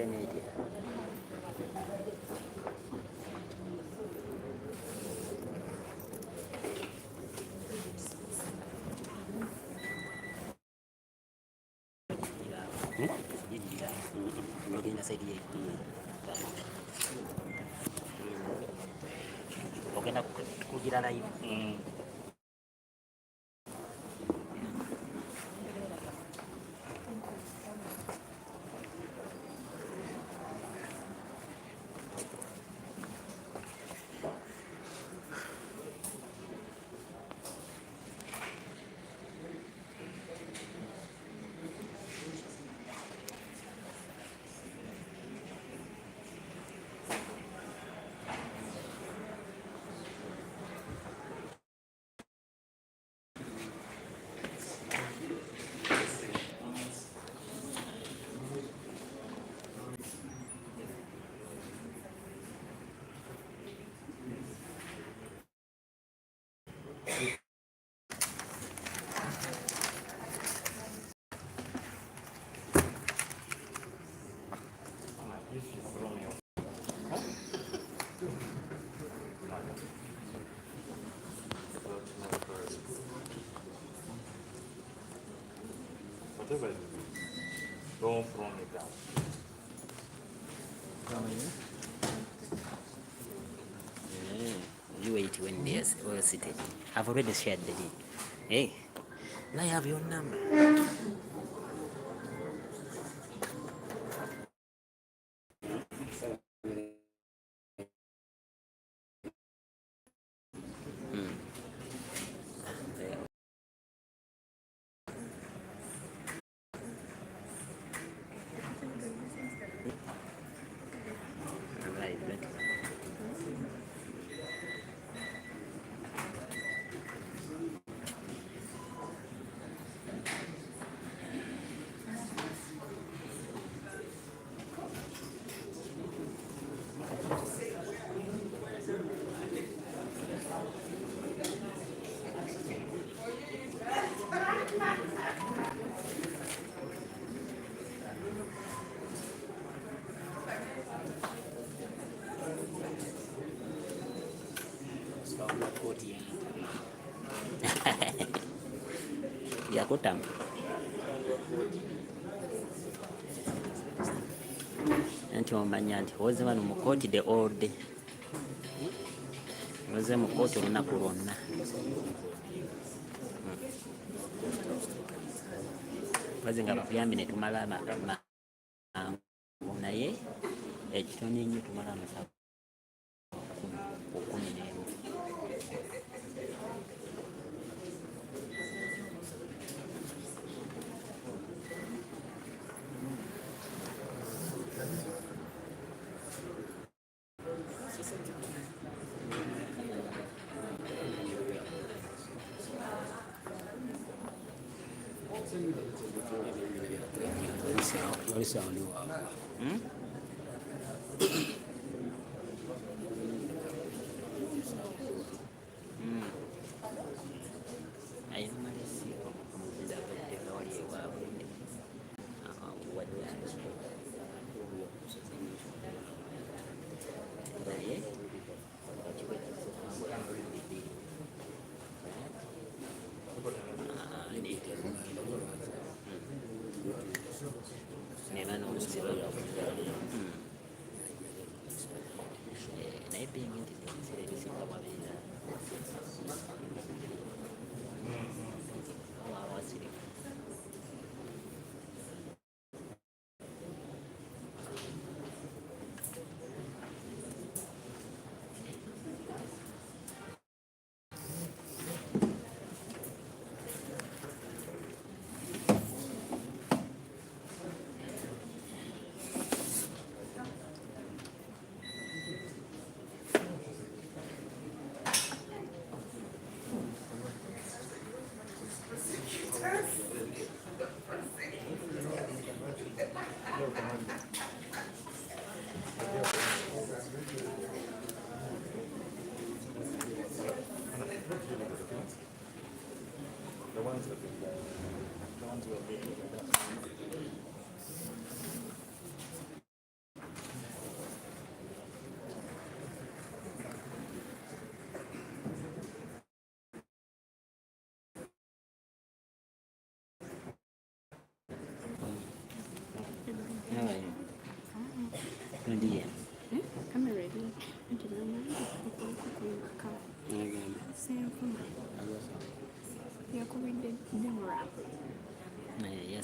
media. Ngenda saidi ye. Ogenda kugira live. Whatever it is, don't throw me down. You wait when there's all seated. I've already shared the link. Hey, I have your number. Yakutama. Anti omanya nti oze wano mu kooti the all day. Oze mu kooti olunaku lwonna. Baze nga bakuyambi ne tumala amangu naye ekitono ennyo tumala amasaku 11.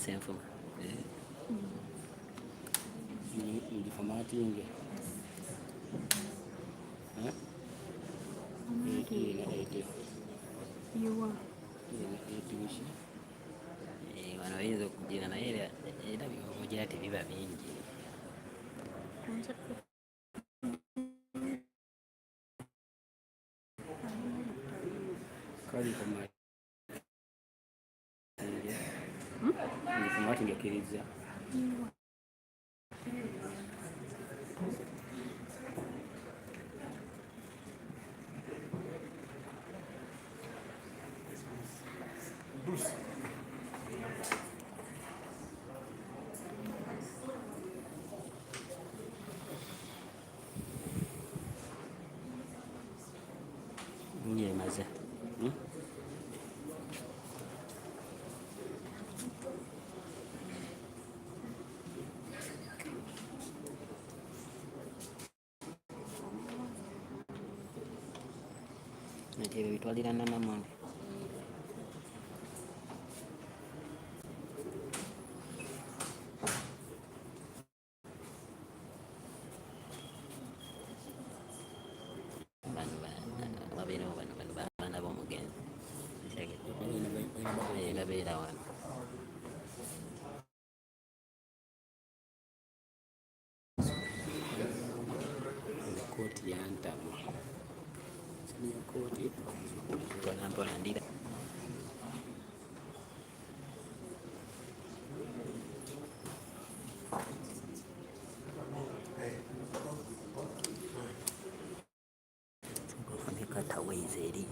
senfuma Ndi formatting wano oyinza okugira naye era byogira tebiba bingi. kali formatting ekkiriza Emaze nti ebyo bitwalira Namamonde. Babeerawo bano baana b'omugenzi babeera wano. kooti yantamu kooti Mpola mpola ndira kataweiza eri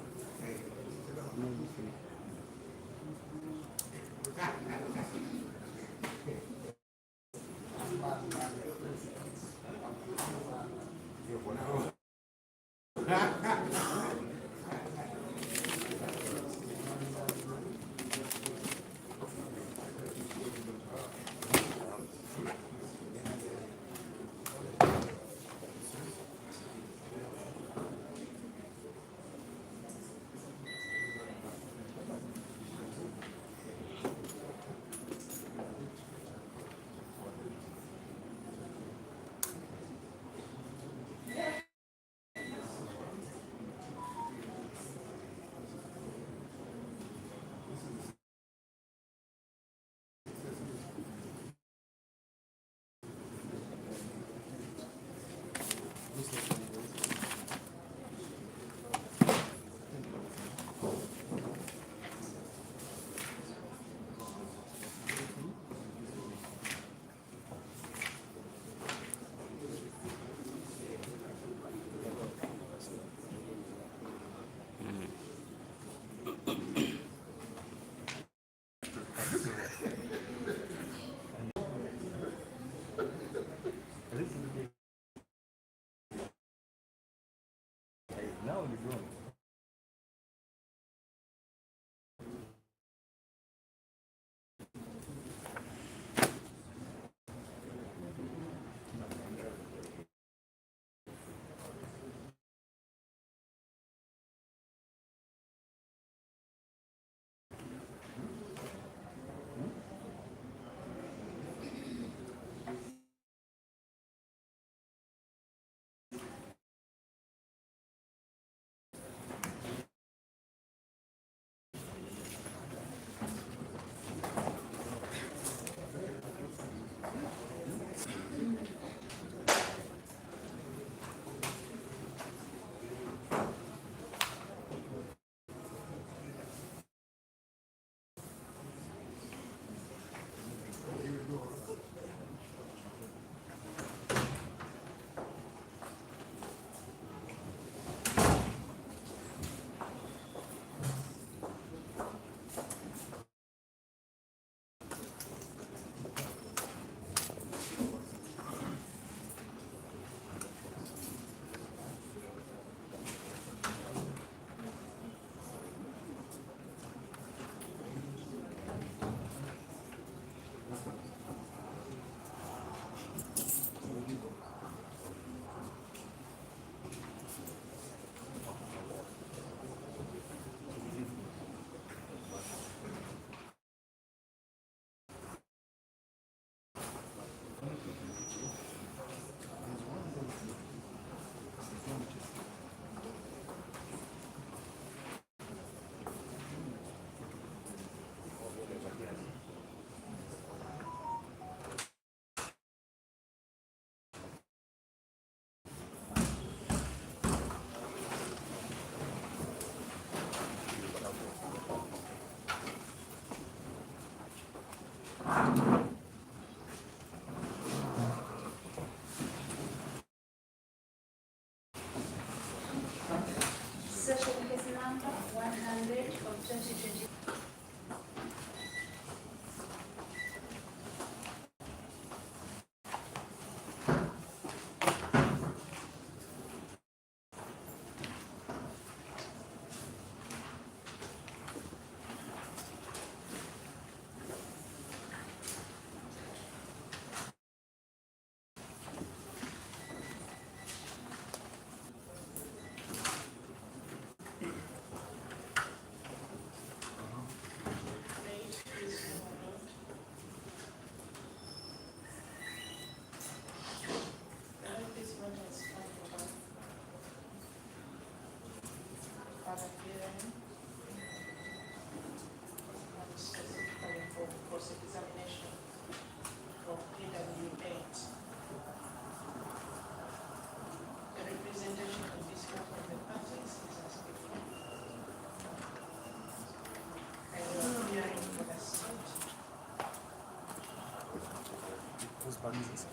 whose bag is this?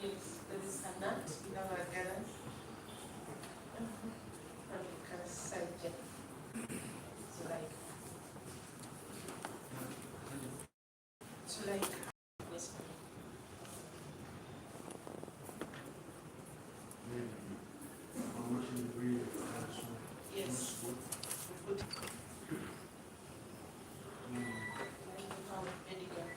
Yes, there is a nut in our garage. And you can side it. It's like this. Yes. We put vinegar.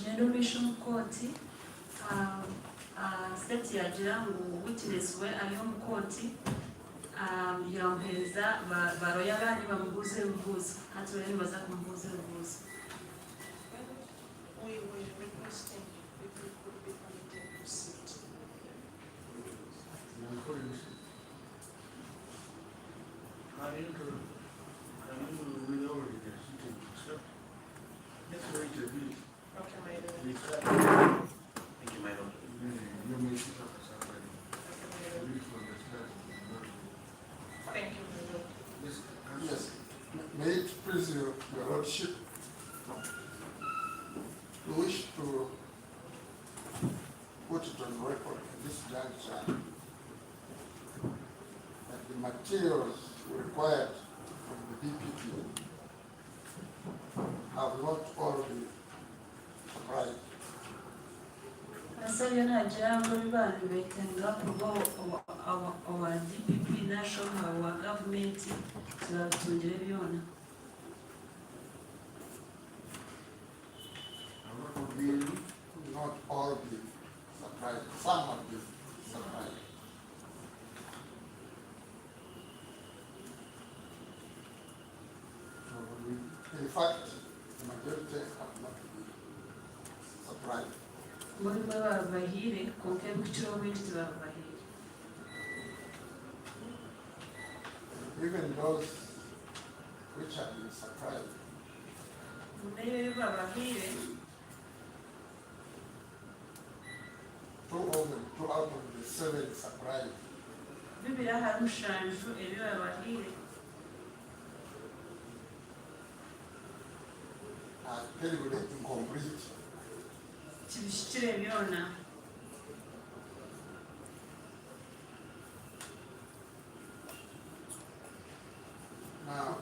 General Mission Court state yagira ngo witness we ari mu court yamuhereza baroya bandi bamubuze ubuvuzi hati rero baza kumubuze ubuvuzi. We were requesting if we could be permitted to sit. Okay, my lord. Thank you, my lord. Thank you, my lord. Yes. May it please your lordship, we wish to put it on record at this juncture that the materials required from the BPP have not all been supplied. Asabye nagira ngo bibantu betenga kubo our DPP national our government tubatungire byona. Not all be supplied, some have been supplied. So in fact, the majority have not been supplied. Muri babahire konke kuchiro bintu babahire. Even those which have been supplied, Muri babahire two out of the 7 supplied bibira hamushanju ebi babahire are terribly incomplete. kibishikire byona. Now,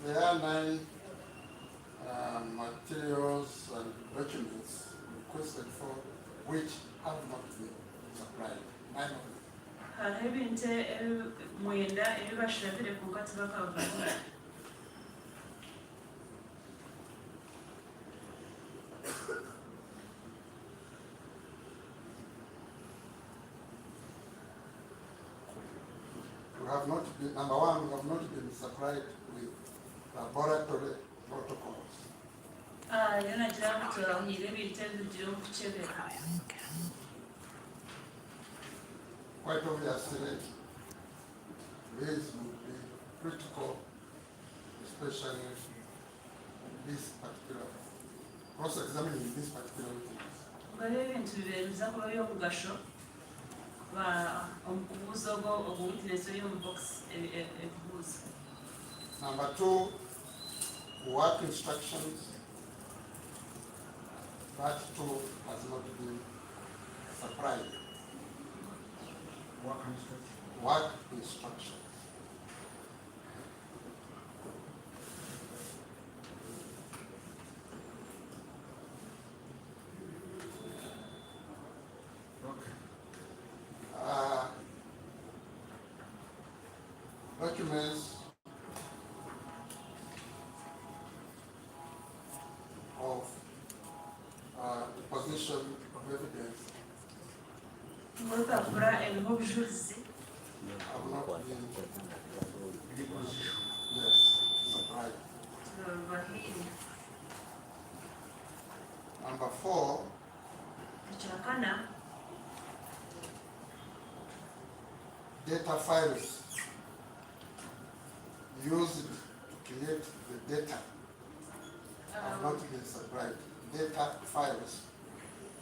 there are 9 materials and documents requested for which have not been supplied. 9 of them. Hariho ebintu mwenda ebi bashirabire ku nkati bakabahire. have not been, number one, we have not been supplied with laboratory protocols. Yanagira ngo turahire ibitego byo kucebera. Quite obviously, this would be critical, especially this particular, cross-examining this particular witness. Ubwo ibintu bibiri biza kuba byo ku gasho umukubuzo bwo witness yo mu box ekubuza. Number two, work instructions. That too has not been supplied. Work instructions. Documents of deposition of evidence Muri bakora ibihujuzi have not been, yes, supplied. bahiri. Number four, Icyakana data files used to create the data have not been supplied. Data files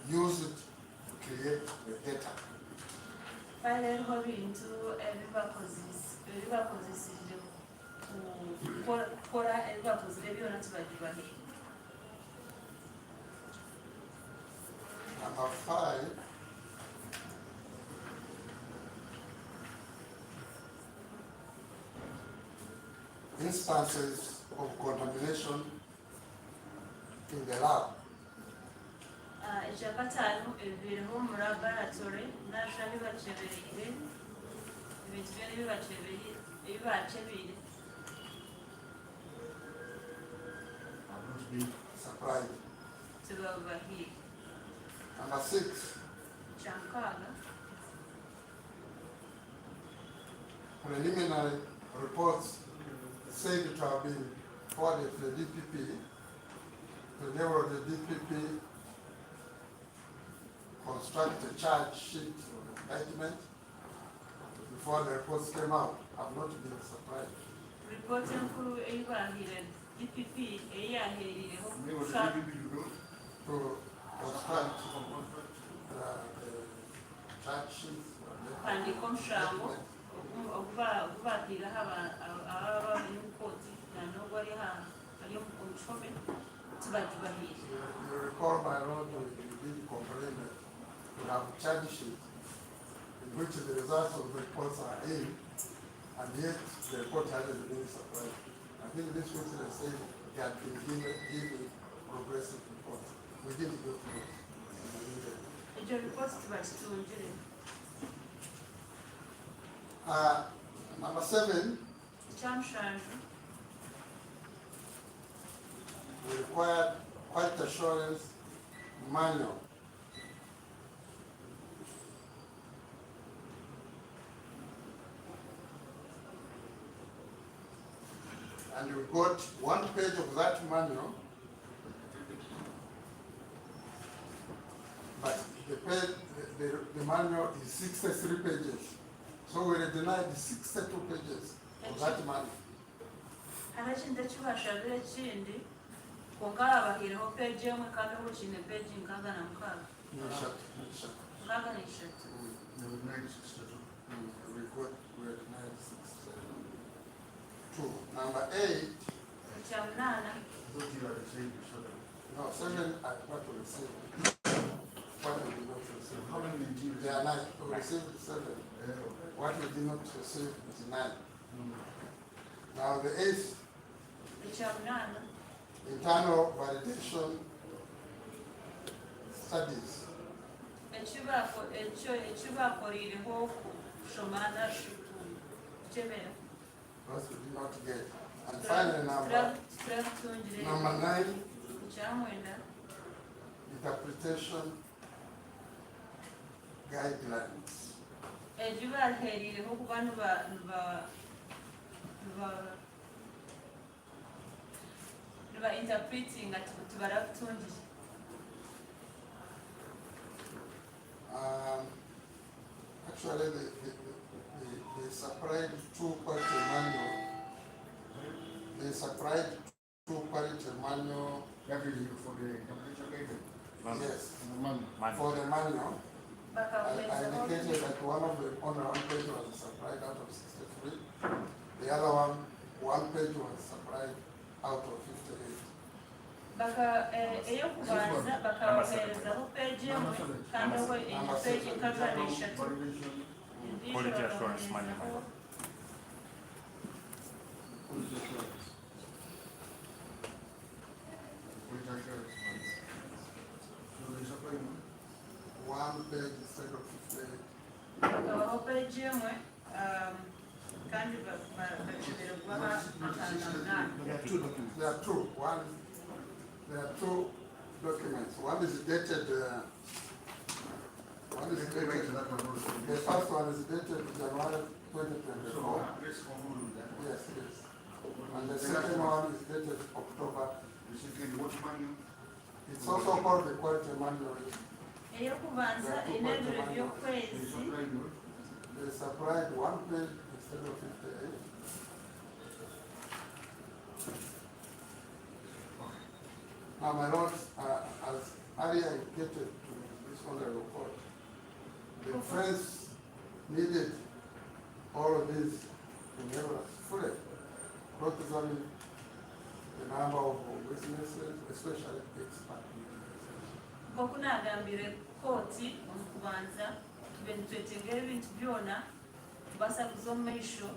used to create the data. file eriho bintu ebibakozesije gukora ebibakozire byona tibagibahiri. Number five, instances of contamination in the lab. Icyakatanu ibiriho mu laboratory nasha bibacebereye ibintu byari bibacebeye Have not been supplied. tibabahiri. Number six, Cyankaga preliminary reports said to have been forwarded to the DPP. The level of the DPP construct a charge sheet of indictment before the reports came out have not been supplied. ripoti nkuru eyibahire DPP eyahiriyeho To construct the charge sheet. kwandika omushango okubahiraho ababa bari mu kooti nanobwo ari omushome tibagibahire. You recall my lord, we did complain that we have charge sheet in which the results of the reports are in, and yet the report hasn't been supplied. I think this witness said they had been given progressive reports. We didn't go through it. Ekyo ripoti tibakitungire. Number seven, Ekyamushanju we required quality assurance manual. And we got one page of that manual, but the manual is 63 pages. So we were denied 62 pages of that manual. hariho ekintu ekibashabire ekindi kwonka habahireho peegi emwe kandi obu kiine peegi nkaaga na mukaaga. Nkaaga na ishatu. We were denied 62. Number eight, Ekyamunaana no, seven I got to receive. What we did not receive. How many did you They are nine. We received seven. What we did not receive is nine. Now the eighth, ekyamunaana internal validation studies. ekibakoriireho kushoma kukyebera Those we did not get. And finally, turabitungire. number nine, Ekyamwenda interpretation guidelines. ebibaherire okuba niba interpreting nga tibarabutungire. Actually, they supplied two quality manual. They supplied two quality manual. For the implementation guidance. Yes, Manual. for the manual. I Bakabuheereza indicated that one of the on one page was supplied out of 63. The other one page was supplied out of 58. eyokubanza bakabaheerezaho peegi emwe kandi peegi nkagana eshatu endiijo Quality assurance bakabaheerezaho One page instead of 58. bakabaho peegi emwe kandi bakenera kubaha akantu munana. There are two. There are two documents. One is dated. One is dated. The first one is dated January 2024. Yes, yes. And the second one is dated October. It's also called the quality manual. Eyokubanza erina ebiro by'okwezi They supplied one page instead of 58. Now, my lord, as earlier indicated to this honorable court, the friends needed all of these enablers fully, not only the number of witnesses, especially expert. nk'oku naagambire kooti omu kubanza tube nitwetega ebintu byona tubasakuza omu maisho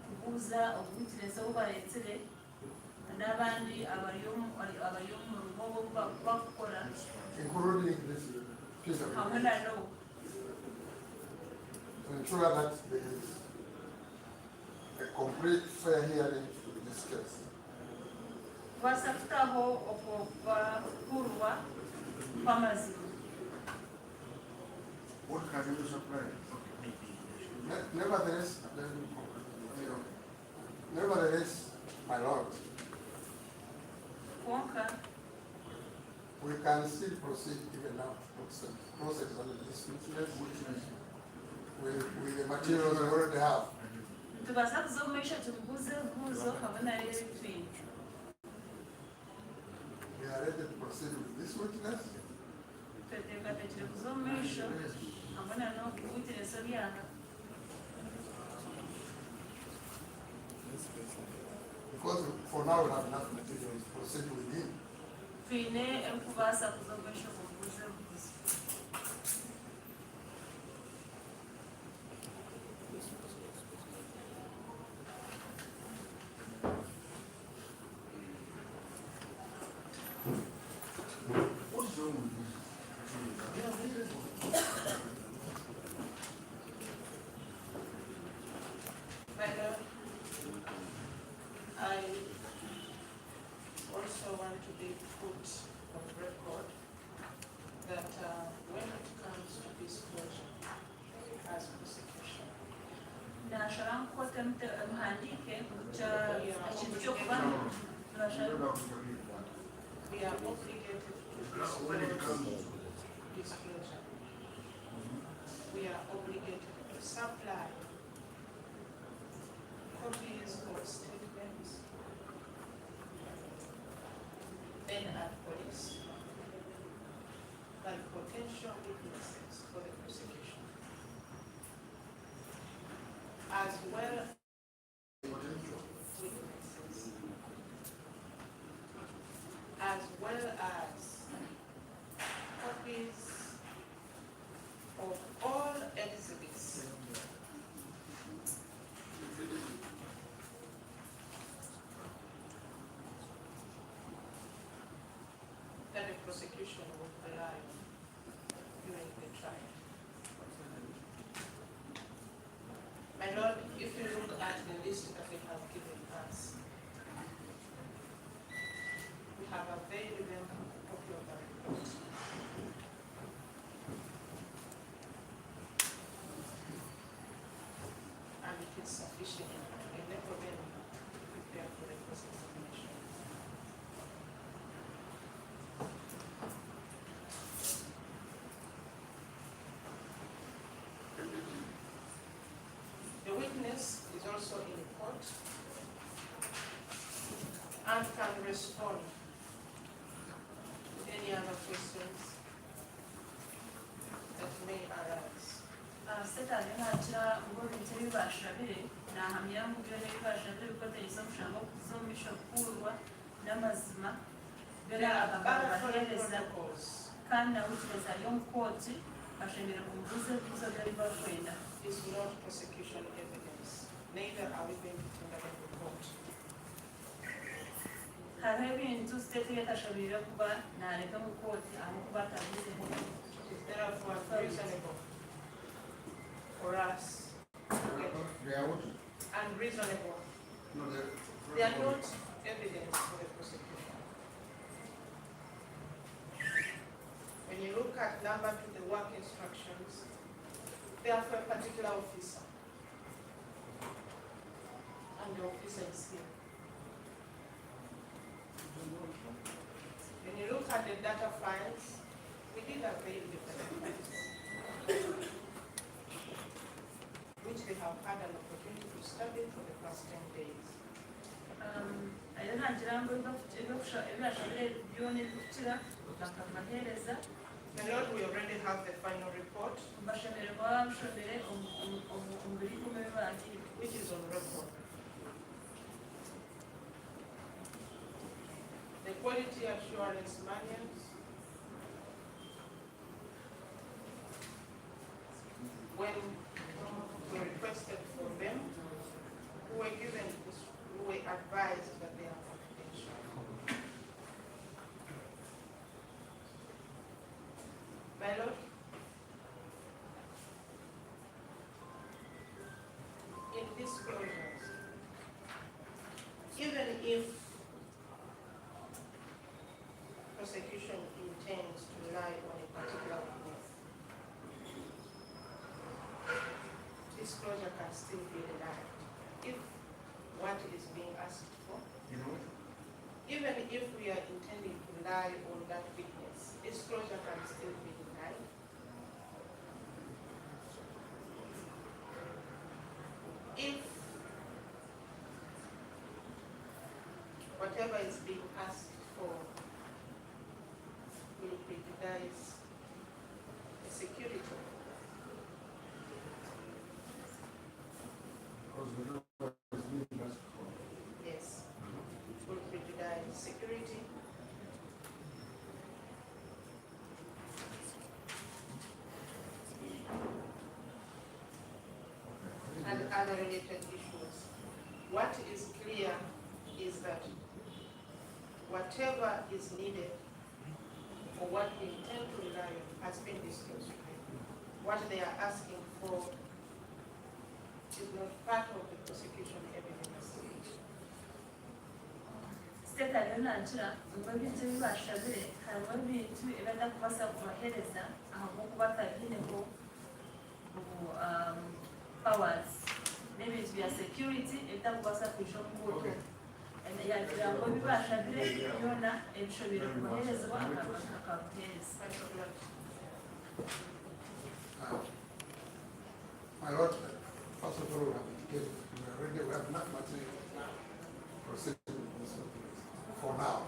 kubuuza obuwitinesi obu bareetire n'abandi abari omu murumo obu bakukora Including this piece of hamwe evidence, nano to ensure that there is a complete fair hearing in this case. kubaasa kutaho okubakurwa kw'amazima. What can you supply? Nevertheless, my lord, Kwonka we can still proceed even now to cross-examine this witness with the materials we already have. tubasakuza omu maisho tumubuuze ebibuuzo hamwe nayo ebitwine. We are ready to proceed with this witness. Tweteekateekire kuza omu maisho hamwe n'obuwitinesi ebyanga Because for now we have enough materials to proceed with him. twine ebikubaasa kuza omu maisho kubuuza ebibuuzo. What's wrong with this? Madam, I also want to be put on record that when it comes to disclosure as prosecution, nashara nkote mhandike ekintu kyokuba we are obligated to disclose disclosure. We are obligated to supply copies of statements then at police by potential witnesses for the prosecution, as well as witnesses, as well as copies of all exhibits that the prosecution would rely on during the trial. My lord, if you look at the list that they have given us, we have a very lengthy copy of the report. is sufficient, and therefore then prepare for the cross-examination. The witness is also in court and can respond to any other questions that may arise. Setaani nakira ngo bintu ebibashabire nahamya mu byo ebibashabire bikoteesa omushanga okuza omu misho kukurwa n'amazima There are other foreign bahereza protocols. kandi na witness ari omu kooti bashemereire kumubuuza ebibuuzo byari bakwenda. Is not prosecution evidence. Neither are we going to tender them to court. Hariho ebintu state yetashabire kuba nareka mu kooti ahabwokuba atabizeho. It is therefore unreasonable for us to get They are what? unreasonable. No, They are not evidence for the prosecution. When you look at number 2, the work instructions, they are for a particular officer. And the officer is here. When you look at the data files, we did avail the data files, which they have had an opportunity to study for the past 10 days. Ayo nagira ngo ebibashabire byona ebikukira bakabahereza My Lord, we already have the final report, bashemereire kuba bamushomere omubiri gumu ebibagire. which is on record. The quality assurance manuals, when we requested for them, who were given, who were advised that they are confidential. My Lord, in disclosures, even if prosecution intends to rely on a particular witness, disclosure can still be denied if what is being asked for, You know, even if we are intending to rely on that witness, disclosure can still be denied. If whatever is being asked for will prejudice the security, because we know what is being asked for. yes, will prejudice security, and other related issues. What is clear is that whatever is needed or what we intend to rely on has been disclosed. What they are asking for is not part of the prosecution evidence. State ariyo nagira ngo ebintu ebibashabire hariho ebintu ebidakubasa kubahereza ahabwokuba batabiineho powers n'ebintu bya security ebitakubasa kwija omu kooti. Yagira ngo ebibashabire byona ebishobire kubaherezebwa akabuhereza. My Lord, first of all, we have indicated we have enough material proceeding in this place for now.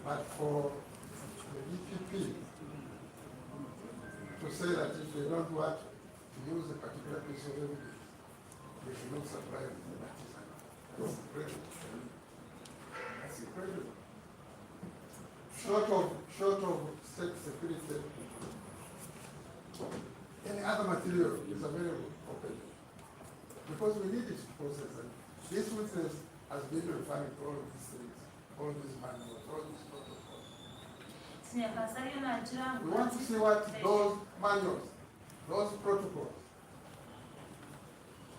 But for the DPP to say that if they don't want to use a particular piece of evidence, they should not supply it to that. That's incredible. That's incredible. Short of state security, any other material is available open. Because we need it to process it. This witness has been referring to all these things, all these manuals, all these protocols. Sinyakasa ariyo nagira We ngo want to see what those manuals, those protocols,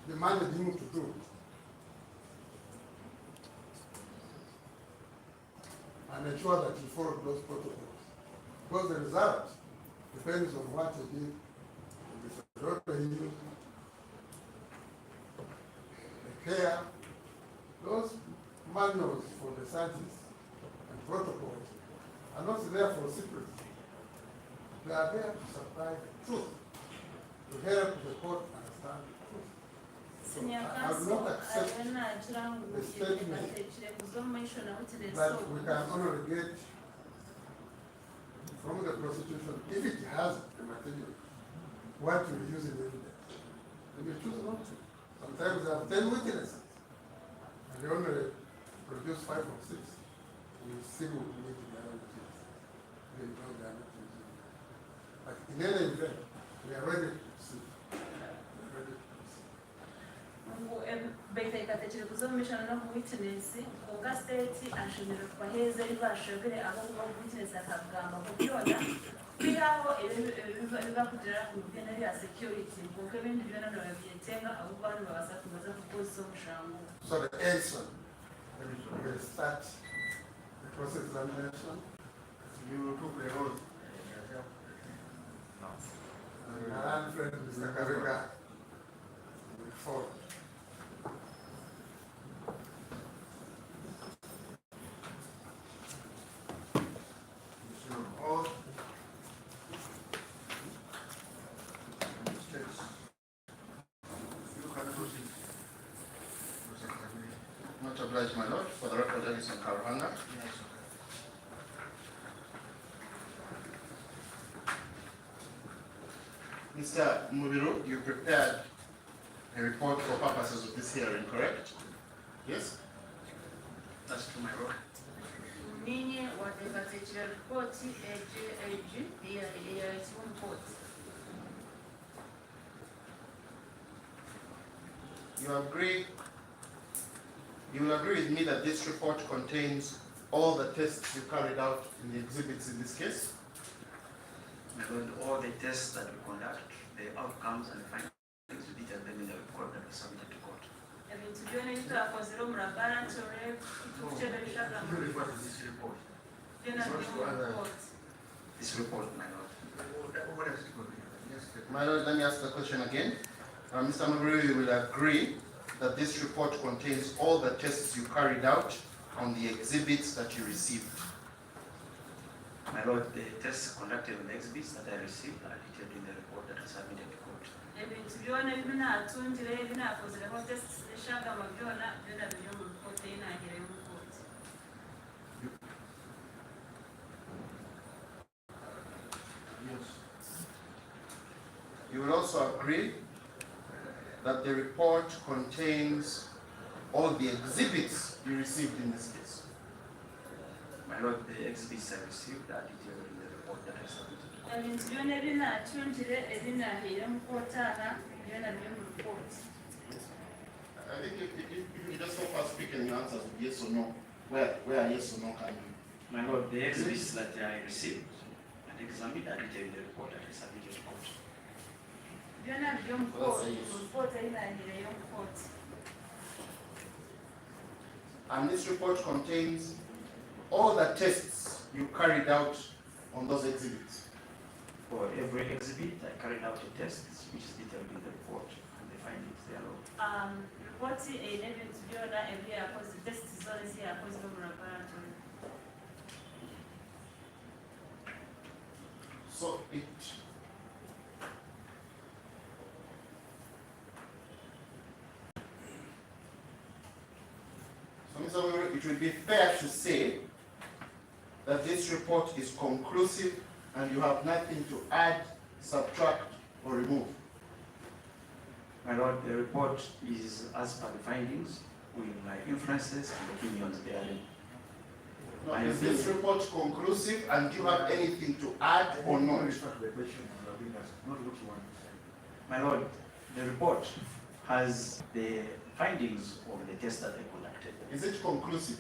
demanded him to do. And ensure that he followed those protocols. Because the result depends on what he did, the methodology he used, care, those manuals for the scientists and protocols are not there for secrecy. They are there to supply truth, to help the court understand the truth. Senior I will counsel, not accept the statement that we can only get from the prosecution if it has the material. What to use in evidence. And we choose not to. Sometimes they have 10 witnesses and they only produce 5 or 6. We still need the other witnesses. They know they are not using it. But in any event, we are ready to proceed. We are ready to proceed. Betekatechirikuzomeshana no witness nga state ashobora kubaheza ibashobore abo witness akagamba kubyona kwihaho ibibakugira ku bigenda bya security kuko ibindi byona no byetenga abo bantu babasa kubaza kukoza umushango. So the answer will start the process examination. You took the oath. My friend Mr. Katanga will follow. Much obliged, my lord. For the record, Edison Katanga. Mr. Mubiru, you prepared a report for purposes of this hearing, correct? Yes? That's true, my lord. Ninyi watekatechira ripoti ya report. You will agree with me that this report contains all the tests you carried out in the exhibits in this case? My lord, all the tests that we conduct, the outcomes and findings, we detail them in the report that we submitted to court. Ebintu byona ebitwakozere mu laboratory tukukyebeshaga mu This report. byona biri mu report. This report, my lord. My lord, let me ask the question again. Mr. Mubiru, you will agree that this report contains all the tests you carried out on the exhibits that you received? My lord, the tests conducted on the exhibits that I received are detailed in the report that I submitted to court. Ebintu byona ebinatungire ebinakozereho tests eshaga mu byona byona biri mu report eyinahire mu court. Yes. You will also agree that the report contains all the exhibits you received in this case? My lord, the exhibits I received are detailed in the report that I submitted to court. Ebintu byona ebinatungire ebinahire mu court aha byona biri mu report. I think if you just so far speak and you answer with yes or no, where yes or no can be? My lord, the exhibits that I received and examined are detailed in the report that I submitted to court. Byona biri mu court, report eyinahire yo mu court. And this report contains all the tests you carried out on those exhibits. For every exhibit, I carried out a test which is detailed in the report and the findings thereof. Report eyine ebintu byona ebyakoze test zona ziyakozwe mu laboratory. So Mr. Mubiru, it will be fair to say that this report is conclusive and you have nothing to add, subtract, or remove. My lord, the report is as per the findings with my inferences and opinions therein. Now, is this report conclusive and do you have anything to add or not? My lord, the report has the findings of the tests that I conducted. Is it conclusive?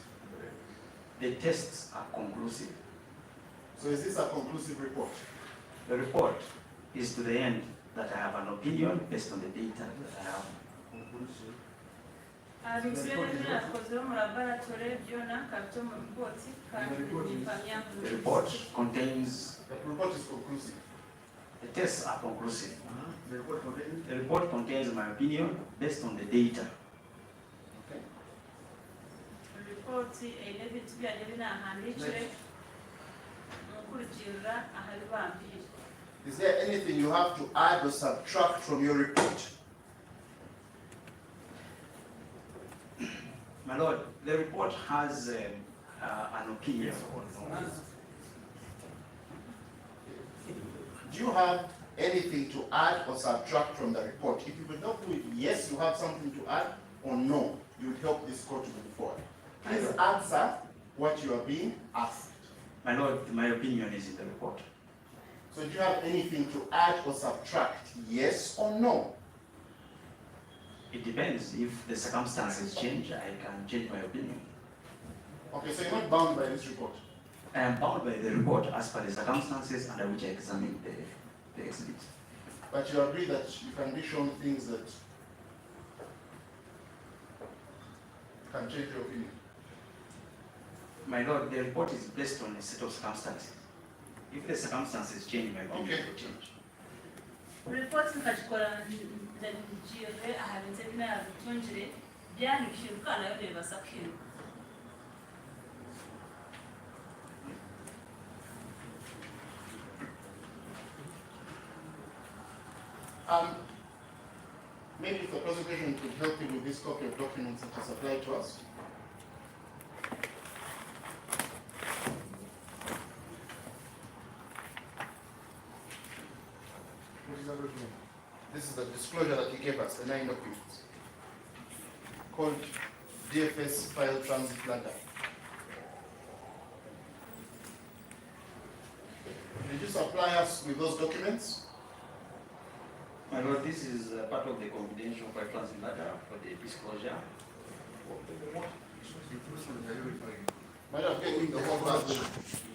The tests are conclusive. So is this a conclusive report? The report is to the end that I have an opinion based on the data that I have. Ebintu byona ebinakozwe mu laboratory byona kabyo mu report kandi bifanya The report contains, The report is conclusive. the tests are conclusive. The report contains my opinion based on the data. kooti erina ebintu byange binahandikire nkurikirira ahari bambire. Is there anything you have to add or subtract from your report? My Lord, the report has an opinion. Do you have anything to add or subtract from the report? If you would not do it, yes, you have something to add, or no, you would help this court to move forward. Please answer what you are being asked. My Lord, my opinion is in the report. So do you have anything to add or subtract, yes or no? It depends. If the circumstances change, I can change my opinion. Okay, so you're not bound by this report. I am bound by the report as per the circumstances under which I examine the exhibit. But you agree that you can be shown things that can change your opinion. My Lord, the report is based on a set of circumstances. If the circumstances change, my opinion will change. Report nkakikora ndagire aha bintu ebinabitungire byanikirwa nayo nebasa kwiruka. Maybe if the prosecution could help you with this copy of documents that are supplied to us. What is that document? This is the disclosure that he gave us, the 9 documents, called DFS File Transit Ladder. Did you supply us with those documents? My Lord, this is part of the confidential file transit matter for the disclosure. Might have given the whole batch.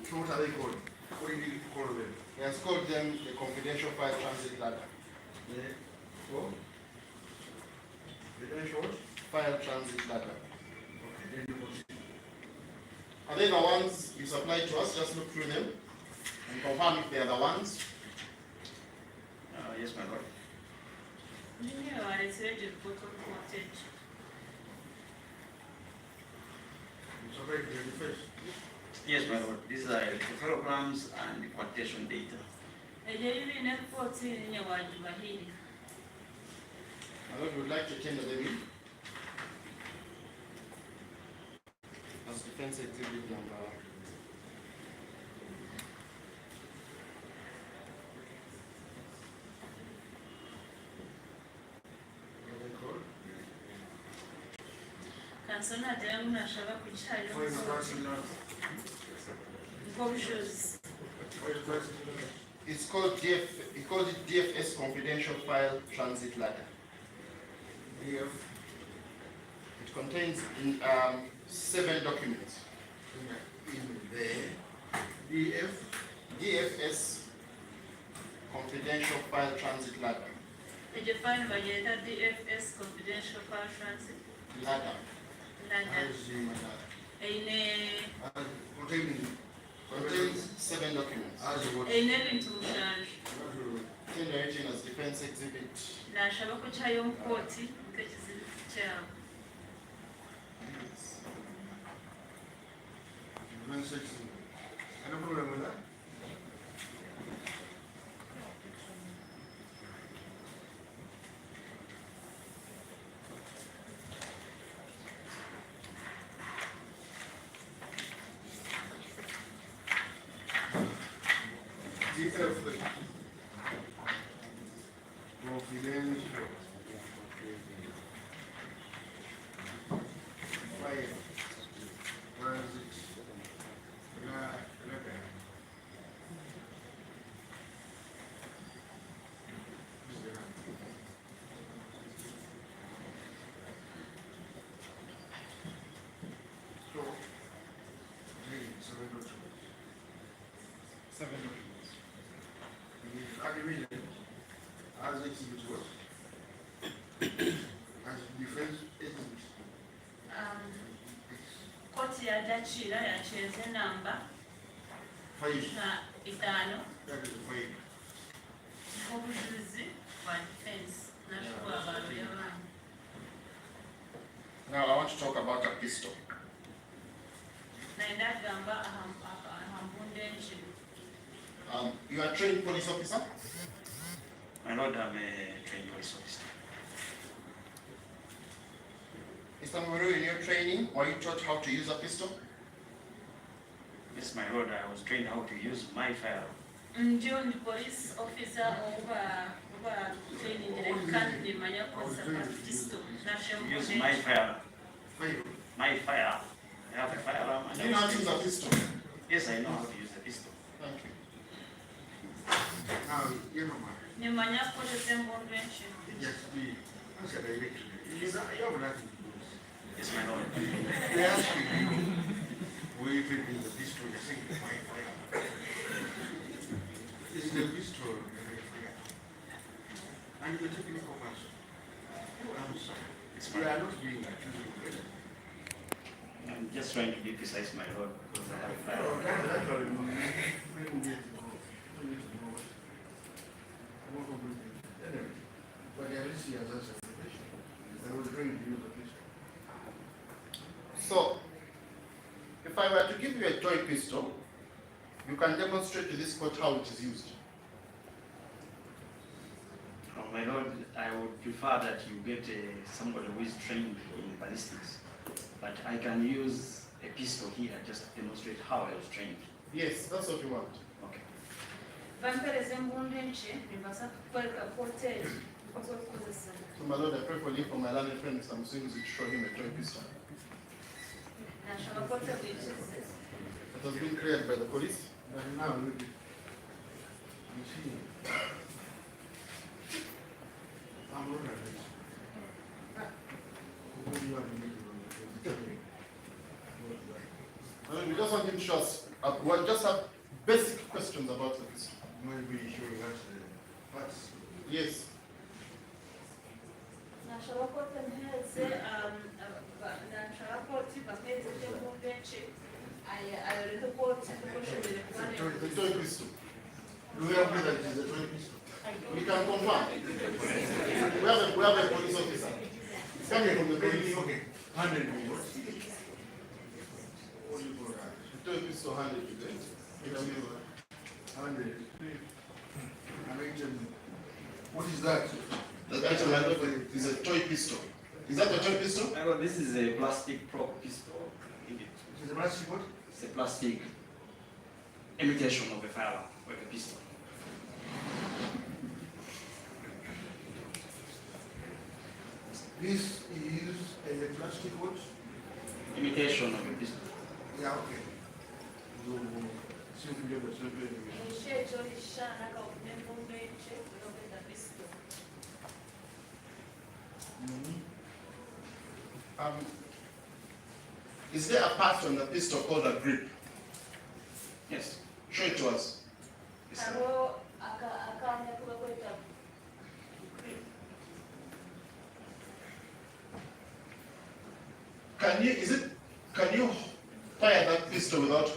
So what are they called? What do you need to call them? He has called them the confidential file transit ladder. Yeah. So? They don't show it? File transit ladder. Okay, then you proceed. Are they the ones you supplied to us? Just look through them and confirm if they are the ones. Yes, my Lord. Niyo waretse report reported. You surveyed the defense. Yes, my Lord. These are electrophilograms and quantitation data. Ejeri bine report niyo wajibahiri. My Lord, we would like to tender them in as defense exhibit number. Kansona jamu nashaba kuchayo. What is the question now? Ngobushozi. What is the question? It's called he called it DFS confidential file transit ladder. DF It contains 7 documents. in there. DF DFS confidential file transit ladder. Ejefine bageta DFS confidential file transit. Ladder. Landa. Eine Contains 7 documents. eine bintu mushanje. Tender as defense exhibit. Nashaba kuchayo mkoti nkekizibu kyabo. Any problem with that? DF confidential file transit ladder. So, 7 documents. 7 documents. Agreement as exhibit was as defense exhibit. Koti yadachira yacheze namba 5. na itano. That is 5. Ngobushozi kwa defense. Nashukua baro yabana. Now I want to talk about a pistol. naye n'agamba ahambunda enki. You are a trained police officer? My lord, I'm a trained police officer. Mr. Muru, in your training, were you taught how to use a pistol? Yes, my lord, I was trained how to use my firearm. Ndio ndi police officer oba training kandi nimanya kukoresha pistol Use my firearm. My firearm. I have a firearm. Do you know how to use a pistol? Yes, I know how to use a pistol. Thank you. Now, you know, nimanya kukoresha embunda enki. just be, as a director, you have nothing to do. Yes, my lord. They ask you, will you fit in the pistol? You think, fire. It's the pistol, and you're taking it from us. I'm sorry. We are not being accused. I'm just trying to be precise, my lord, because I have a firearm. But at least he has answered the question. I was trying to use the pistol. So, if I were to give you a toy pistol, you can demonstrate to this court how it is used. Oh, my lord, I would prefer that you get somebody who is trained in ballistics. But I can use a pistol here just to demonstrate how I was trained. Yes, that's what you want. Okay. Bampereza embunda enki nimbasa kukwereka kote okukozesa. So, my lord, I pray for you for my learned friend, Mr. Musingu, to show him a toy pistol. Nashaba kote bwikize. It has been cleared by the police. But now, you see, I'm not at this. You are the We just want him to show us, we just have basic questions about the pistol. maybe showing us the parts. Yes. Nashaba kote mheze nashaba kote bampereza embunda enki ayoleke kote kukoshebere kubana. The toy pistol. Do we agree that it is a toy pistol? We can confirm. We have a police officer. He's coming from the police. Okay, 100 million. What do you call that? The toy pistol handed to them. 100. I mentioned, what is that? The item I got is a toy pistol. Is that a toy pistol? My lord, this is a plastic prop pistol. Is it a plastic what? It's a plastic imitation of a firearm, like a pistol. This is a plastic what? Imitation of a pistol. Yeah, okay. Simply the simple. Enki ekyo lishana kakuba embunda enki olokeza pistol. Is there a part on the pistol called a grip? Yes. Show it to us. Yes, sir. Hariho akanya kubakweta Can you fire that pistol without?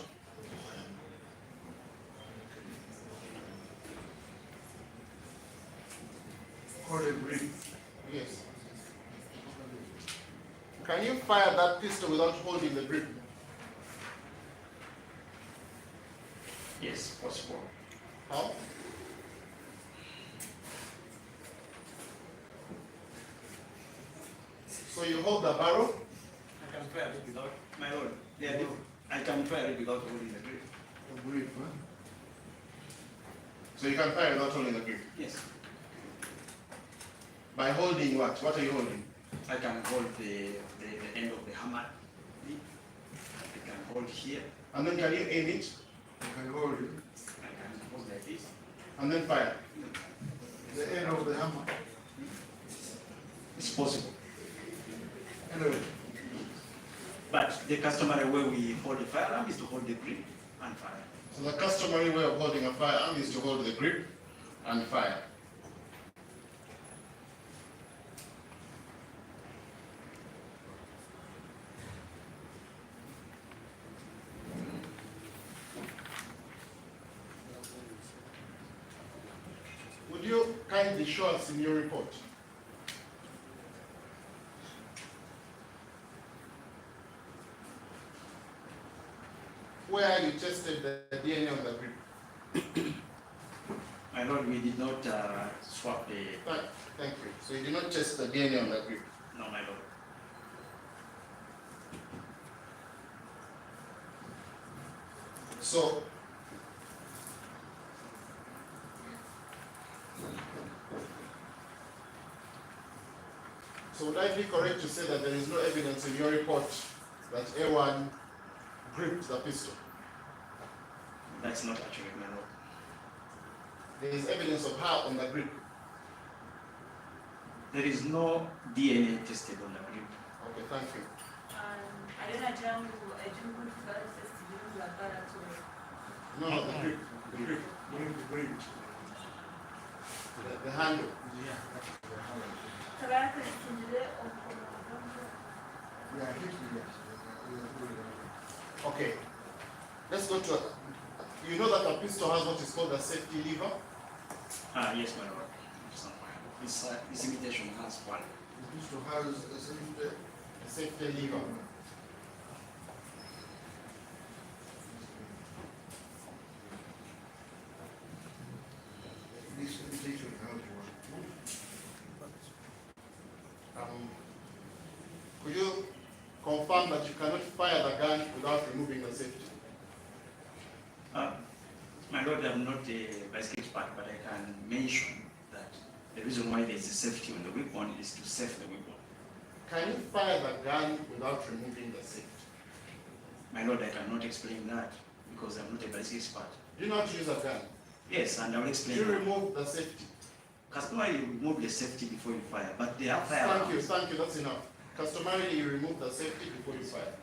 Called a grip. Yes. Can you fire that pistol without holding the grip? Yes, possible. How? So you hold the barrel. I can fire it without, my lord, I can fire it without holding the grip. A grip, huh? So you can fire without holding the grip. Yes. By holding what? What are you holding? I can hold the end of the hammer. I can hold here. And then can you aim it You can hold it. I can hold like this. and then fire? The end of the hammer. It's possible. Anyway, But the customary way we hold the firearm is to hold the grip and fire. So the customary way of holding a firearm is to hold the grip and fire. Would you kindly show us in your report? where you tested the DNA on the grip? My lord, we did not swap the. Thank you. So you did not test the DNA on the grip? No, my lord. So, would I be correct to say that there is no evidence in your report that A1 gripped the pistol? That's not accurate, my lord. There is evidence of her on the grip. There is no DNA tested on the grip. Okay, thank you. No, the grip. The grip. The handle. Okay. Let's go to. You know that a pistol has what is called a safety lever? Yes, my lord. This imitation has one. The pistol has a Safety lever. This imitation has one. Could you confirm that you cannot fire the gun without removing the safety? My lord, I'm not a bicycle expert, but I can mention that the reason why there is a safety on the weapon is to save the weapon. Can you fire the gun without removing the safety? My lord, I cannot explain that because I'm not a bicycle expert. Do you know how to use a gun? Yes, and I will Do explain. you remove the safety? Customarily, you remove the safety before you fire, but they are fire. Thank you, that's enough. Customarily, you remove the safety before you fire.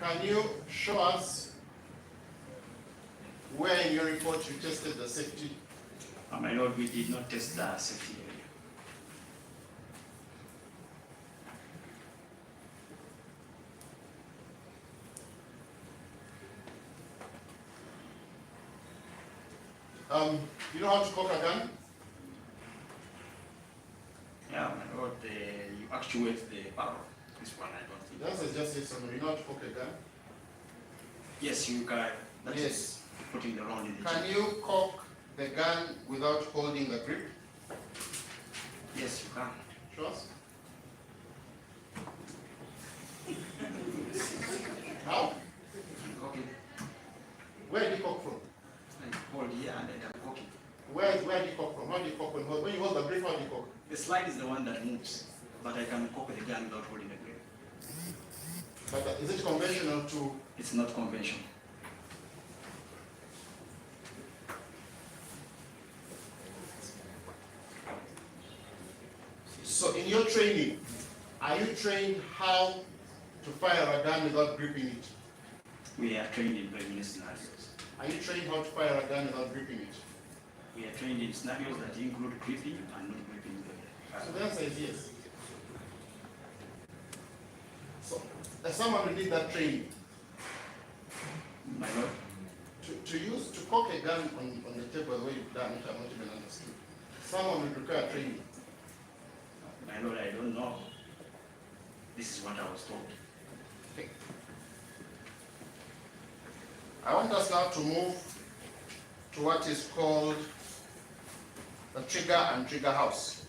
Can you show us where in your report you tested the safety? My lord, we did not test the safety area. You know how to cock a gun? Yeah, my lord, you actuate the barrel. This one I don't think. The answer is just yes or no. You know how to cock a gun? Yes, you can. That Yes. is putting the round in the Can chamber. you cock the gun without holding the grip? Yes, you can. Show us. How? Okay. Where did you cock from? I hold here and I can cock it. Where do you cock from? How do you cock when you hold the grip? How do you cock? The slide is the one that moves, but I can cock the gun without holding the grip. But is it conventional to? It's not conventional. So in your training, are you trained how to fire a gun without gripping it? We are trained in very many scenarios. Are you trained how to fire a gun without gripping it? We are trained in scenarios that include gripping and not gripping the So the answer is yes. So as someone who did that training, My lord, to cock a gun on the table the way you've done it, I'm not even understood. Someone would require training. my lord, I don't know. This is what I was told. Okay. I want us now to move to what is called the trigger and trigger house.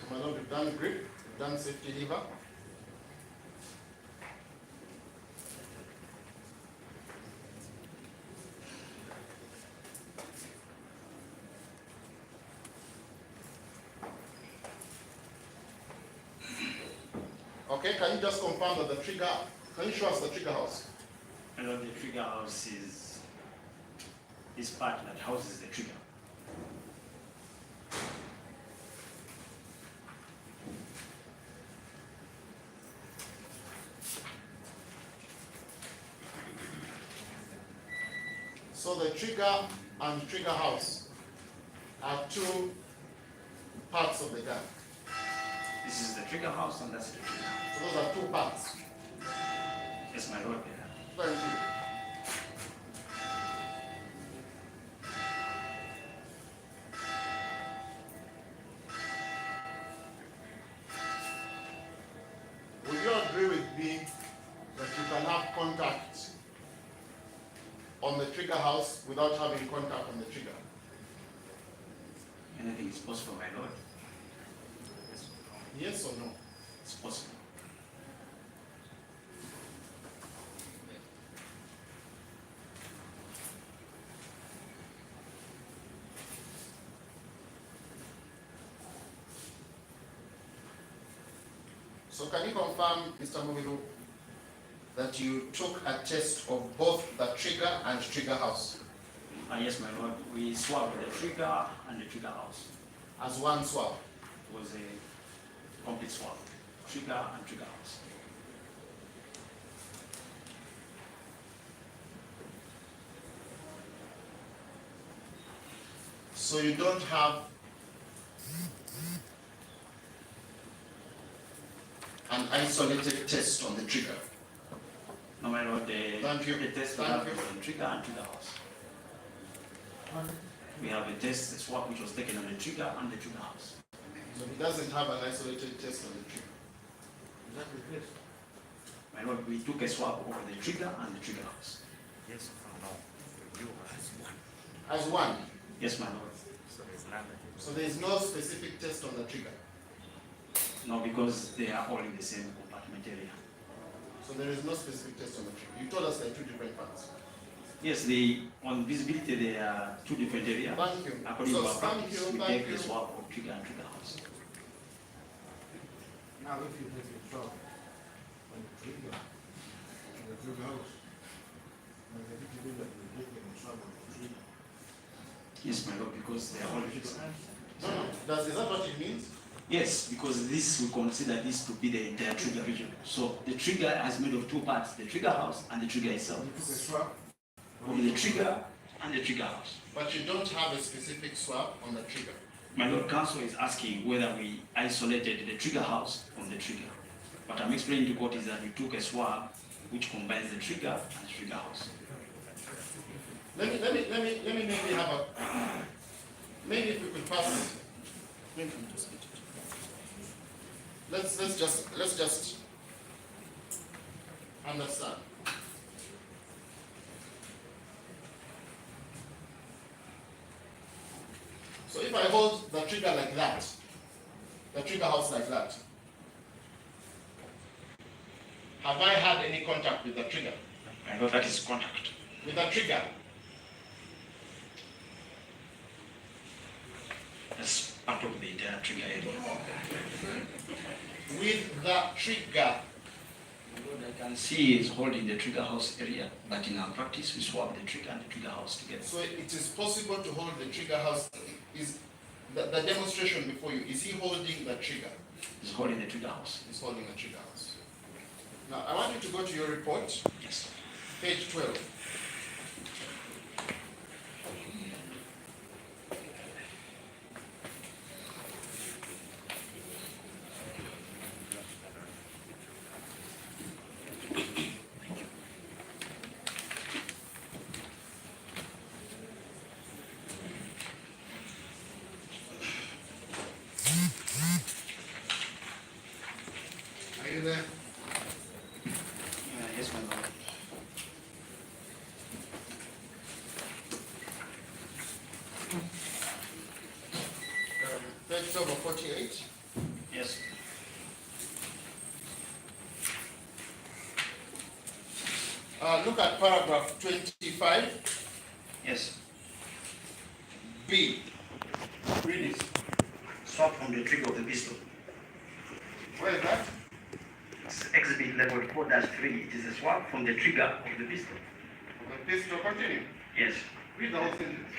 So my lord, we've done grip, we've done safety lever. Okay, can you just confirm that the trigger, can you show us the trigger house? My lord, the trigger house is part that houses the trigger. So the trigger and trigger house are two parts of the gun. This is the trigger house and that's the trigger house. So those are two parts. Yes, my lord. Thank you. Would you agree with me that you can have contact on the trigger house without having contact on the trigger? Anything is possible, my lord. Yes or no? It's possible. So can you confirm, Mr. Mubiru, that you took a test of both the trigger and trigger house? Yes, my lord. We swapped the trigger and the trigger house. As one swab? It was a complete swap. Trigger and trigger house. So you don't have an isolated test on the trigger? No, my lord, the Thank you. test we Thank have you. is on trigger and trigger house. We have a test, a swap which was taken on the trigger and the trigger house. So he doesn't have an isolated test on the trigger? Exactly, yes. My lord, we took a swap over the trigger and the trigger house. Yes, no. You as one. As one? Yes, my lord. So there's none that you So there is no specific test on the trigger? No, because they are all in the same compartment area. So there is no specific test on the trigger? You told us there are two different parts. Yes, on visibility there are two different areas. Thank you. According So to our thank practice, you, we thank take you. the swap of trigger and trigger house. Now, if you take a shot on the trigger, on the trigger house, and the people that you take a shot on the trigger. Yes, my lord, because they are all fixed. No. Is that what it means? Yes, because this we consider this to be the entire trigger region. So the trigger is made of two parts, the trigger house and the trigger itself. You took a swab. Of the trigger and the trigger house. But you don't have a specific swab on the trigger? My lord, counsel is asking whether we isolated the trigger house from the trigger. What I'm explaining to court is that we took a swab which combines the trigger and the trigger house. Let me maybe have a, maybe if we could pass, let's just understand. So if I hold the trigger like that, the trigger house like that, have I had any contact with the trigger? I know that is contact. With the trigger? That's part of the entire trigger area. With the trigger? What I can see is holding the trigger house area, but in our practice we swap the trigger and the trigger house together. So it is possible to hold the trigger house. Is the demonstration before you, is he holding the trigger? He's holding the trigger house. He's holding the trigger house. Now I want you to go to your report, Yes. page 12. Are you there? Yes, my lord. Page number 48. Yes. Look at paragraph 25. Yes. B. Read this. Swap from the trigger of the pistol. Where is that? It's exhibit level 4-3. It is a swap from the trigger of the pistol. The pistol, continue. Yes. Read the whole sentence.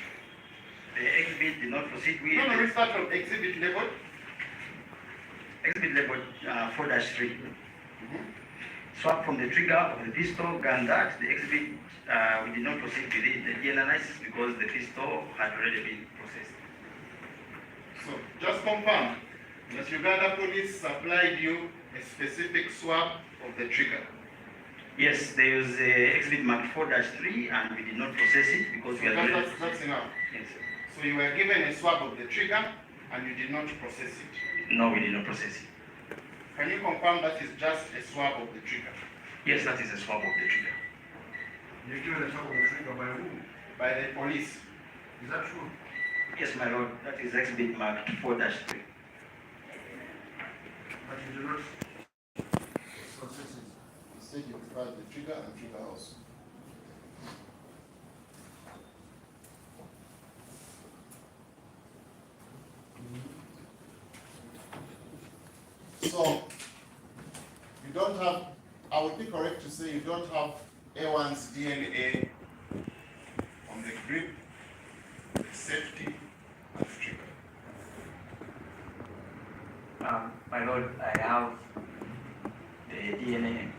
The exhibit did not proceed with No, we start from exhibit level. exhibit level 4-3. Swap from the trigger of the pistol gun that the exhibit we did not proceed with the analysis because the pistol had already been processed. So just confirm Does Uganda police supplied you a specific swab of the trigger? Yes, there was a exhibit marked 4-3 and we did not process it because we So are that's enough. Yes, sir. So you were given a swab of the trigger and you did not process it. No, we did not process it. Can you confirm that is just a swab of the trigger? Yes, that is a swab of the trigger. You're given a swab of the trigger by whom? By the police. Is that true? Yes, my lord, that is exhibit marked 4-3. But you do not process it. Instead you provide the trigger and trigger house. So, you don't have, I would be correct to say you don't have A1's DNA on the grip, the safety, and the trigger. My lord, I have the DNA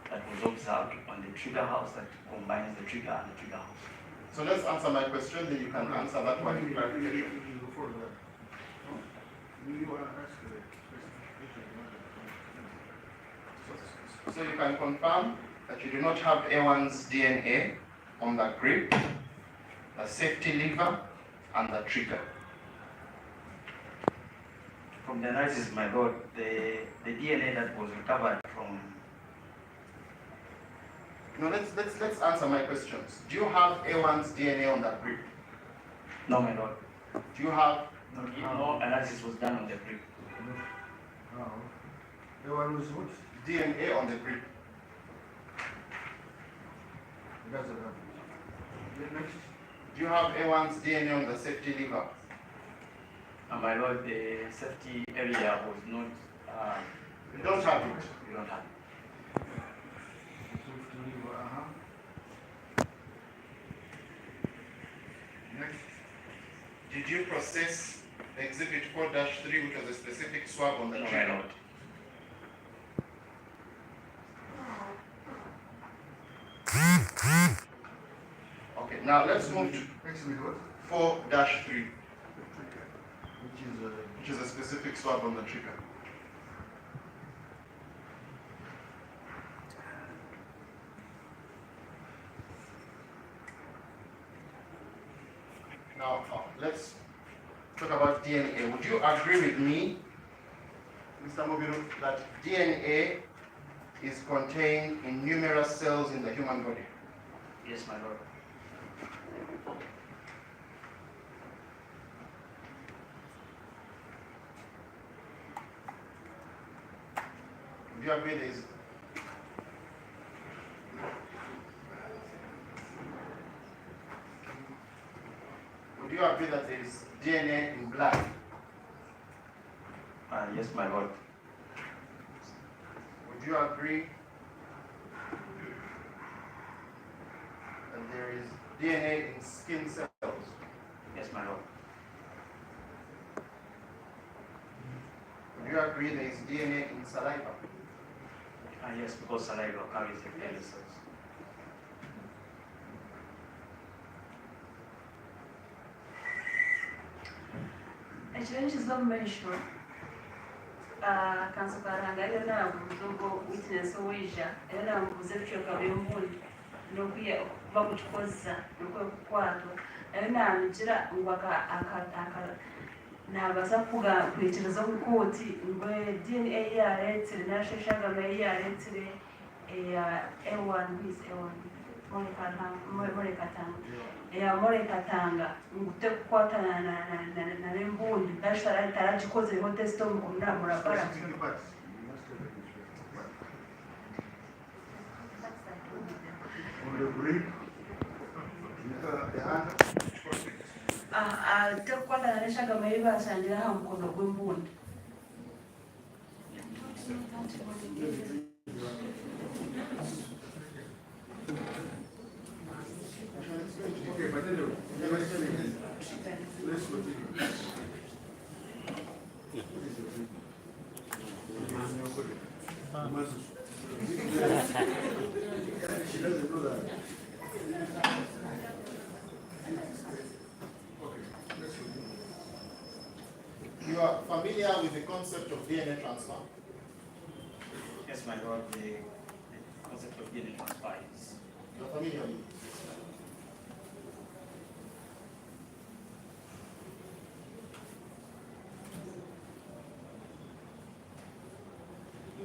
that was observed on the trigger house that combines the trigger and the trigger house. So let's answer my question, then you can answer that one in clarification. Before that. You want to ask the question. So you can confirm that you do not have A1's DNA on the grip, the safety lever, and the trigger. From the analysis, my lord, the DNA that was recovered from... No, let's answer my questions. Do you have A1's DNA on the grip? No, my lord. Do you have? No analysis was done on the grip. No. The one who's what? DNA on the grip. It doesn't have. Next. Do you have A1's DNA on the safety lever? My lord, the safety area was not... You don't have it. We don't have it. Next. Did you process Exhibit 4-3, which was a specific swab on the No, my trigger? lord. Okay, now let's move to Exhibit what? 4-3, Which which is a specific swab on the trigger. Now, let's talk about DNA. Would you agree with me, Mr. Mobiru, that DNA is contained in numerous cells in the human body? Yes, my lord. Would you agree there is? Would you agree that there is DNA in blood? Yes, my lord. Would you agree that there is DNA in skin cells? Yes, my lord. Would you agree there is DNA in saliva? Yes, because saliva carries the DNA cells. Ekirenyi kizomumesho kansokaranga era nabuuza obwo witness oweija era namubuuza ebicweka by'embuli n'okuba kukikozesa n'okwekukwatwa era namugira ngu nabaza kwekyereza mu kooti ngu DNA yareetire nasheshagama yari yareetire A1 More Katanga ngu tekukwatana na n'embundi taragikozeho tesito mukumurabara on the grip, the hand. tekukwatana n'eshagama yari basangira aha mukono gw'embundi. Okay, but anyway, let's continue. She doesn't know that. Okay, let's continue. You are familiar with the concept of DNA transfer? Yes, my lord, the concept of DNA transfer is. You are familiar with it?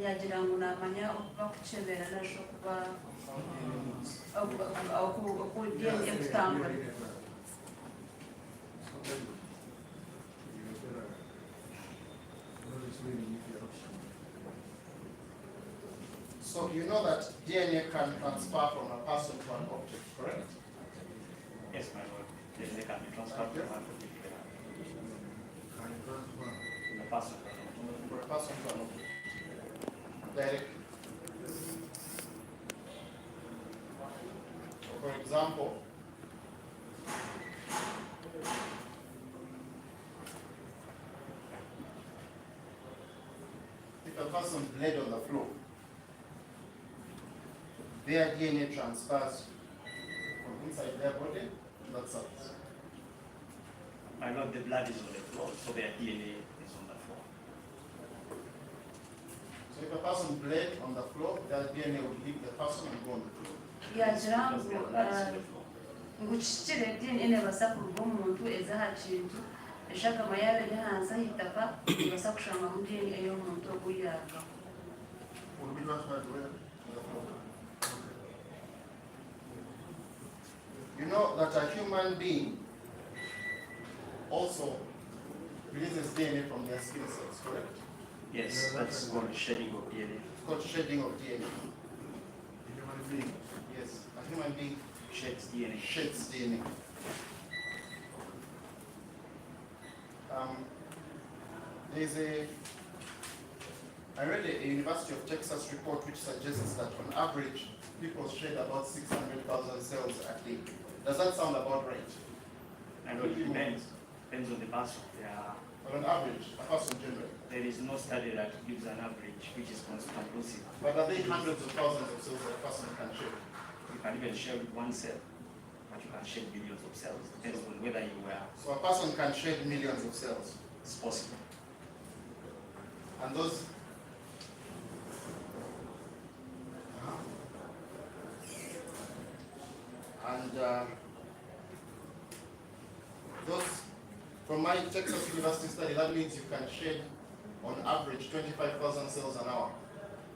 yagira ngo namanya okuba kukyebera nasho okuba okudya ekutambula. So you know that DNA can transfer from a person to an object, correct? Yes, my lord. DNA can be transferred from one object to another. From a person to another. From a person to an object. Directly. For example, if a person bled on the floor, their DNA transfers from inside their body to that surface. My lord, the blood is on the floor, so their DNA is on the floor. So if a person bled on the floor, their DNA would leave the person and go on the floor. yagira ngo kikire edini nebasa kuruga omuntu eza aha kintu eshagama yaaba eri hansi ah'itaka nebasa kushanga mu dini ey'omuntu ogu yarugaho. Will be transferred where? You know that a human being also releases DNA from their skin cells, correct? Yes, that's called shedding of DNA. It's called shedding of DNA. The human being. Yes, a human being Sheds DNA. sheds DNA. I read a University of Texas report which suggests that on average, people shed about 600,000 cells a day. Does that sound about right? And it depends on the person. But on average, a person generally. There is no study that gives an average which is conclusive. But are they hundreds of thousands of cells that a person can shed? You can even share with one cell, but you can shed billions of cells. Depends on whether you were. So a person can shed millions of cells. It's possible. And those those, from my Texas University study, that means you can shed on average 25,000 cells an hour.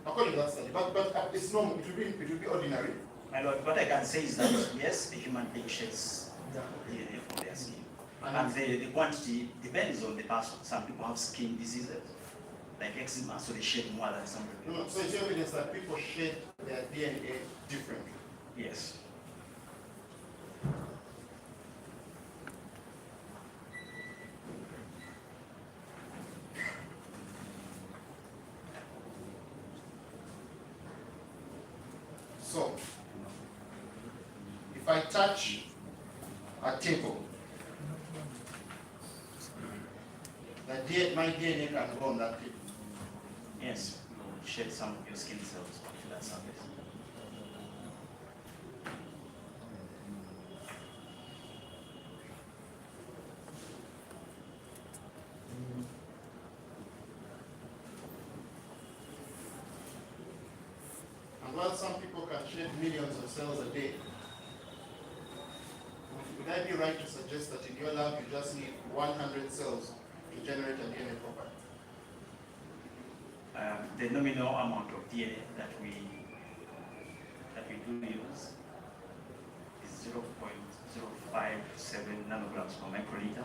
According to that study, but it's normal. It will be ordinary. My lord, what I can say is that yes, a human being sheds DNA from their skin, and the quantity depends on the person. Some people have skin diseases like eczema, so they shed more than some people. No, so it's evidence that people shed their DNA differently. Yes. So, if I touch a table, my DNA can go on that table. Yes, you shed some of your skin cells onto that surface. And while some people can shed millions of cells a day, would I be right to suggest that in your lab you just need 100 cells to generate a DNA profile? The nominal amount of DNA that we do use is 0.057 nanograms per microliter.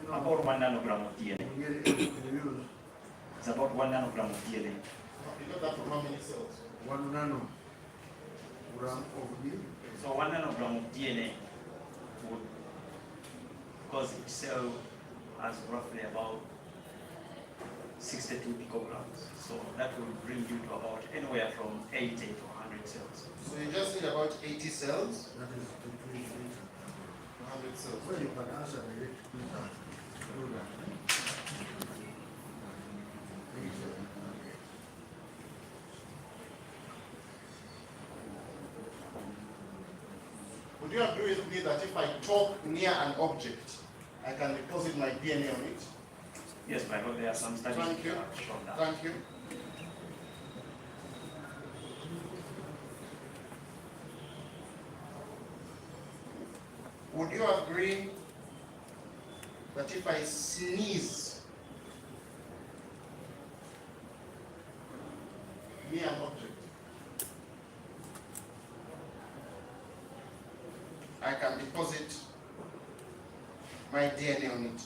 About 1 nanogram of DNA. It's about 1 nanogram of DNA. You got that from how many cells? 1 nanogram of DNA. So 1 nanogram of DNA would, because each cell has roughly about 62 picograms. So that will bring you to about anywhere from 80 to 100 cells. So you just need about 80 cells? That is 100 cells. well, you can answer the Would you agree with me that if I talk near an object I can deposit my DNA on it. Yes, my lord, there are some studies Thank you. that have shown that. Thank you. Would you agree that if I sneeze near an object, I can deposit my DNA on it?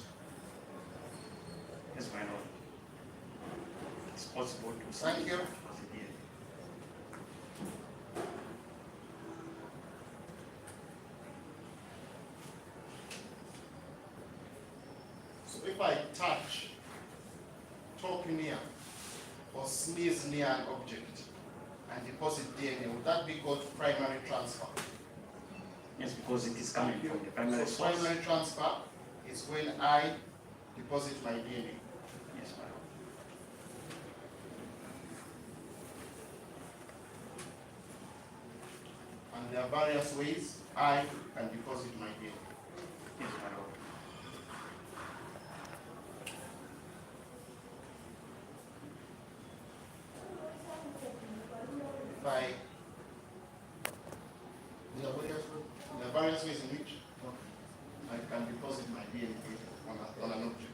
Yes, my lord. It's possible to Thank you. deposit DNA. So if I touch, talk near, or sneeze near an object and deposit DNA, would that be called primary transfer? Yes, because it is coming from the primary So source. primary transfer is when I deposit my DNA. Yes, my lord. And there are various ways I can deposit my DNA. Yes, my lord. By there are various ways in which I can deposit my DNA on an object.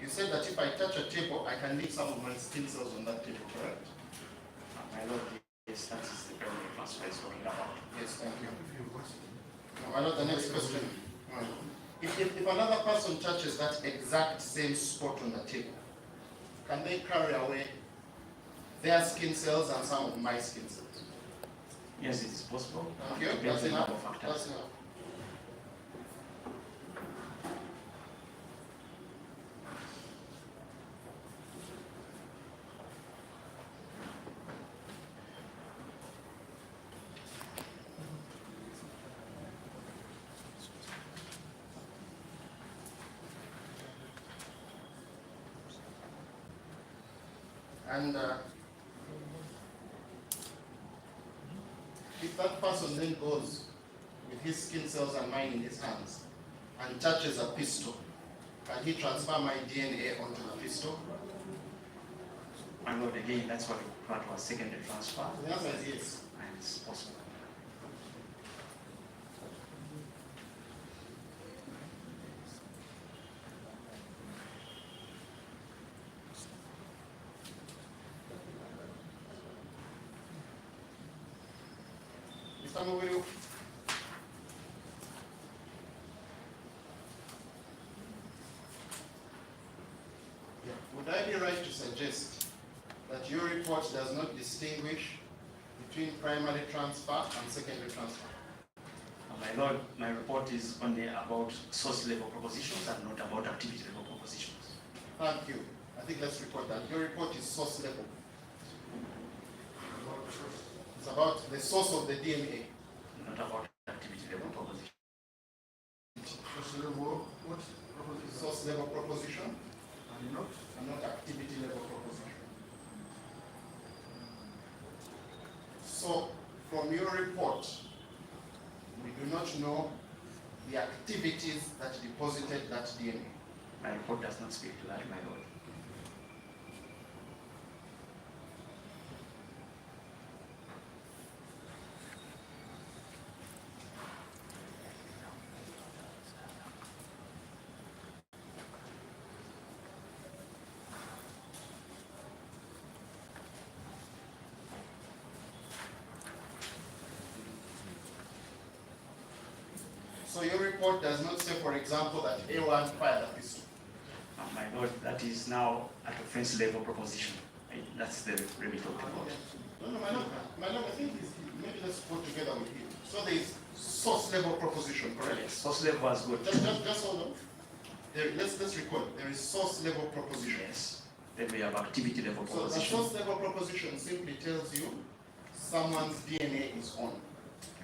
You said that if I touch a table, I can leave some of my skin cells on that table, correct? My lord, yes, that is the primary transfer is talking about. Yes, thank you. Now, the next question. If another person touches that exact same spot on the table, can they carry away their skin cells and some of my skin cells? Yes, it is possible. Thank you. Depends That's on enough. number of factors. That's enough. And if that person then goes with his skin cells and mine in his hands and touches a pistol, can he transfer my DNA onto the pistol? My lord, again, that's what we refer to as secondary transfer. The answer is yes. And it's possible. Mr. Muguru. Would I be right to suggest that your report does not distinguish between primary transfer and secondary transfer? My lord, my report is only about source level propositions and not about activity level propositions. Thank you. I think let's report that. Your report is source level. It's about the source of the DNA. Not about activity level proposition. Source level proposition and not activity level proposition. So from your report, we do not know the activities that deposited that DNA. My report does not speak to that, my lord. So your report does not say, for example, that A1 fired a pistol. My lord, that is now at offense level proposition. That's the remit of the report. No, my lord, I think maybe let's go together with you. So there is source level proposition, correct? Yes, source level was good. Just hold on. Let's record. There is source level proposition. Yes. Then we have activity level So the proposition. source level proposition simply tells you someone's DNA is on.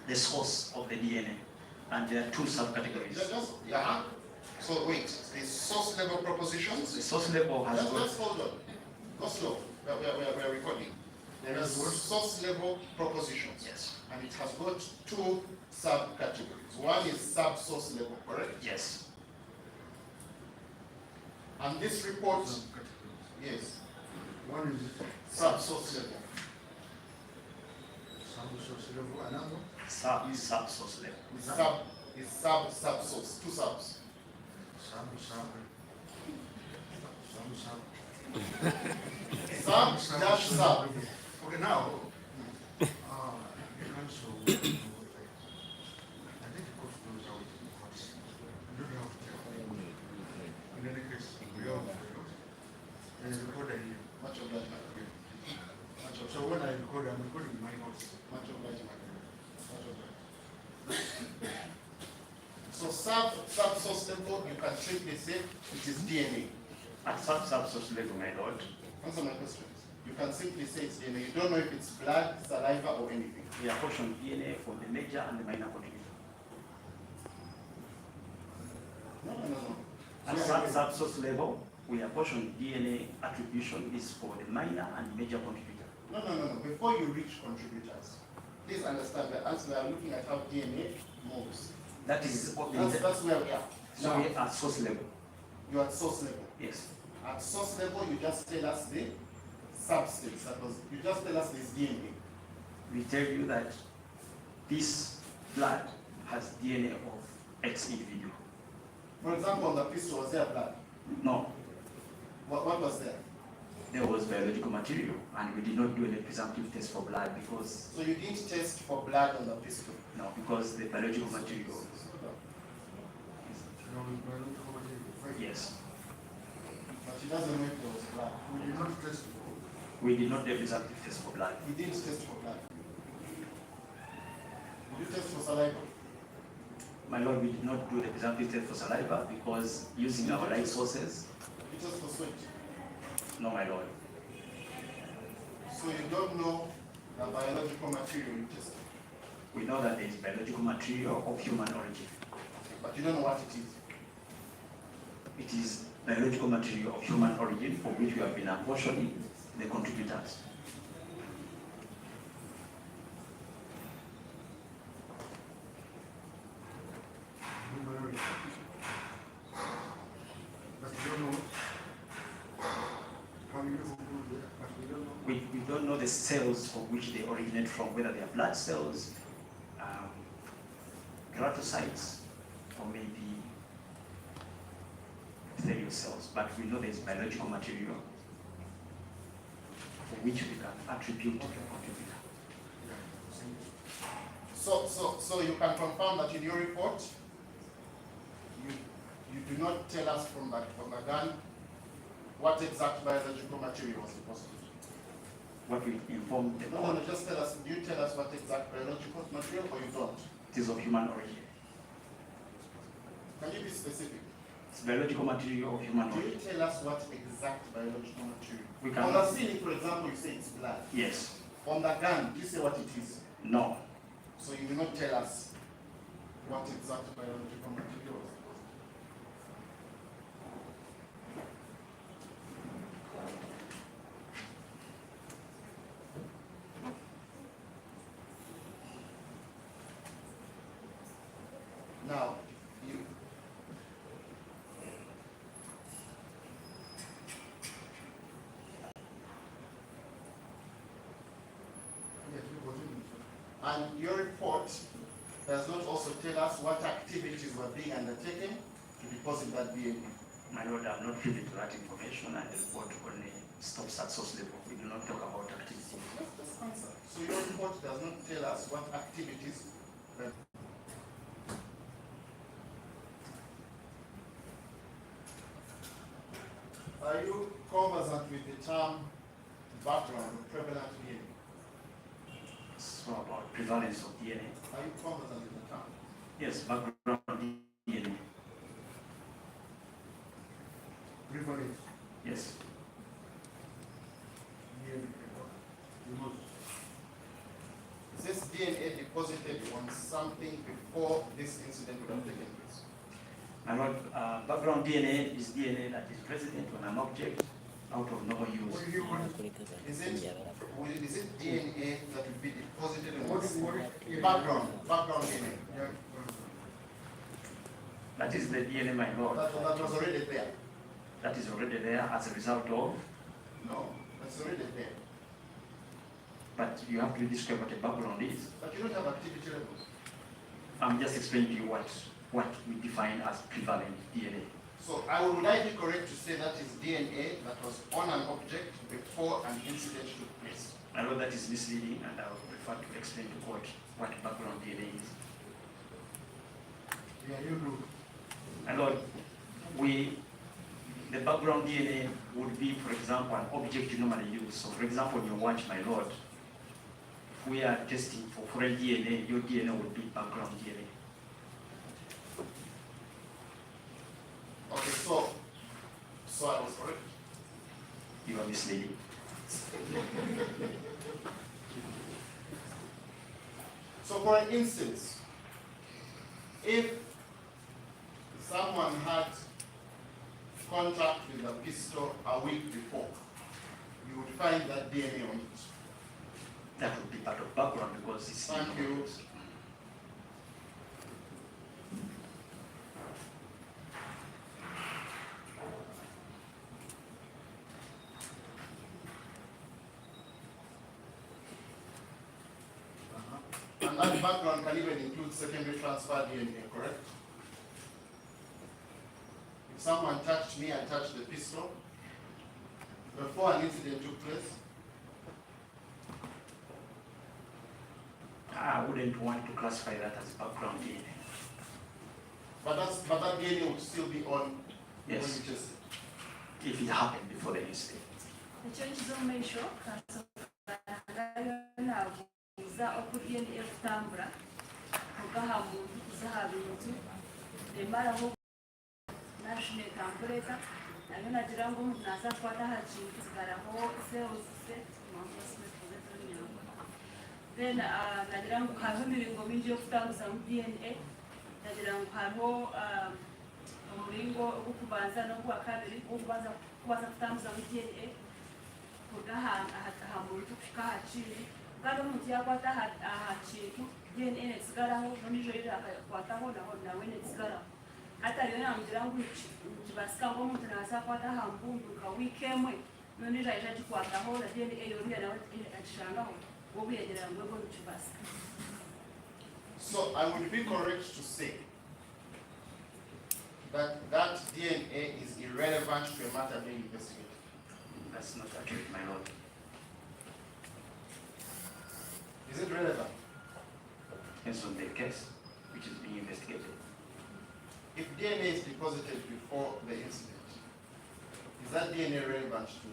The source of the DNA. And there are two subcategories. Yeah. So wait, the source level propositions. The source level has got Just hold on. Go slow. We are recording. There is source level propositions. Yes. And it has got two subcategories. One is sub-source level, correct? Yes. And this report, yes, One is sub-source level. some source level, another Sub-source level. Is sub-source, two subs. some Sub dash sub. Okay, now, you can show. I think the court knows how it works. You don't have to tell. In any case, we all know. And the recorder here. Much of that, So when I record, I'm recording my notes. much of that. So sub-source level, you can simply say it is DNA. At sub-source level, my lord, Answer my questions. You can simply say it's DNA. You don't know if it's blood, saliva, or anything. we apportion DNA for the major and the minor contributor. No. At sub-source level, we apportion DNA attribution is for the minor and major contributor. No. Before you reach contributors, please understand that as we are looking at how DNA moves, That is what that's where we are. so Now, we are at source level. you are at source level. Yes. At source level, you just tell us the substance. You just tell us this DNA. We tell you that this blood has DNA of X individual. For example, on the pistol, was there blood? No, What was there? there was biological material, and we did not do any presumptive test for blood because So you didn't test for blood on the pistol. because the biological material. Yes, But he doesn't know if there was blood. We did not test for. we did not do a presumptive test for blood. He didn't test for blood. Did you test for saliva? My lord, we did not do the presumptive test for saliva because using our light sources. Did you test for sweat? No, my lord. So you don't know the biological material you tested, We know that there is biological material of human origin. but you don't know what it is. It is biological material of human origin for which we have been apportioning the contributors. But we don't know how you conclude that, but we don't know. We don't know the cells from which they originate from, whether they are blood cells, keratocytes, or maybe epithelial cells. But we know there is biological material for which we can attribute to the contributor. So you can confirm that in your report, you do not tell us from the gun what exact biological material was deposited. What we inform the No, court, just tell us, do you tell us what exact biological material or you don't? it is of human origin. Can you be specific? It's biological material of human Do you origin. tell us what exact biological material? We On can, the scene, for example, you say it's blood. yes, On the gun, do you say what it is? no. So you will not tell us what exact biological material was. Now, you Yes, we continue. and your report does not also tell us what activities were being undertaken to deposit that DNA. My lord, I'm not privy to that information, and the report only stops at source level. We do not talk about activities. Just answer. So your report does not tell us what activities were. Are you conversant with the term background or prevalent DNA? So about prevalence of DNA. Are you conversant with the term? Yes, background DNA. Prevalence. Yes. Is this DNA deposited on something before this incident would have taken place? My lord, background DNA is DNA that is present on an object out of no use. Is it DNA that will be deposited in What this? is Background DNA. Yeah. That is the DNA, my lord. That was already there. That is already there as a result of, No, that's already there. but you have to describe what a background is. But you don't have activity levels. I'm just explaining to you what we define as prevalent DNA. So I would like it correct to say that is DNA that was on an object before an incident took place. I know that is misleading, and I would prefer to explain to court what background DNA is. Yeah, you do. And Lord, the background DNA would be, for example, an object you normally use. So, for example, on your watch, my Lord, if we are testing for foreign DNA, your DNA would be background DNA. Okay, so I was correct. You are misleading. So for an instance, if someone had contact with a pistol a week before, you would find that DNA on it. That would be part of background because it's... Thank you. And that background can even include secondary transfer DNA, correct? If someone touched me and touched the pistol before an incident took place, I wouldn't want to classify that as background DNA. but that DNA would still be on when Yes, you test it. if it happened before the incident. ekyo kizomeisho nabuuza oku DNA ekutambula okugaha muntu kuzaha bintu emalaho nashuna etambuleta nayo nagira ngu omuntu naza kukwata aha kintu sigaraho sewozise then nagira ngu hariho emiringo mingi y'okutambuzamu DNA nagira ngu hariho omuringo ogw'okubanza n'ogwakabiri ogw'okubaza kutambuzamu DNA kuruga aha muntu kuhika aha kindi kandi omuntu yakwata aha kintu DNA nekisigaraho n'ondiijo yire akakwataho nawe nekisigaraho hatariyo namugira ngu nikibasika ngu omuntu naza akwata aha mbundu nka wiiki emwe n'ondiijo aija agikwataho na DNA yoriya nawe agishangaho obwegerera ngu ego nikibasika. So I would be correct to say that DNA is irrelevant to a matter being investigated. That's not accurate, my lord. Is it relevant? Depends on the case which is being investigated. If DNA is deposited before the incident, is that DNA relevant to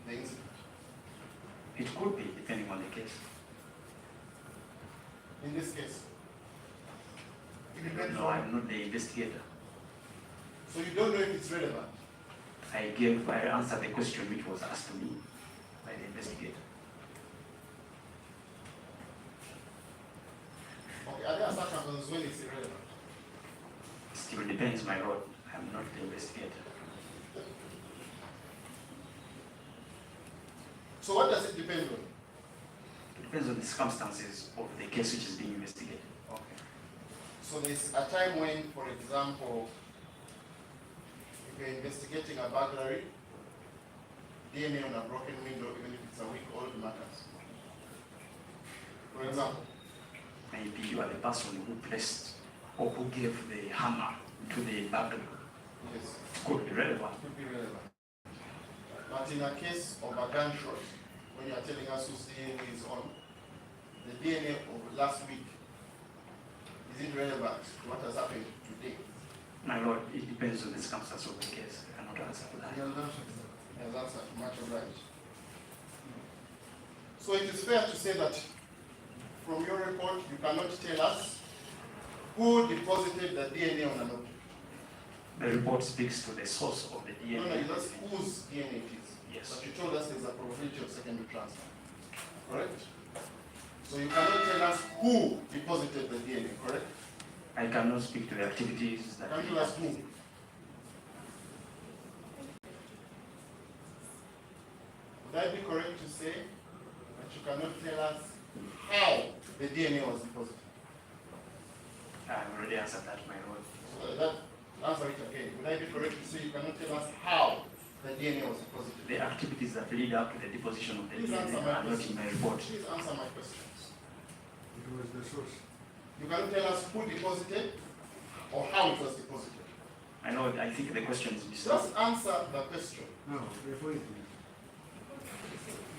the incident? It could be, depending on the case. In this case, No, I'm not the investigator. so you don't know if it's relevant. I answered the question which was asked to me by the investigator. Okay, are there circumstances when it's irrelevant? Still depends, my lord. I'm not the investigator. So what does it depend on? It depends on the circumstances of the case which is being investigated. Okay. So there's a time when, for example, if you're investigating a burglary, DNA on a broken window, even if it's a week old, matters. For example, Maybe you are the person who placed or who gave the hammer to the burglar. yes, Could be relevant. it could be relevant. But in a case of a gunshot, when you are telling us whose DNA is on, the DNA of last week, is it relevant to what has happened today? My lord, it depends on the circumstances of the case. I cannot answer for that. Yes, that's much obliged. So it is fair to say that from your report, you cannot tell us who deposited the DNA on an object. The report speaks to the source of the DNA. No, that's whose DNA it is. Yes. But you told us there's a probability of secondary transfer. Correct? So you cannot tell us who deposited the DNA, correct? I cannot speak to the activities that... Can you tell us who? Would I be correct to say that you cannot tell us how the DNA was deposited? I've already answered that, my lord. So that, answer it again. Would I be correct to say you cannot tell us how the DNA was deposited? The activities that lead up to the deposition of the Please DNA answer my are not in question. my report. Please answer my questions. It was the source. You cannot tell us who deposited or how it was deposited. I know, I think the question is Just mistaken. answer the question. No, the point is,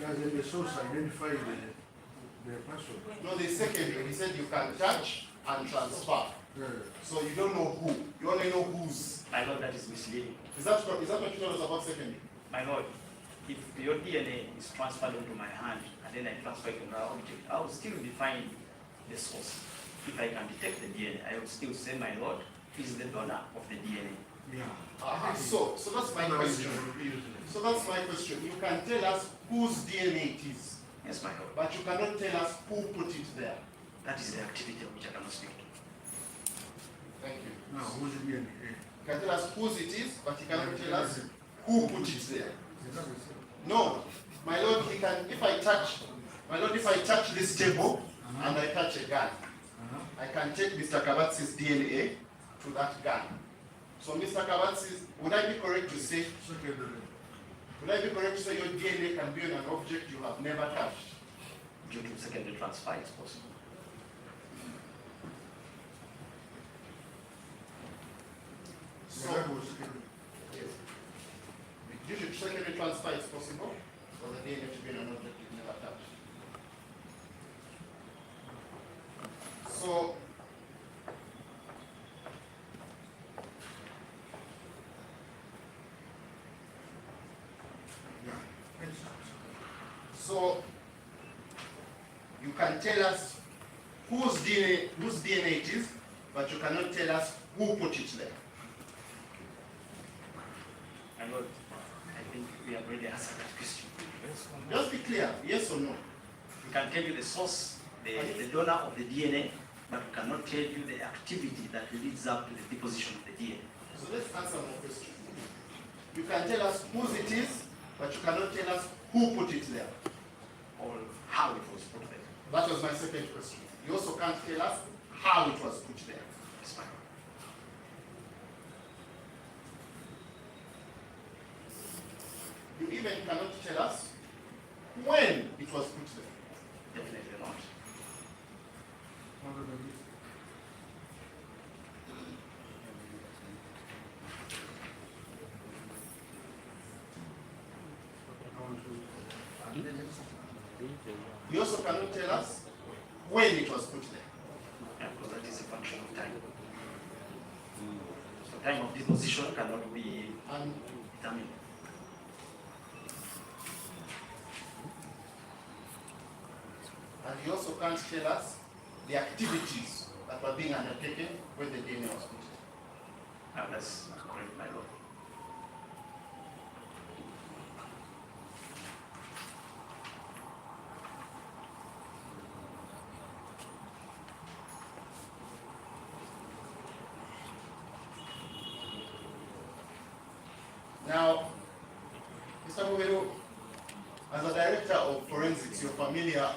does the source identify the person? No, the secondary, he said you can touch and transfer. Yeah. So you don't know who. You only know whose. My lord, that is misleading. Is that what you told us about secondary? My lord, if your DNA is transferred into my hand and then I transfer it to another object, I will still define the source. If I can detect the DNA, I will still say, my lord, is the donor of the DNA. Yeah. So that's my question. So that's my question. You can tell us whose DNA it is, Yes, my lord. but you cannot tell us who put it there. That is the activity which I cannot speak to. Thank you. Now, who's the DNA? You can tell us whose it is, but you cannot tell us who put it there. Exactly. No, my lord, he can. If I touch this table and I touch a gun, I can take Mr. Kabatsi's DNA to that gun. So, Mr. Kabatsi, would I be correct to say? Secondary. Would I be correct to say your DNA can be on an object you have never touched? Due to secondary transfer, it's possible. So, That was secondary. yes. Due to secondary transfer, it's possible for the DNA to be on an object you've never touched. So, Yeah. so you can tell us whose DNA it is, but you cannot tell us who put it there. My lord, I think we have already answered that question. Just be clear, yes or no. We can tell you the source, the donor of the DNA, but we cannot tell you the activity that leads up to the deposition of the DNA. So let's answer my question. You can tell us whose it is, but you cannot tell us who put it there. Or how it was put there. That was my second question. You also can't tell us how it was put there. Yes, my lord. You even cannot tell us when it was put there. Definitely not. Other than this. You also cannot tell us when it was put there. Yeah, because that is a function of time. So time of deposition cannot be And determined. you also can't tell us the activities that were being undertaken when the DNA was put there. That's correct, my lord. Now, Mr. Mugeru, as a director of forensics, you're familiar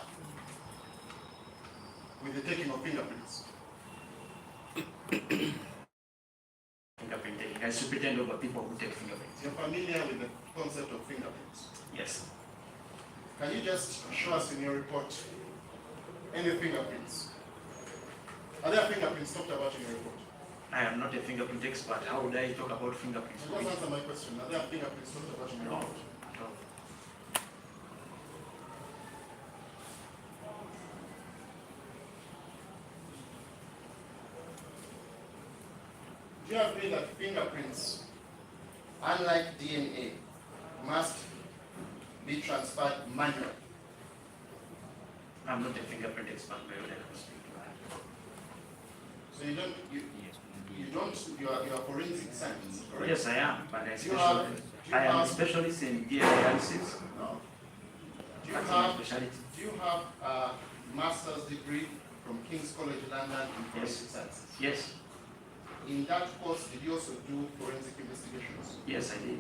with the taking of fingerprints. Fingerprint taking. I superintend over people who take fingerprints. You're familiar with the concept of fingerprints. Yes. Can you just show us in your report any fingerprints? Are there fingerprints talked about in your report? I am not a fingerprint expert. How would I talk about fingerprints? Just answer my question. Are there fingerprints talked about in your No, report? at all. Do you agree that fingerprints, unlike DNA, must be transferred manually? I'm not a fingerprint expert, but I can speak to that. So you are forensic science, correct? Yes, I am, but Do I am a specialist in DNA analysis. No. Do you That's my have specialty. a master's degree from King's College London in forensic sciences? Yes, In that course, did you also do forensic investigations? yes, I did.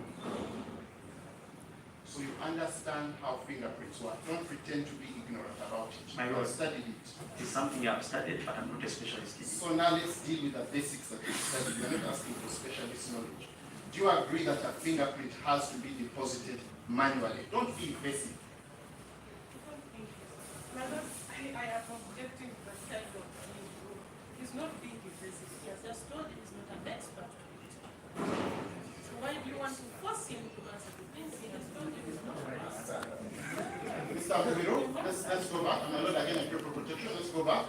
So you understand how fingerprints work. Don't pretend to be ignorant about it. My You lord. have studied it. It's something I've studied, but I'm not a specialist in it. So now let's deal with the basics that you studied. We're not asking for specialist knowledge. Do you agree that a fingerprint has to be deposited manually? Don't be evasive. My lord, I am objecting to the side of his rule. He's not being evasive. He has just told he's not an expert to it. So why do you want to force him to answer the things he has told you he's not an expert? Mr. Abumiro, let's go back. My lord, again, I pray for protection. Let's go back.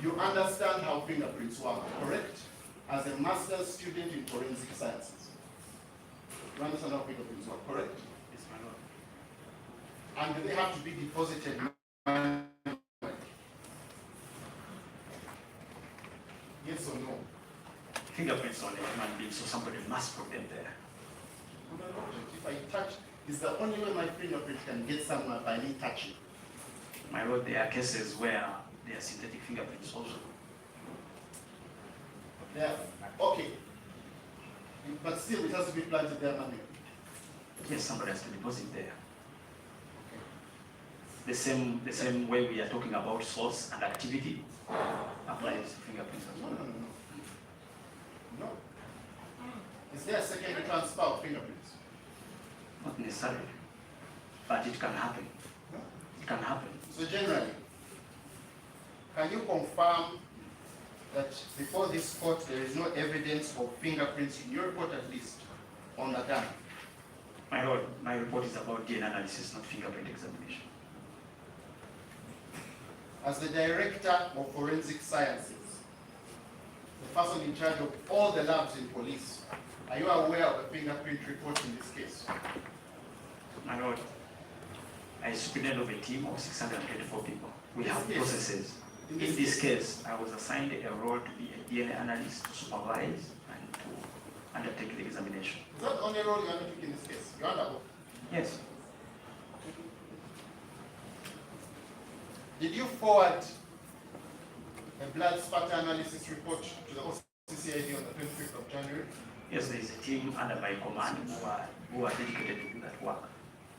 You understand how fingerprints work, correct? As a master's student in forensic sciences. You understand how fingerprints work, correct? Yes, my lord. And do they have to be deposited manually? Yes or no? Fingerprints on a human being, so somebody must put them there. If I touch, is the only way my fingerprint can get somewhere by me touching. My lord, there are cases where there are synthetic fingerprints also. Yeah. Okay. But still, it has to be planted there manually. Yes, somebody has to deposit there. The same way we are talking about source and activity applies to fingerprints as No, well. no, no, no. No. Is there a secondary transfer of fingerprints? Not necessarily, but it can happen. No. It can happen. So generally, can you confirm that before this court there is no evidence of fingerprints in your report at least on the gun? My lord, my report is about DNA analysis, not fingerprint examination. As the director of forensic sciences, the person in charge of all the labs in police, are you aware of the fingerprint report in this case? My lord, I superintendent of a team of 624 people. We have Yes. processes. In this case, I was assigned a role to be a DNA analyst to supervise and to undertake the examination. Is that the only role you undertook in this case? You undertook? Yes. Did you forward a blood spatter analysis report to the OCCID on the 25th of January? Yes, there is a team under my command who are dedicated to do that work.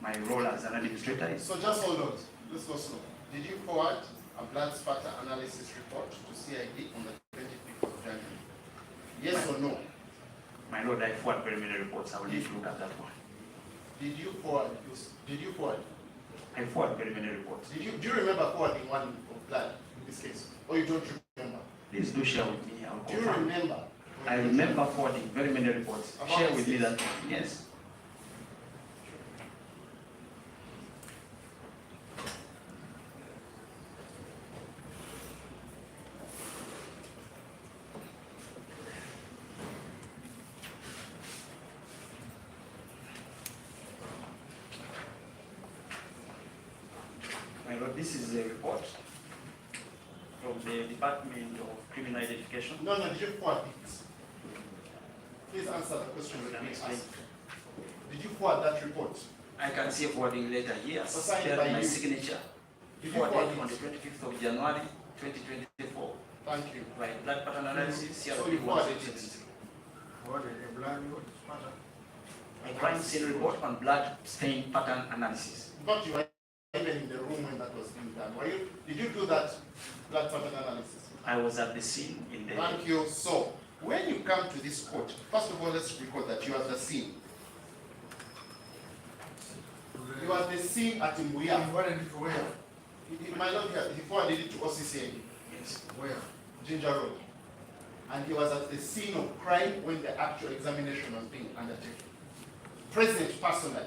My role as an administrator is... So just hold on. Let's go slow. Did you forward a blood spatter analysis report to CID on the 25th of January? Yes or no? My lord, I forward very many reports. I will need to look at that one. Did you forward? Did you forward? I forward very many reports. Do you remember forwarding one of blood in this case? Or you don't remember? Please do share with me. I will Do you confirm. remember? I remember forwarding very many reports. About Share with me this? that one. Yes. My lord, this is a report from the Department of Criminal Identification. No, did you forward it? Please answer the question that we Explain. asked. Did you forward that report? I can see a forwarding letter here, Signed here by my you. signature. Did you forward Forwarded on it? the 25th of January 2024. Thank you. By blood pattern analysis, here So you forwarded it? What a blind what is matter? a crime scene report on blood stain pattern analysis. But you were even in the room when that was being done. Were you? Did you do that blood pattern analysis? I was at the scene in the... Thank you. So, when you come to this court, first of all, let's record that you are the scene. You are the scene at Mbuya. He wanted it where? He might not have, he forwarded it to OCCA, Yes. Where? Ginger Road. And he was at the scene of crime when the actual examination was being undertaken. Present personally.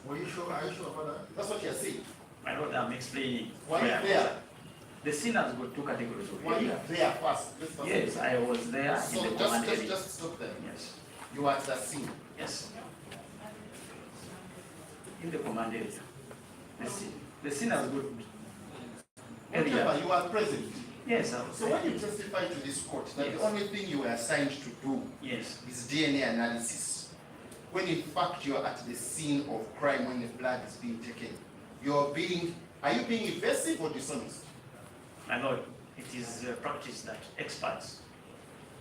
Were you sure? Are you sure about that? That's what you're saying. My lord, I'm explaining. Were you where I was there? at. The scene has got two categories of Were you area. there first? Let's start Yes, with I was there that. in So the command area. just stop there. Yes. You were at the scene. Yes. In the command area. The scene has got Whatever, area. you are present. Yes, I was So there. when you testify to this court that Yes. the only thing you were assigned to do Yes. is DNA analysis, when in fact you are at the scene of crime when the blood is being taken, are you being evasive or dishonest? My lord, it is a practice that experts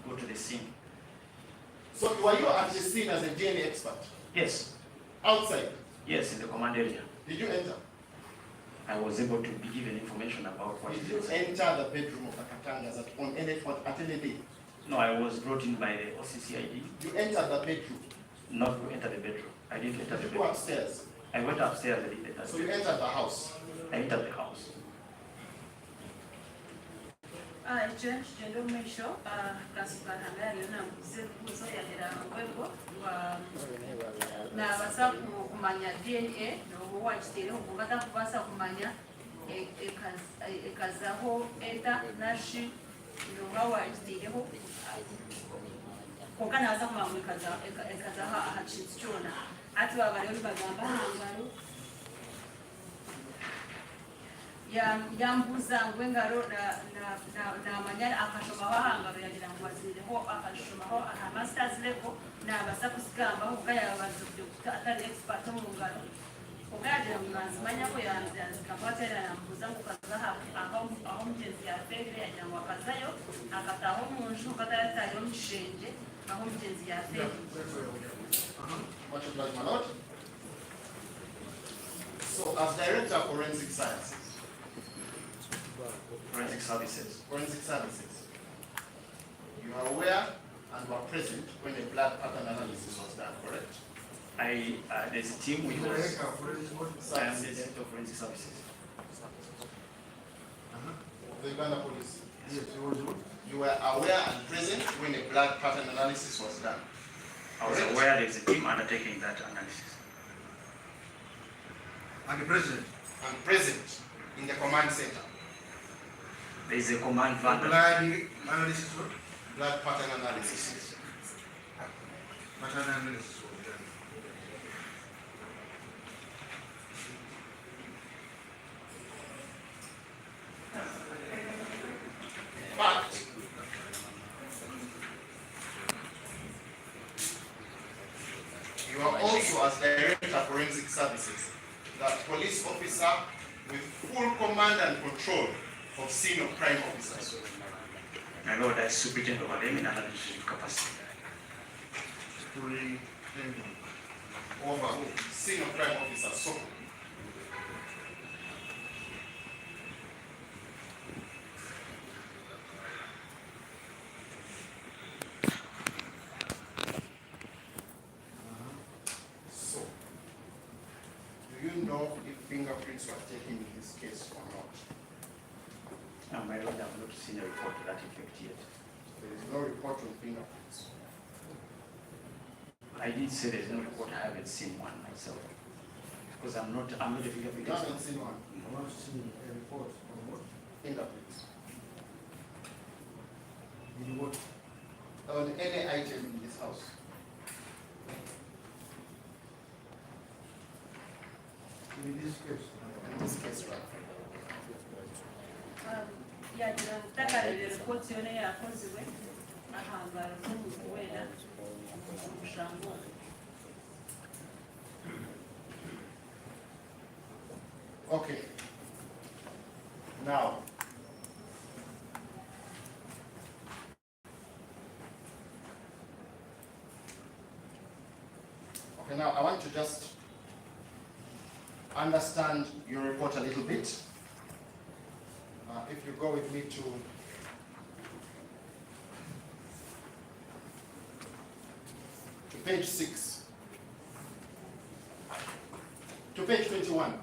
go to the scene. So were you at the scene as a DNA expert? Yes. Outside? Yes, in the command area. Did you enter? I was able to be given information about what Did it you is. enter the bedroom of the Katangas at any day? No, I was brought in by the OCCID, You entered the bedroom. not to enter the bedroom. I didn't enter the Did you go bedroom. upstairs? I went upstairs and entered the So you bedroom. entered the house. I entered the house. Ekyo kigenda omwisho kasipalanga yalina buzo yagera webo nabasa kumanya DNA noba wakiteereho kubata kubasa kumanya ekazaho eta nashi noba wakiteereho konka nabaza kumanya ngu ekazaho aha kintu kyona ati baba bariyo nibagamba hangaro yambuza ngu engaro namanya akashomaho ahangaro yagira ngu wazireho akashomaho aha masters level nabasa kuzigambaho kuga yabaza kugira atari expert mu ngaro kuga yagira ngu nazimanyako yanzikakwatera yambuza ngu kazaha aho mugenzi yafeere yagira ngu akazayo akataho mu nju katayatariho mu kishenge aho mugenzi yafeere. What you like, my lord? So, as director of forensic sciences, Forensic services, you are aware and were present when a blood pattern analysis was done, correct? There's a team which was I am the director of forensic services. the Uganda police. Yes, it was what? You were aware and present when a blood pattern analysis was done. I was aware there's a team undertaking that analysis. And the president? And present in the command center. There is a command van. Blood analysis, what? Blood pattern analysis. Pattern analysis was done. But you are also, as director of forensic services, the police officer with full command and control of scene of crime officers. My lord, I superintend over them in analytic capacity. Over scene of crime officers. So, so, do you know if fingerprints were taken in this case or not? No, my lord, I have not seen a report to that effect yet. There is no report on fingerprints. I did say there's no report. I haven't seen one myself. Because I'm not a fingerprint You haven't expert. seen one. I want to see a report on what? Fingerprints. In what? On any item in this house. In this case? In this case, right? yagira ngu takarebe ripoti yona yakozwe ahangaro z'omuntu weena omushango ogwo. Okay. Now, I want to just understand your report a little bit. If you go with me to page 6, to page 21.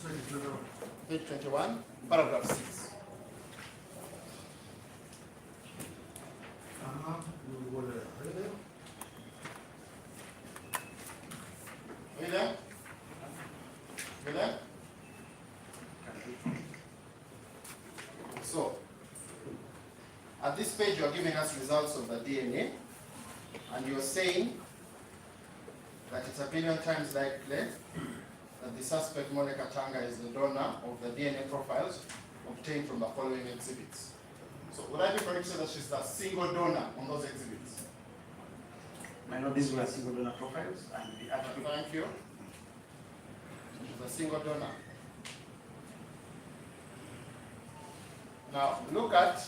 So it's not all. Page 21, paragraph 6. You will go there. Are you there? Are you there? You there? So, at this page you are giving us results of the DNA, and you are saying that it's a billion times likely that the suspect, Monica Katanga, is the donor of the DNA profiles obtained from the following exhibits. So, would I be correct to say that she's the single donor on those exhibits? My lord, these were single donor profiles and the article. Thank you. She's a single donor. Now, look at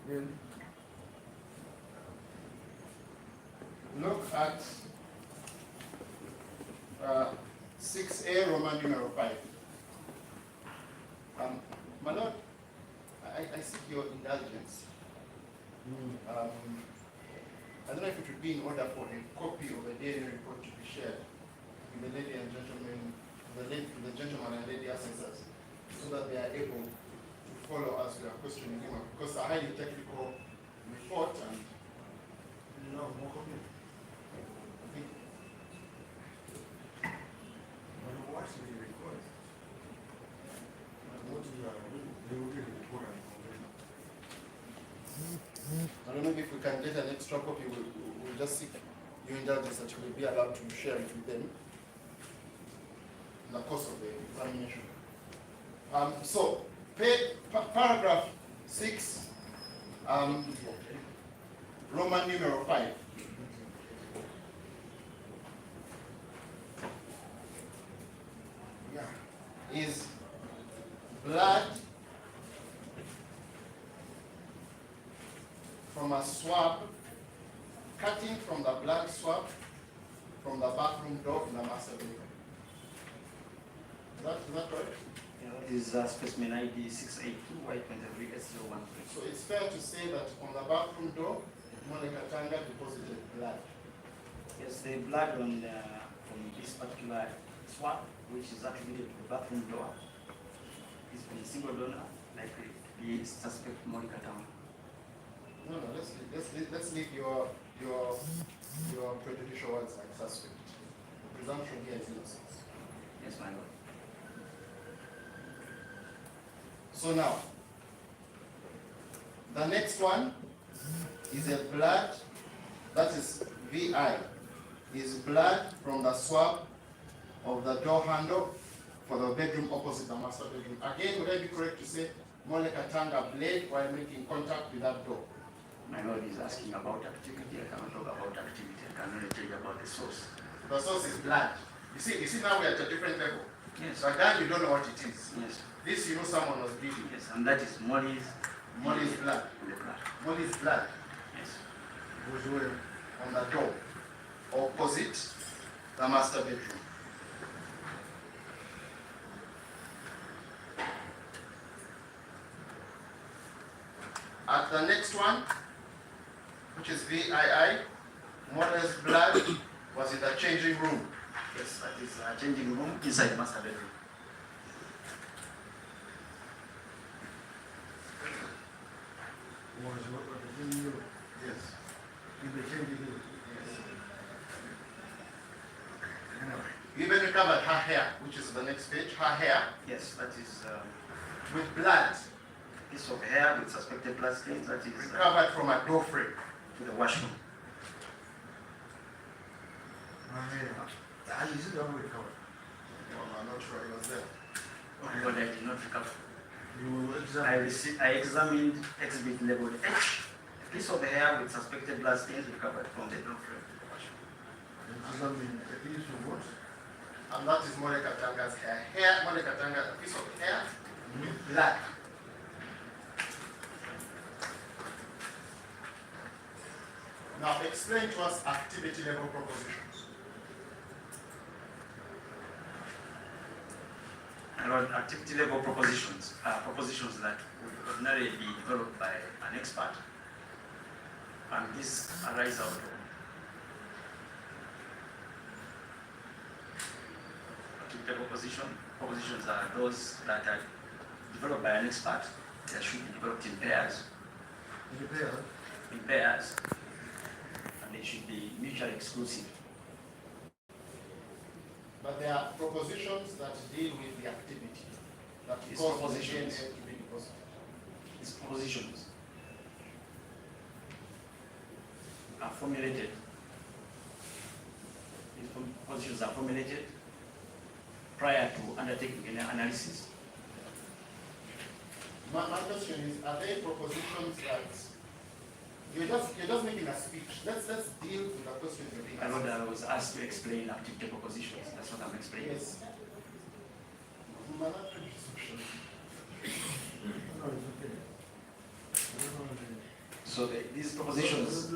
Again, Look at 6A, Roman numeral 5. My lord, I seek your indulgence. I don't know if it would be in order for a copy of a daily report to be shared with the lady and gentlemen, the gentleman and lady assessors, so that they are able to follow as we are questioning him, because it's a highly technical report and No, more copy. I think When you watch the record, what you are doing, they will get the report and complain. I don't know if we can get an extra copy. We'll just seek your indulgence that you will be allowed to share it with them in the course of the examination. So, paragraph 6, Roman numeral 5. Is blood from a swab, cutting from the blood swab from the bathroom door in the master bedroom. Is that right? Yeah, that is specimen ID 682Y23S013. So it's fair to say that on the bathroom door, Katanga deposited blood. Yes, the blood on from this particular swab, which is attributed to the bathroom door, is from a single donor, likely the suspect Katanga. No, let's leave your prejudicial words like suspect. The presumption here is innocence. Yes, my lord. So now, the next one is a blood, that is VI, is blood from the swab of the door handle for the bedroom opposite the master bedroom. Again, would I be correct to say Katanga bled while making contact with that door? My lord is asking about activity. I cannot talk about activity. I can only tell you about the source. The source is blood. You see now we're at a different level. Yes. But then you don't know what it is. Yes. This, you know, someone was bleeding. Yes, and that is Molly's Molly's blood. in the blood. Molly's blood Yes. was where? On the door, opposite the master bedroom. At the next one, which is VII, Molly's blood was in the changing room. Yes, that is a changing room inside master bedroom. Was what the thing you, Yes. in the changing room. Anyway, You even recovered her hair, which is the next page, her hair Yes, that is with blood piece of hair with suspected blood stains. That is recovered from a door frame. to the washroom. is it already covered? Well, I'm not sure it was there. My lord, I did not recover. You I examined exhibit labeled H, a piece of hair with suspected blood stains recovered from the door frame. examine a piece of what? And that is Katanga's hair. Katanga, a piece of hair with blood. Now explain to us activity level propositions. My lord, activity level propositions are propositions that would ordinarily be developed by an expert, and this arises out of activity level propositions are those that are developed by an expert. They should be developed in pairs, and they should be mutually exclusive. But there are propositions that deal with the activity that These cause the propositions. DNA to be deposited. These propositions are formulated. These propositions are formulated prior to undertaking any analysis. My question is, are they propositions that you're just making a speech? Let's deal with the question you're being I know that asked. I was asked to explain activity propositions. That's what I'm explaining. Yes. No, it's okay. I don't know. So these propositions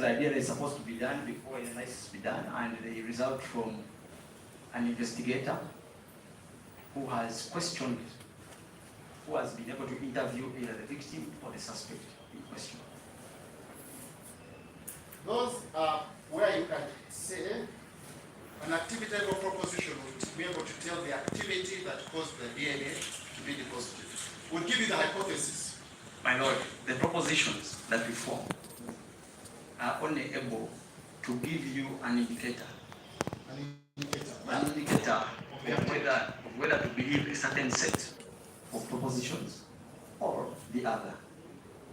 ideally are supposed to be done before an analysis be done, and they result from an investigator who has questioned, who has been able to interview either the victim or the suspect in question. Those are where you can say an activity type of proposition would be able to tell the activity that caused the DNA to be deposited. We'll give you the hypothesis. My Lord, the propositions that we form are only able to give you an indicator. An indicator. An indicator of whether to believe a certain set of propositions or the other.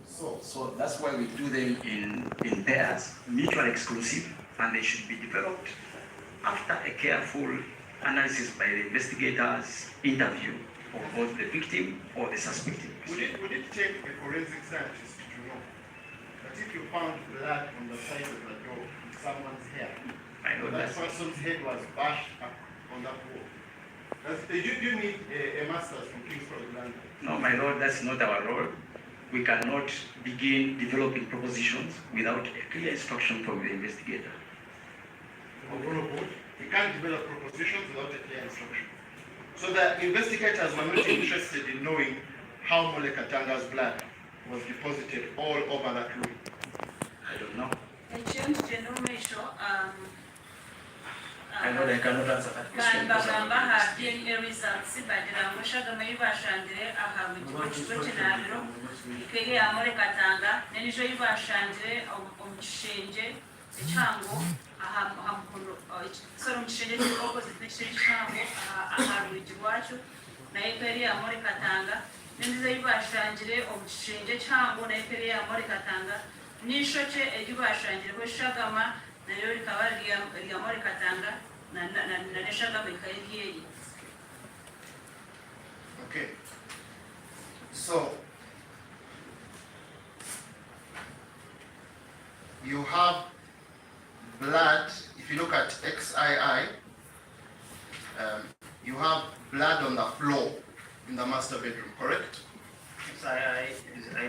So that's why we do them in pairs, mutually exclusive, and they should be developed after a careful analysis by the investigators, interview of both the victim or the suspect. Would it take a forensic scientist to know that if you found blood on the side of the door in someone's hair, that person's head was bashed up on that wall? You need a master's from King's College London. No, my Lord, that's not our role. We cannot begin developing propositions without a clear instruction from the investigator. You can't develop propositions without a clear instruction. So the investigators were not interested in knowing how Mole Katanga's blood was deposited all over that room. I don't know. I know I cannot answer that question. bagamba habyenge results bagira ngo shagama yibashandire aha mu kigo cy'intabiro ikege ya Mole Katanga n'ejo yibashandire omukishenje ecyango aha mukono soro mukishenje opposite n'ekishenje cy'icyango aha rugi rwacu na ikege ya Mole Katanga n'ejo yibashandire omukishenje cy'icyango na ikege ya Mole Katanga n'ishoce yibashandire ko shagama nayo rikaba rya Mole Katanga na shagama ikayigiye. Okay. So you have blood. If you look at XII, you have blood on the floor in the master bedroom, correct? I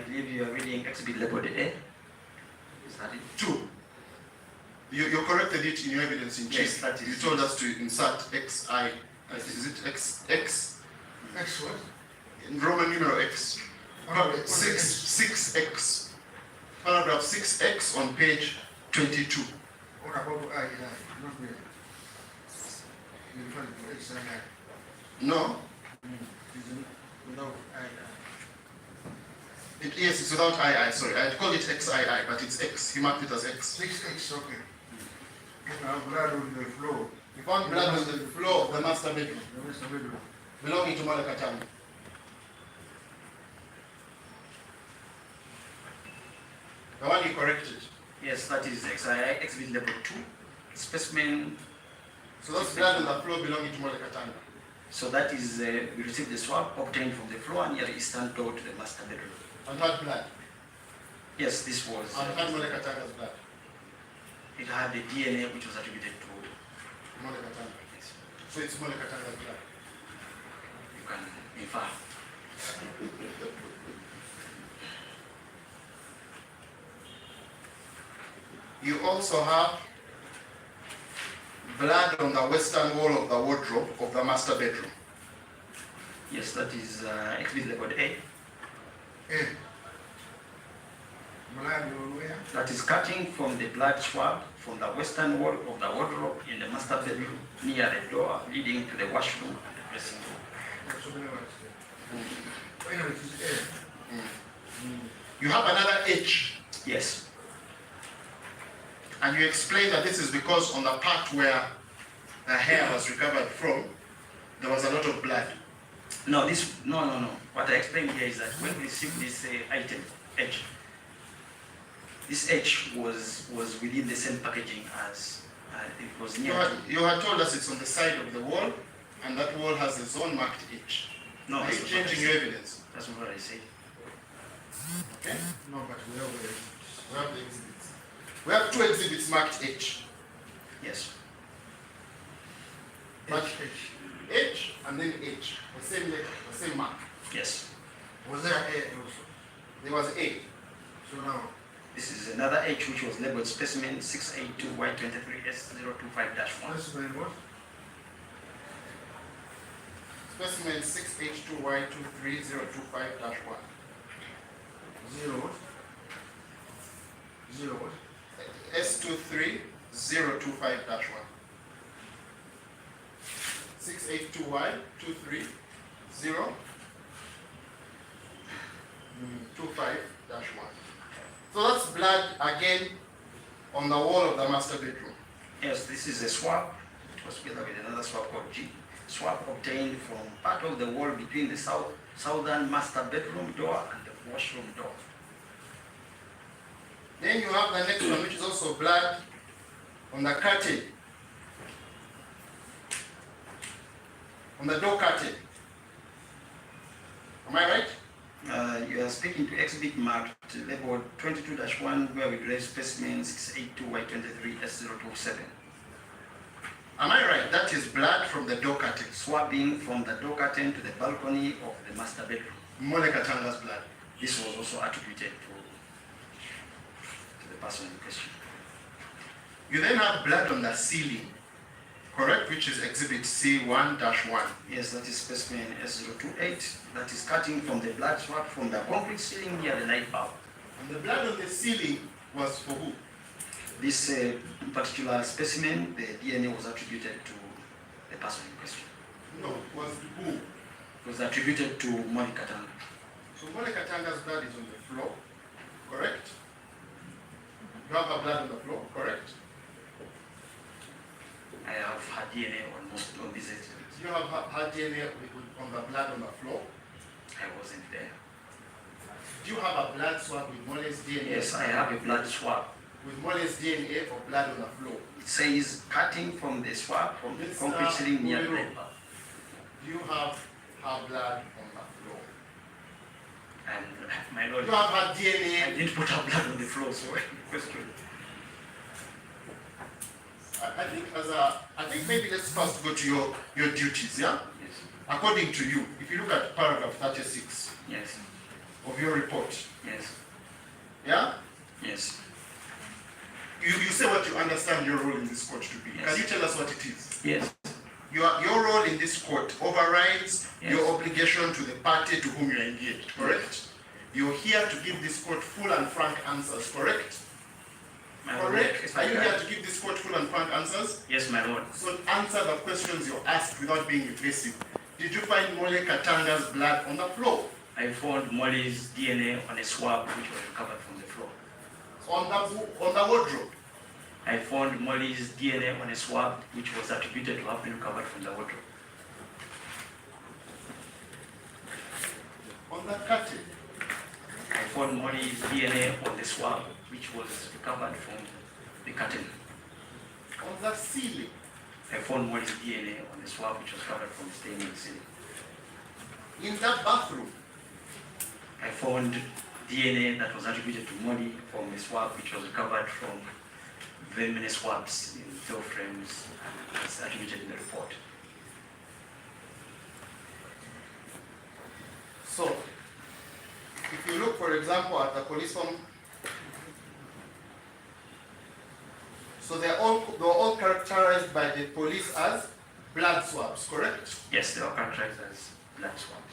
believe you are reading exhibit labeled A. Is that it? 2. You corrected it in your evidence in chief. Yes, that is. You told us to insert XI. Is it X? X what? In Roman numeral X. Oh, 6X. Paragraph 6X on page 22. What about I? Not me. You refer to X and I. No? Without I. Yes, it's without II. Sorry, I'd call it XII, but it's X. He marked it as X. 6X, okay. Now blood on the floor. You found blood on the floor of the master bedroom The master bedroom. belonging to Mole Katanga. The one you corrected. Yes, that is XII, exhibit level 2. Specimen. So that's blood on the floor belonging to Mole Katanga. So that is, we received the swab obtained from the floor near the eastern door to the master bedroom. And had blood. Yes, this was. And had Mole Katanga's blood. It had the DNA which was attributed to. Mole Katanga. Yes, So it's Mole Katanga's blood. you can infer. You also have blood on the western wall of the wardrobe of the master bedroom. Yes, that is exhibit labeled A. Blood on where? That is cutting from the blood swab from the western wall of the wardrobe in the master bedroom near the door leading to the washroom and the dressing room. So many words there. Anyway, it is A. You have another H, Yes, and you explain that this is because on the part where the hair was recovered from, there was a lot of blood. no. What I explained here is that when we received this item, H, this H was within the same packaging as it was near. You had told us it's on the side of the wall, and that wall has a zone marked H. No, Are that's you not what I changing said. your evidence? That's not what I said. Okay. No, but we have the We have the exhibits. We have 2 exhibits marked H. Yes. But H. H and then H, the same letter, the same mark. Yes. Was there A also? There was A. So now, This is another H which was labeled specimen 682Y23S025-1. specimen what? Specimen 6H2Y23025-1. Zero what? Zero what? S23025-1. 682Y23025-1. So that's blood again on the wall of the master bedroom. Yes, this is a swab. It was together with another swab called G. Swab obtained from part of the wall between the southern master bedroom door and the washroom door. Then you have the next one, which is also blood on the curtain, on the door curtain. Am I right? You are speaking to exhibit marked labeled 22-1 where we raise specimen 682Y23S027. Am I right? That is blood from the door curtain. Swabbing from the door curtain to the balcony of the master bedroom. Mole Katanga's blood. This was also attributed to the person in question. You then have blood on the ceiling, correct? Which is exhibit C1-1. Yes, that is specimen S028. That is cutting from the blood swab from the concrete ceiling near the light bulb. And the blood on the ceiling was for who? This particular specimen, the DNA was attributed to the person in question. No, it was to who? It was attributed to Moni Katanga. So Mole Katanga's blood is on the floor, correct? You have her blood on the floor, correct? I have had DNA on most of these items. You have her DNA on the blood on the floor. I wasn't there. Do you have a blood swab with Mole's DNA? Yes, I have a blood swab. With Mole's DNA or blood on the floor? It says cutting from the swab from the concrete ceiling near the light bulb. Do you have her blood on the floor? And my lord, Do you have her I DNA? didn't put her blood on the floor, so question. I think maybe let's first go to your duties, yeah? Yes. According to you, if you look at paragraph 36 Yes. of your report, Yes. yeah? Yes. You say what you understand your role in this court to be. Yes. Can you tell us what it is? Yes. Your role in this court overrides Yes. your obligation to the party to whom you are engaged, correct? You're here to give this court full and frank answers, correct? My lord, Correct? if Are I you can- here to give this court full and frank answers? Yes, my lord. So answer the questions you're asked without being evasive. Did you find Mole Katanga's blood on the floor? I found Molly's DNA on a swab which was recovered from the floor. On the wardrobe? I found Molly's DNA on a swab which was attributed to have been recovered from the wardrobe. On the curtain? I found Molly's DNA on the swab which was recovered from the curtain. On the ceiling? I found Molly's DNA on the swab which was recovered from the stain in the ceiling. In the bathroom? I found DNA that was attributed to Molly from the swab which was recovered from very many swabs in cell frames as attributed in the report. So, if you look, for example, at the police form, so they were all characterized by the police as blood swabs, correct? Yes, they were characterized as blood swabs.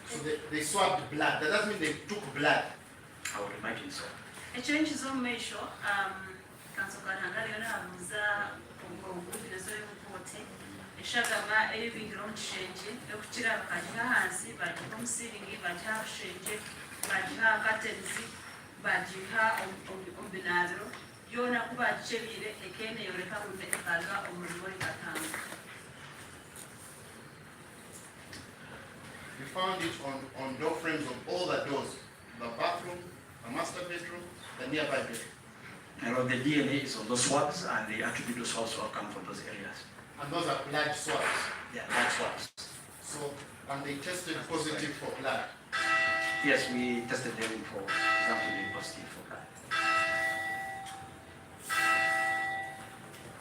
So they swabbed blood. That doesn't mean they took blood. I would imagine so. ekyo nkizo mu maisho kansokatanga lyona abuuza obuvugirizo y'obukooti eshagama ebibingira omu kishenje ekukira bakagiha ahansi bagiha omu siringi bagiha bushenje bagiha katenzi bagiha omu binaabiro byona kuba bagikyebire ekene yoreka bune ekaza omurimo Katanga. We found it on door frames of all the doors. The bathroom, the master bedroom, the nearby bedroom. And the DNA is on those swabs, and the attribute those swabs will come from those areas. And those are blood swabs. Yeah, blood swabs. So, and they tested positive for blood. Yes, we tested them for example being positive for blood.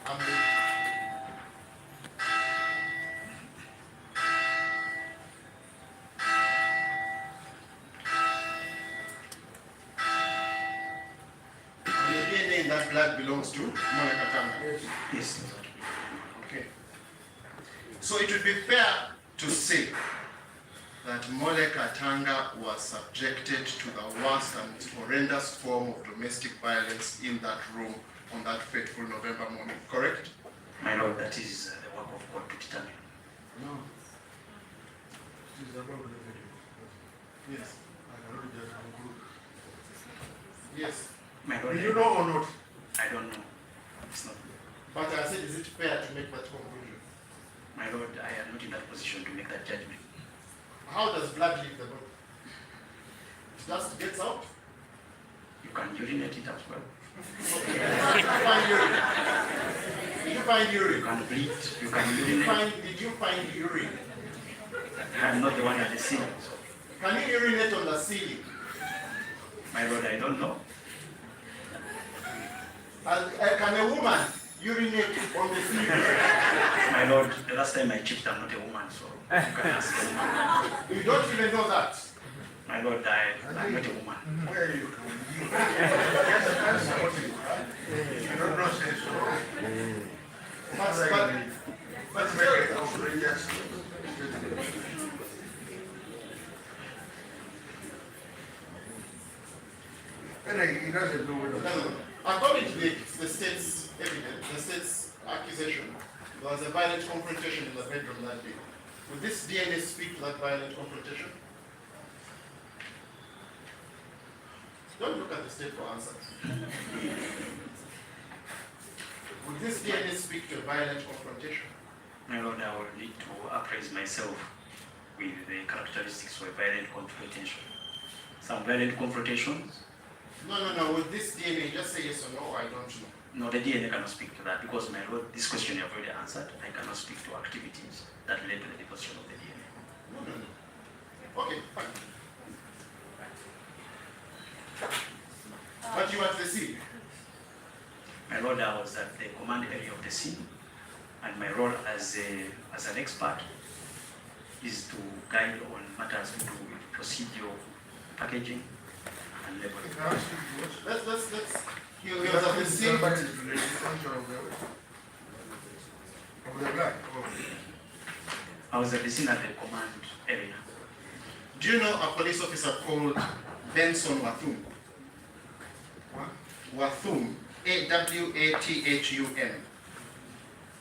And that blood belongs to Mole Katanga? Yes. Okay. So it would be fair to say that Mole Katanga was subjected to the worst and horrendous form of domestic violence in that room on that fateful November morning, correct? My Lord, that is the work of God to determine. No. It is about the video. Yes. I cannot just conclude. Yes. My Lord, Do you know or not? I don't know. It's not. But I said, is it fair to make that conclusion? My Lord, I am not in that position to make that judgment. How does blood leave the body? It just gets out? You can urinate it as well. Did you find urine? Did you find You urine? can bleed. You can urinate. Did you find urine? I'm not the one at the scene. So. Can you urinate on the ceiling? My Lord, I don't know. Can a woman urinate on the ceiling? My Lord, the last time I checked, I'm not a woman, so you can ask them. You don't even know that. My Lord, I'm not a woman. Where you come? Yes, that's what you don't know, say so. But Very yes. Anyway, he doesn't do it. no. According to the state's evidence, the state's accusation, there was a violent confrontation in the bedroom that day. Would this DNA speak to that violent confrontation? Don't look at the state for answers. Would this DNA speak to a violent confrontation? My Lord, I will need to appraise myself with the characteristics of a violent confrontation. Some violent confrontations. No. With this DNA, just say yes or no, I don't know. No, the DNA cannot speak to that because, my Lord, this question you have already answered. I cannot speak to activities that led to the deposition of the DNA. No. Okay, fine. But you are at the scene. My Lord, I was at the command area of the scene, and my role as an expert is to guide on matters to do with procedure, packaging, and labeling. Let's. He was at the scene. Of the black. I was at the scene at the command area. Do you know a police officer called Benson Wathum? What? Wathum. A-W-A-T-H-U-M.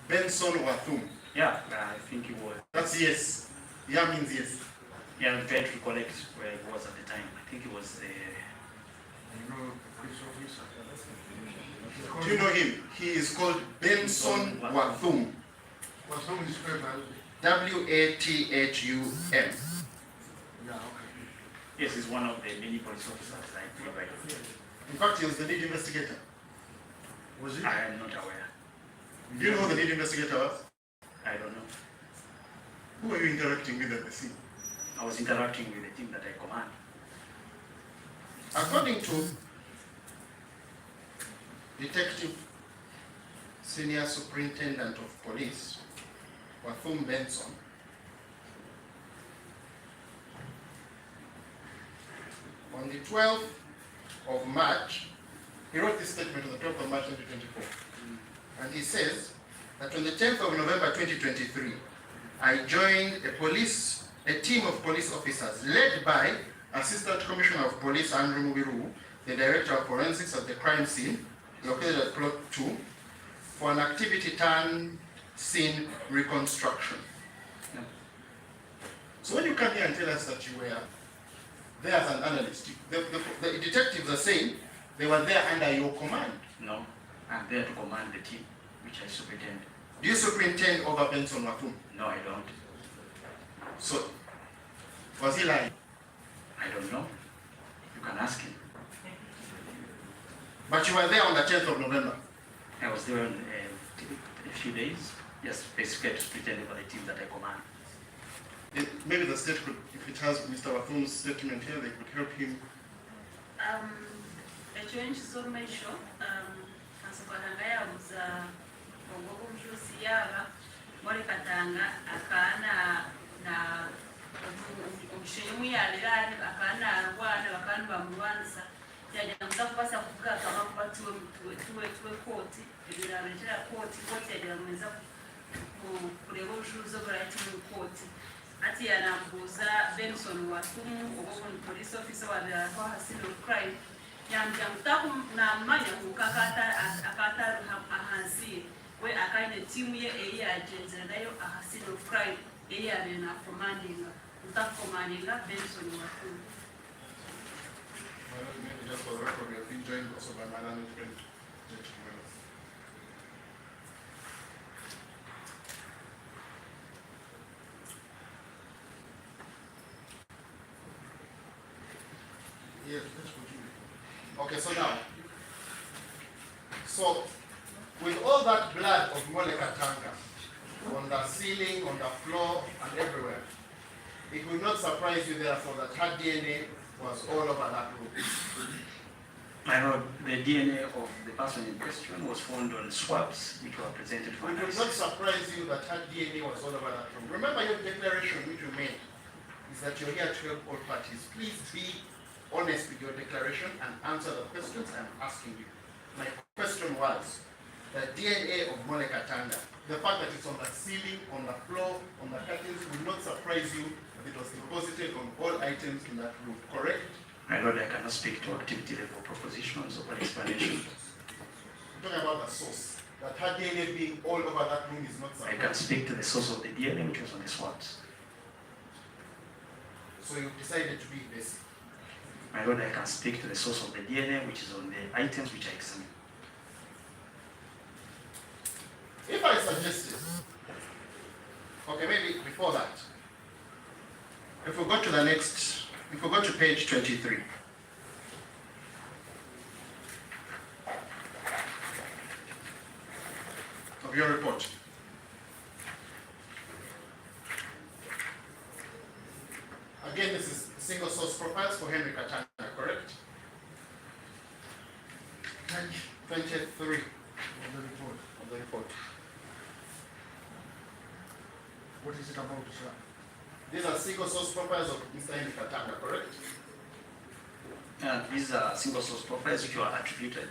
Benson Wathum. Yeah, I think he was. That's yes. Yeah means yes. Yeah, I'm trying to recollect where he was at the time. I think he was You know, police officer. Do you know him? He is called Benson Wathum. What's wrong with his paper? W-A-T-H-U-M. Yeah, okay. yes, he's one of the many police officers I provided. In fact, he was the lead investigator. Was it? I am not aware. Do you know who the lead investigator was? I don't know. Who were you interacting with at the scene? I was interacting with the team that I command. According to Detective Senior Superintendent of Police, Wathum Benson, on the 12th of March, he wrote this statement on the 12th of March 2024. And he says that on the 10th of November 2023, I joined a team of police officers led by Assistant Commissioner of Police Andrew Mubiru, the Director of Forensics at the crime scene, located at Plot 2, for an activity turned scene reconstruction. Yeah. So when you come here and tell us that you were there as an analyst, the detectives are saying they were there under your command. No, I'm there to command the team, which I superintend. Do you superintend over Benson Wathum? No, I don't. So, was he lying? I don't know. You can ask him. But you were there on the 10th of November. I was there on a few days, just basically to pretend over the team that I command. Maybe the state could, if it has Mr. Wathum's statement here, they could help him. ekyo nkisomeso Katanga yabuza omukyusi yaaba Mole Katanga akaana omushenyi muyalira akaana arwana bakandi bamulwanisa kyajja muza kubasa kuvuga akabakuba tuwe kooti ebirabetera kooti yajja mweza kureba obujulizi obulahiti mu kooti ati yanambuuza Benson Watumu oba buni police officer wabirako scene of crime yambya mutaku namanya akatari ahansi we akaine tiimu ye eyi yagenzera nayo scene of crime eyi yabeire nakomandinga mutakukomandinga Benson Watumu. Just for the record, we have been joined also by my management. Yes, let's continue. Okay, so now, with all that blood of Mole Katanga on the ceiling, on the floor, and everywhere, it will not surprise you therefore that her DNA was all over that room. My Lord, the DNA of the person in question was found on swabs which were presented for It will not surprise you that her DNA was all over that room. Remember your declaration which you made is that you're here to help all parties. Please be honest with your declaration and answer the questions I'm asking you. My question was, the DNA of Mole Katanga, the fact that it's on the ceiling, on the floor, on the curtains, will not surprise you that it was deposited on all items in that room, correct? My Lord, I cannot speak to activity level propositions or explanations. I'm talking about the source. That her DNA being all over that room is not I surprising. can speak to the source of the DNA which was on the swabs. So you decided to be basic. My Lord, I can speak to the source of the DNA which is on the items which I examined. If I suggested, okay, maybe before that, if we go to the next, if we go to page 23. Of your report. Again, this is single source profiles for Henry Katanga, correct? 23 of the report. What is it about, sir? These are single source profiles of Mr. Henry Katanga, correct? These are single source profiles which were attributed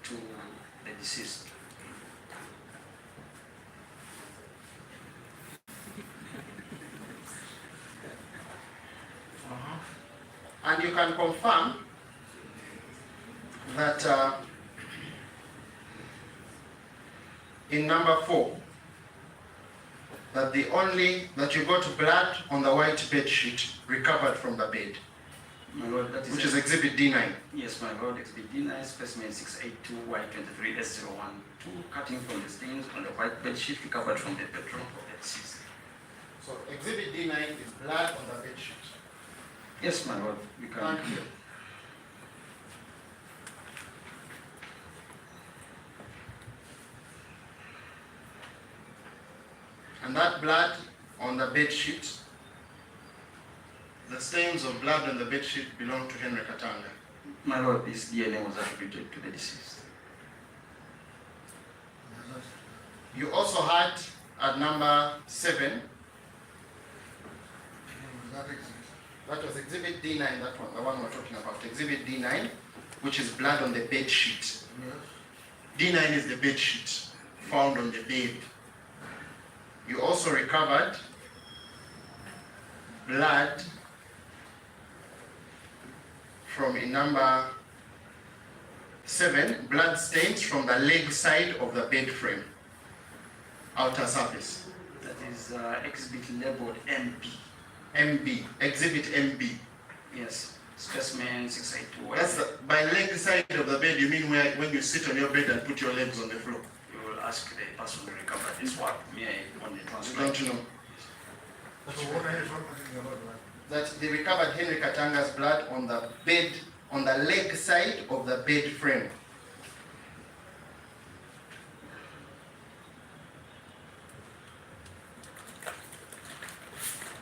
to the deceased. And you can confirm that in number 4, that you got blood on the white bed sheet recovered from the bed. My Lord, that is which is exhibit D9. Yes, my Lord, exhibit D9, specimen 682Y23S012, cutting from the stains on the white bed sheet recovered from the bedroom of the deceased. So exhibit D9 is blood on the bed sheet. Yes, my Lord, we can. Thank you. And that blood on the bed sheet, the stains of blood on the bed sheet belong to Henry Katanga. My Lord, this DNA was attributed to the deceased. You also had at number 7, that was exhibit D9, that one, the one we're talking about, exhibit D9, which is blood on the bed sheet. D9 is the bed sheet found on the bed. You also recovered blood from in number 7, blood stains from the leg side of the bed frame, outer surface. That is exhibit labeled MB. MB, exhibit MB. Yes, specimen 682. That's by leg side of the bed, you mean when you sit on your bed and put your legs on the floor? You will ask the person who recovered this work, me on the transcript. Don't you know? So what are you talking about? That they recovered Henry Katanga's blood on the bed, on the leg side of the bed frame.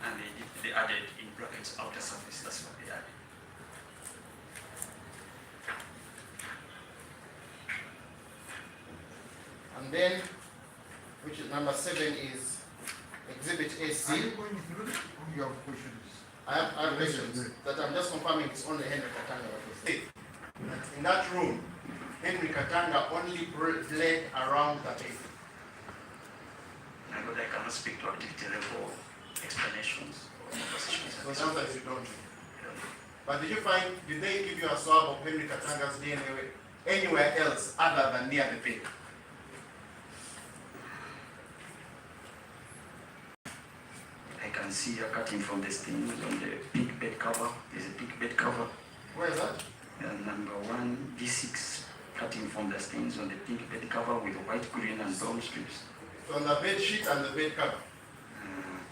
And they added in brackets outer surface, that's what they added. And then, which is number 7 is exhibit AC. Are you going through it? Or you have questions? I have questions that I'm just confirming it's only Henry Katanga that was there. in that room, Henry Katanga only bled around the bed. I cannot speak to activity level explanations or positions. So sometimes you don't. But did they give you a swab of Henry Katanga's DNA anywhere else other than near the bed? I can see a cutting from the stains on the pink bed cover. There's a pink bed cover. Where is that? Number 1, D6, cutting from the stains on the pink bed cover with white, green, and brown strips. So on the bed sheet and the bed cover?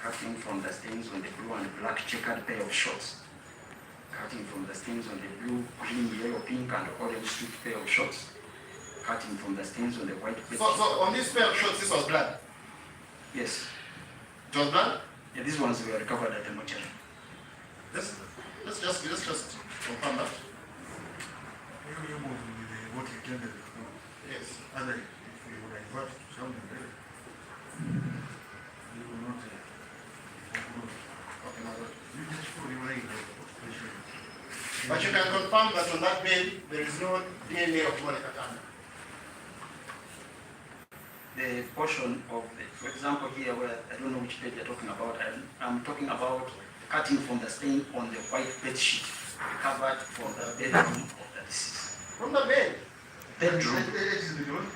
Cutting from the stains on the blue and black checkered pair of shorts. Cutting from the stains on the blue, green, yellow, pink, and orange striped pair of shorts. Cutting from the stains on the white bed. So on this pair of shorts, this was blood? Yes. It was blood? Yeah, these ones were recovered at the mortuary. Let's just confirm that. You moved with what you tended before. Yes. And if you were invited to something else, you will not conclude. Okay, no, good. You just fully remain occupation. But you can confirm that on that bed, there is no DNA of Henry Katanga. The portion of the, for example here where, I don't know which bed you're talking about, I'm talking about cutting from the stain on the white bed sheet, recovered from the bedroom of the deceased. From the bed? Bedroom.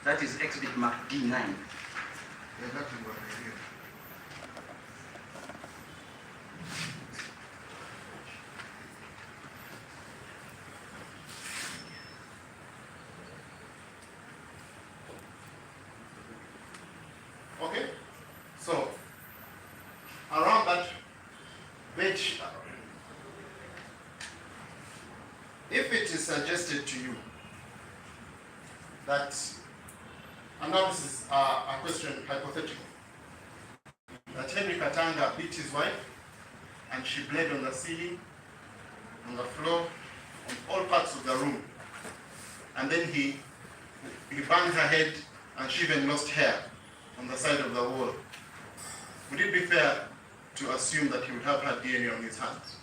That is exhibit mark D9. Yeah, that's what I hear. Okay? So, around that bed sheet, if it is suggested to you that, and now this is a question hypothetical, that Henry Katanga beat his wife and she bled on the ceiling, on the floor, on all parts of the room, and then he banged her head and she even lost hair on the side of the wall, would it be fair to assume that he would have had DNA on his hands?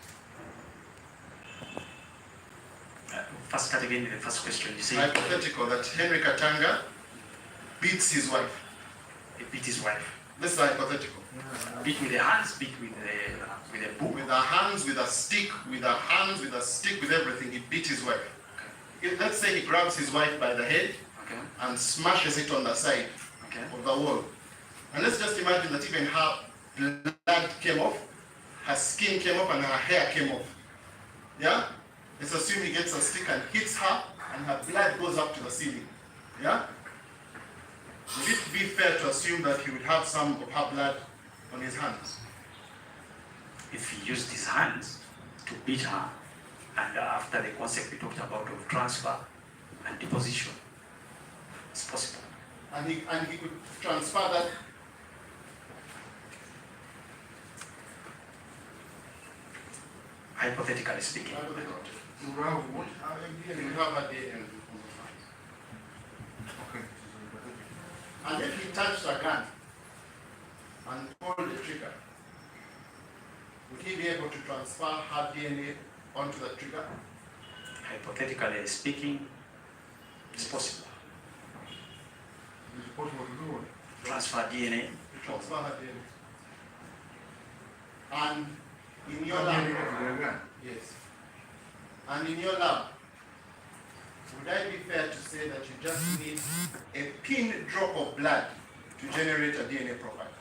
First start again with the first question. You say Hypothetical that Henry Katanga beats his wife. he beat his wife. This is hypothetical. Beat with the hands, beat with a book. With the hands, with a stick, with the hands, with a stick, with everything, he beat his wife. Let's say he grabs his wife by the head and smashes it on the side of the wall. And let's just imagine that even her blood came off, her skin came off, and her hair came off. Yeah? Let's assume he gets a stick and hits her, and her blood goes up to the ceiling. Yeah? Would it be fair to assume that he would have some of her blood on his hands? If he used his hands to beat her, and after the concept we talked about of transfer and deposition, it's possible. And he could transfer that. Hypothetically speaking. You will have what? You will have a DNA. Okay. And if he touched a gun and pulled the trigger, would he be able to transfer her DNA onto the trigger? Hypothetically speaking, it's possible. Is it possible to do it? Transfer DNA. Transfer her DNA. And in your How lab, many of them are? yes. And in your lab, would I be fair to say that you just need a pin drop of blood to generate a DNA profile?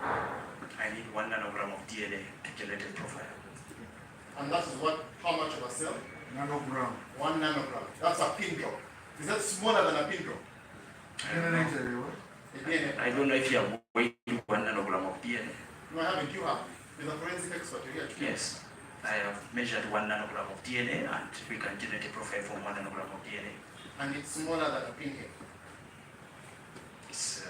I need 1 nanogram of DNA to generate a profile. And that is what, how much of a cell? Nanogram. 1 nanogram. That's a pin drop. Is that smaller than a pin drop? Generated what? A DNA. I don't know if you are weighing 1 nanogram of DNA. No, I haven't. You have. You're the forensic expert. You're here today. Yes, I have measured 1 nanogram of DNA, and we can generate a profile from 1 nanogram of DNA. And it's smaller than a pinhead. It's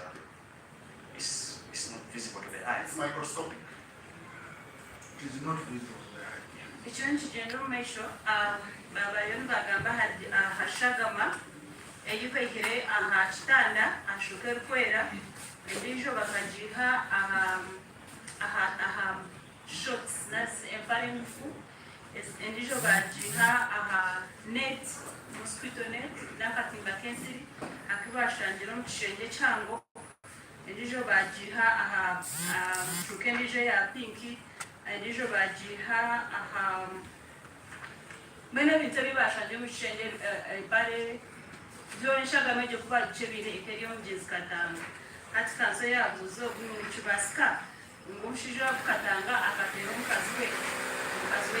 not visible to the eye. It's microscopic. It is not visible to the eye. Ekinyonyi kigenda mu maiso abayoni bagamba hashagama eyukaikire aha kitanda ashuka erukwera endiijo bakagiha aha shots nasi empare ngufu endijo bagiha aha net mosquito net n'akatimba k'ensiri akibashangira omu kishengye kyango endijo bagiha aha shuka endijo ya pinki endijo bagiha aha mbene ebintu ebibashangira omu kishengye ebare byonshagamo egyo kuba gikyebire ekeri omugyenzi Katanga hati kanso yabuuza ogu nikibasika omushaija wa Katanga akateera omukazi we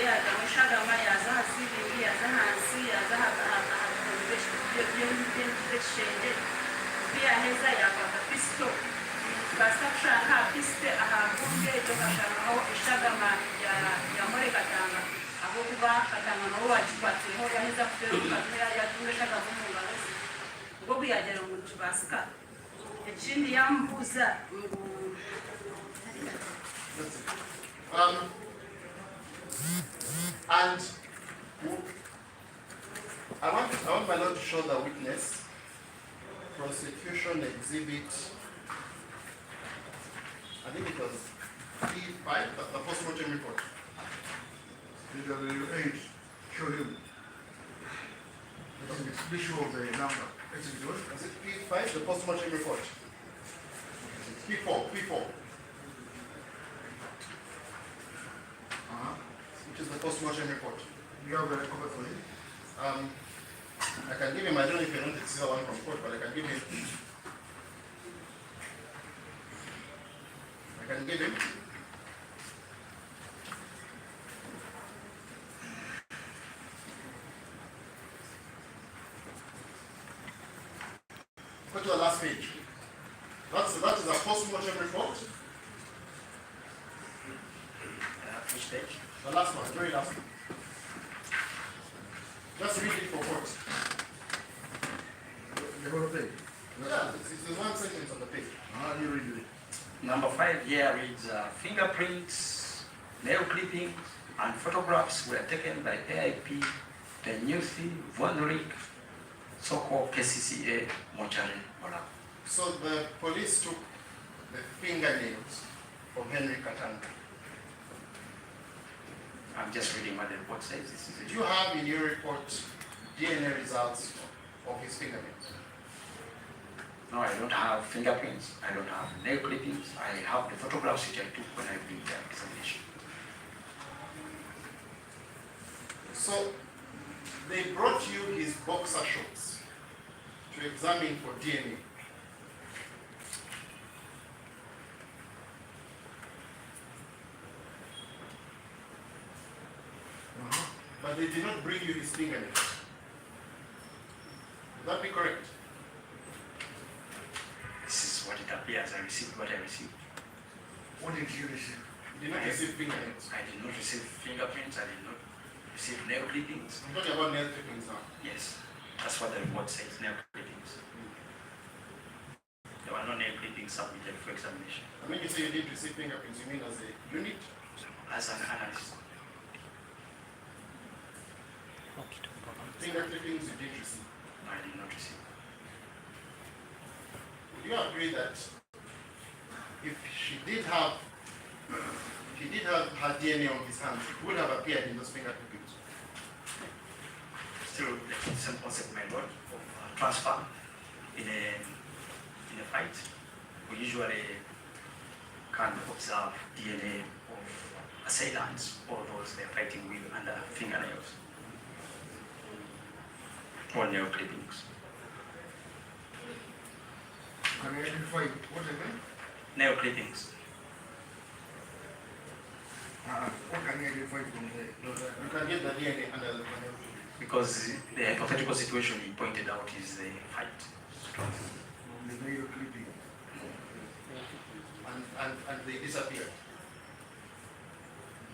yagamu eshagama yaza aha siringi yaza hansi yaza by'ekishengye biyaheza yakwata pisito kibasika kushanga aha pisite aha mbunga egyo kashangaho eshagama ya More Katanga ahabwokuba Katanga nawe wagikwatireho yaheza kuteera omukazi we yatunga eshagama omu ngaro ze ubwo buyagera ngu nikibasika ekindi yamubuuza ngu and I want my lord to show the witness prosecution exhibit. I think it was P5, the post-mortem report. PW8, show him. It's visual the number. Is it good? Is it P5, the post-mortem report? P4. Which is the post-mortem report. You have a copy for him? I can give him, I don't know if you want to see the one from court, but I can give him. Go to the last page. That is a post-mortem report. Which page? The last one, very last one. Just read it for court. The whole thing? Yeah, it's one sentence on the page. How do you read it? Number 5 here reads fingerprints, nail clippings, and photographs were taken by AIP, Penyuthi, Vonrik, Soko, KCCA, Mochari, Mola. So the police took the fingernails of Henry Katanga. I'm just reading what the report says. This is Do you have in your report DNA results of his fingernails? No, I don't have fingerprints. I don't have nail clippings. I have the photographs which I took when I did the examination. So they brought you his boxer shorts to examine for DNA. But they did not bring you his fingernails. Would that be correct? This is what it appears. I received what I received. What did you receive? You did not receive fingernails. I did not receive fingerprints. I did not receive nail clippings. I'm talking about nail clippings now. Yes, that's what the report says, nail clippings. There were no nail clippings submitted for examination. I mean, you say you didn't receive fingerprints, you mean as a unit? As an analyst. Finger clippings you did receive. No, I did not receive. Would you agree that if she did have her DNA on his hands, it would have appeared in those finger clippings? Still, the same concept, my lord, of transfer in a fight. We usually can observe DNA of assailants or those they're fighting with under fingernails or nail clippings. Can you identify what again? Nail clippings. What can you identify from there? You can get the DNA under the nail clippings. Because the hypothetical situation he pointed out is the fight. The nail clipping. And they disappeared.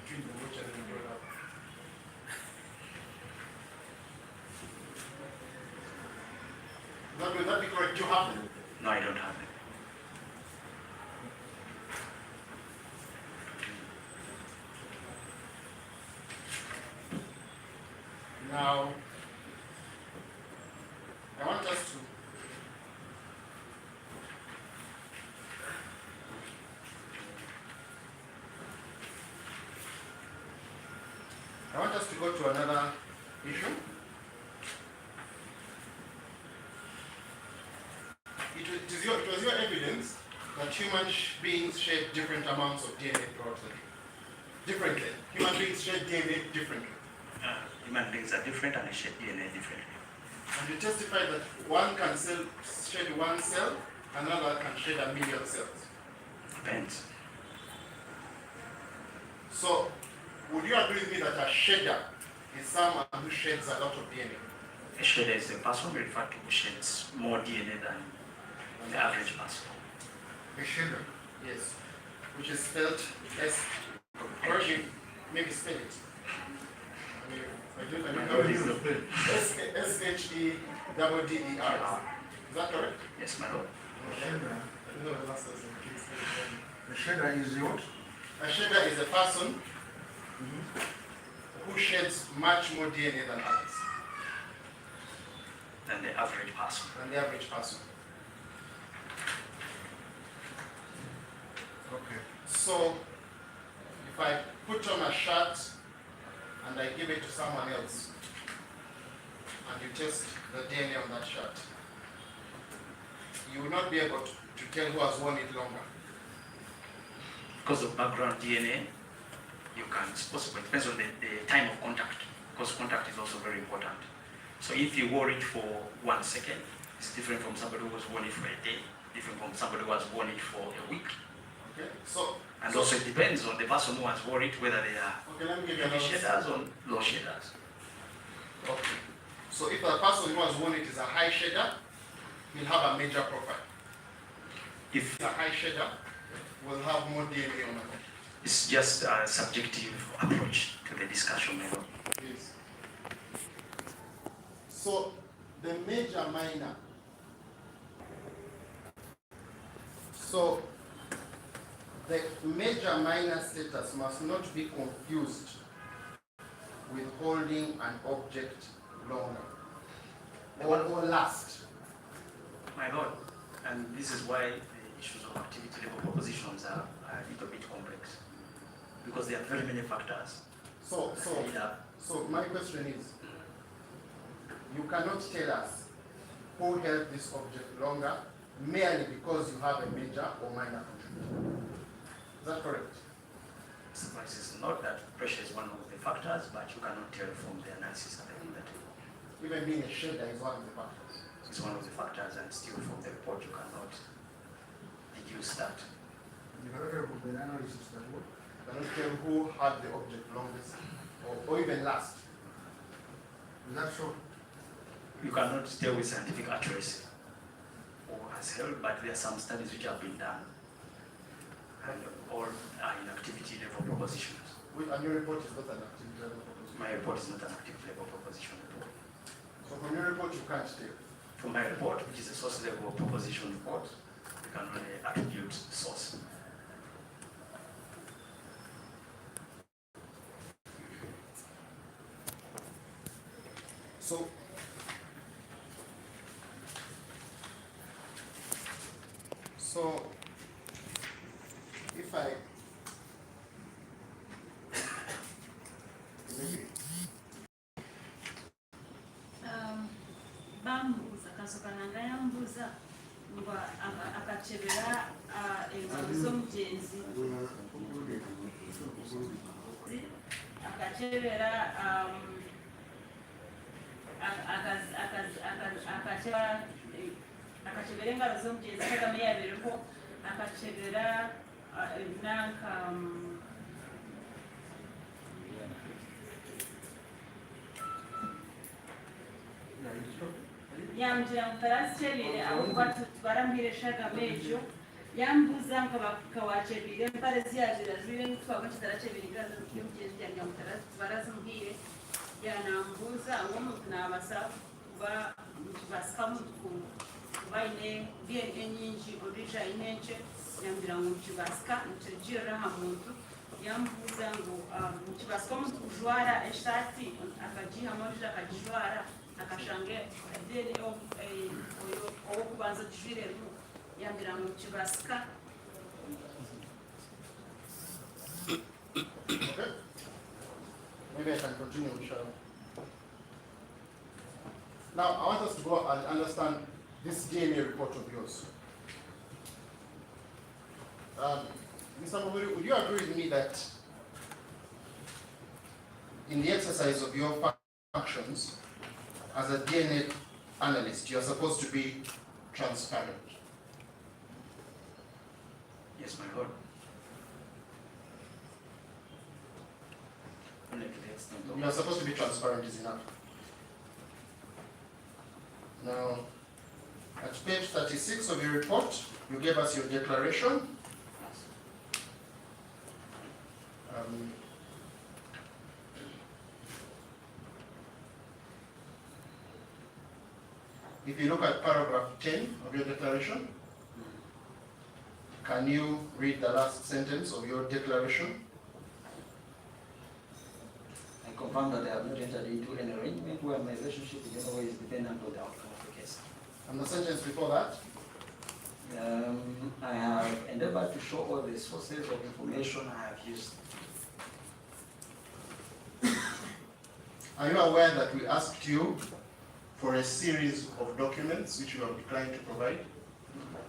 Between the watch and the umbrella. Would that be correct? You have them? No, I don't have it. Now, I want us to go to another issue. It was your evidence that human beings shed different amounts of DNA throughout the day. Differently. Human beings shed DNA differently. Human beings are different and they shed DNA differently. And you testify that one can shed one cell, another can shed 1 million cells. Depends. So, would you agree with me that a shedder is someone who sheds a lot of DNA? A shedder is a person referred to who sheds more DNA than the average person. A shedder? Yes. Which is spelled S. Or maybe spell it. S-H-E-D-D-E-R. Is that correct? Yes, my lord. The shedder is what? A shedder is a person who sheds much more DNA than others. Than the average person. Than the average person. Okay. So, if I put on a shirt and I give it to someone else, and you test the DNA on that shirt, you will not be able to tell who has worn it longer. Because of background DNA, you can, it's possible, it depends on the time of contact, because contact is also very important. So if you wore it for 1 second, it's different from somebody who was worn it for a day, different from somebody who has worn it for a week. Okay, and also it depends on the person who has worn it, whether they are heavy shedders or low shedders. Okay. So if the person who has worn it is a high shedder, he'll have a major profile. If a high shedder, will have more DNA on it. It's just a subjective approach to the discussion. Yes. So the major minor. So the major minor status must not be confused with holding an object longer or last. My lord, and this is why the issues of activity level propositions are a little bit complex, because there are very many factors. So my question is, you cannot tell us who held this object longer merely because you have a major or minor contributor. Is that correct? Suffice is not that pressure is one of the factors, but you cannot tell from the analysis at the end of the day. Even being a shedder is one of the factors. It's one of the factors, and still from the report you cannot deduce that. You cannot tell from the analysis that what? You cannot tell who had the object longest or even last. Is that so? You cannot tell with scientific accuracy or has held, but there are some studies which have been done, and all are in activity level propositions. And your report is not an activity level proposition? My report is not an activity level proposition report. So from your report you can't tell? From my report, which is a source level proposition report, you can only attribute source. So if I bambuuza kansokananga yambuuza nga akakebera engalo z'omugenzi akakebera akakebera engalo z'omugenzi kagame yabereho akakebera nanka yamgira ngu tarazikebire ahubwo barambwire shagame ekyo yambuuza nka bakawakebire empale ziyazira zibire nitwabwe kitarakebire engalo y'omugenzi yangira ngu barazimubwire yanambuuza ng'omuntu naabasa kuba nikibasika muntu kuba aine DNA nyingi oriija aine enkye yambwira ngu nikibasika nikirugirira aha muntu yambuuza ngu nikibasika omuntu kujwara esaati akagihamu oriija akagijwara akashange DNA owokubanza ogijwiremu yambwira ngu nikibasika. Maybe I can continue, Michelle. Now, I want us to go and understand this DNA report of yours. Mr. Muguri, would you agree with me that in the exercise of your functions as a DNA analyst, you're supposed to be transparent? Yes, my lord. Only to the extent of- You're supposed to be transparent is enough. Now, at page 36 of your report, you gave us your declaration. If you look at paragraph 10 of your declaration, can you read the last sentence of your declaration? I confirm that I have not entered into an arrangement where my relationship with the other is dependent on the outcome of the case. And the sentence before that? I have endeavored to show all the sources of information I have used. Are you aware that we asked you for a series of documents which you have declined to provide?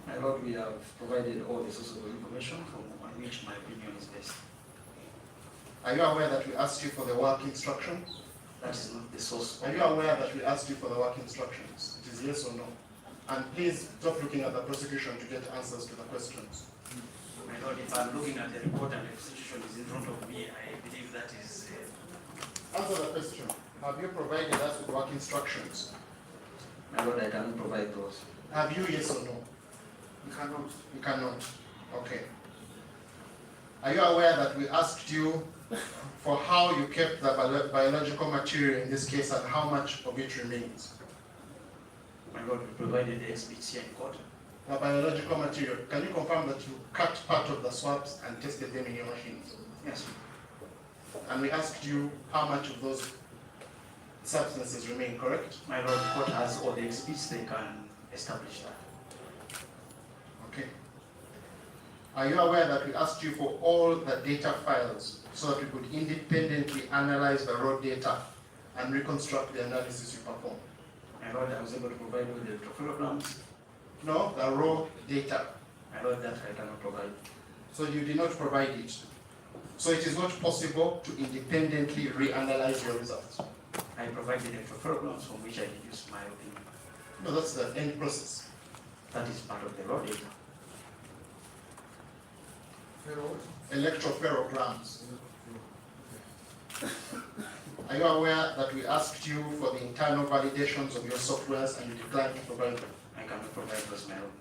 My lord, we have provided all the sources of information on which my opinion is based. Are you aware that we asked you for the work instructions? That is not the source. Are you aware that we asked you for the work instructions? It is yes or no? And please stop looking at the prosecution to get answers to the questions. My lord, if I'm looking at the report and the prosecution is in front of me, I believe that is... Answer the question. Have you provided us with work instructions? My lord, I cannot provide those. Have you, yes or no? You cannot. You cannot. Okay. Are you aware that we asked you for how you kept the biological material in this case and how much of it remains? My lord, we provided the exhibits here in court. The biological material, can you confirm that you cut part of the swabs and tested them in your machines? Yes. And we asked you how much of those substances remain, correct? My lord, the court has all the exhibits, they can establish that. Okay. Are you aware that we asked you for all the data files so that we could independently analyze the raw data and reconstruct the analysis you performed? My lord, I was able to provide all the electropherograms. No, the raw data. My lord, that I cannot provide. So you did not provide it. So it is not possible to independently reanalyze your results. I provided electropherograms from which I deduced my opinion. No, that's the end process. That is part of the raw data. Electropherograms. Are you aware that we asked you for the internal validations of your softwares and you declined to provide them? I cannot provide those, my lord.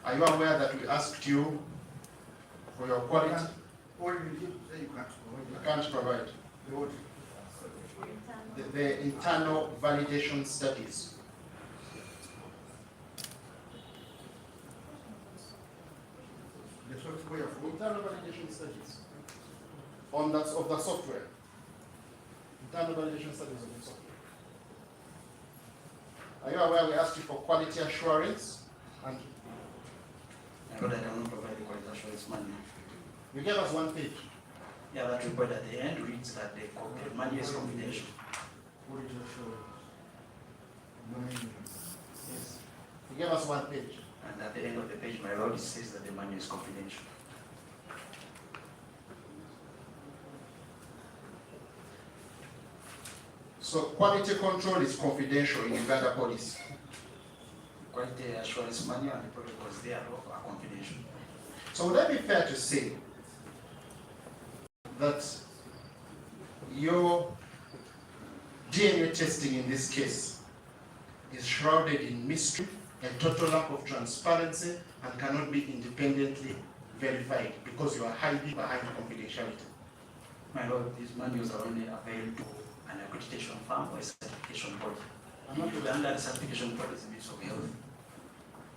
Are you aware that we asked you for your quality? Or you did say you can't You provide. can't provide. The what? The internal validation studies. The software for Internal validation studies. On that of the software. Internal validation studies of the software. Are you aware we asked you for quality assurance and My lord, I cannot provide the quality assurance manual. you gave us one page. Yeah, that report at the end reads that the manual is confidential. what is your show? Yes. You gave us one page. And at the end of the page, my lord, it says that the manual is confidential. So quality control is confidential in Uganda police. Quality assurance manual and the protocols thereof are confidential. So would that be fair to say that your DNA testing in this case is shrouded in mystery, a total lack of transparency, and cannot be independently verified because you are hiding behind confidentiality? My lord, these manuals are only available to an accreditation firm or a certification body. I'm not Uganda, the certification body is a bit of health.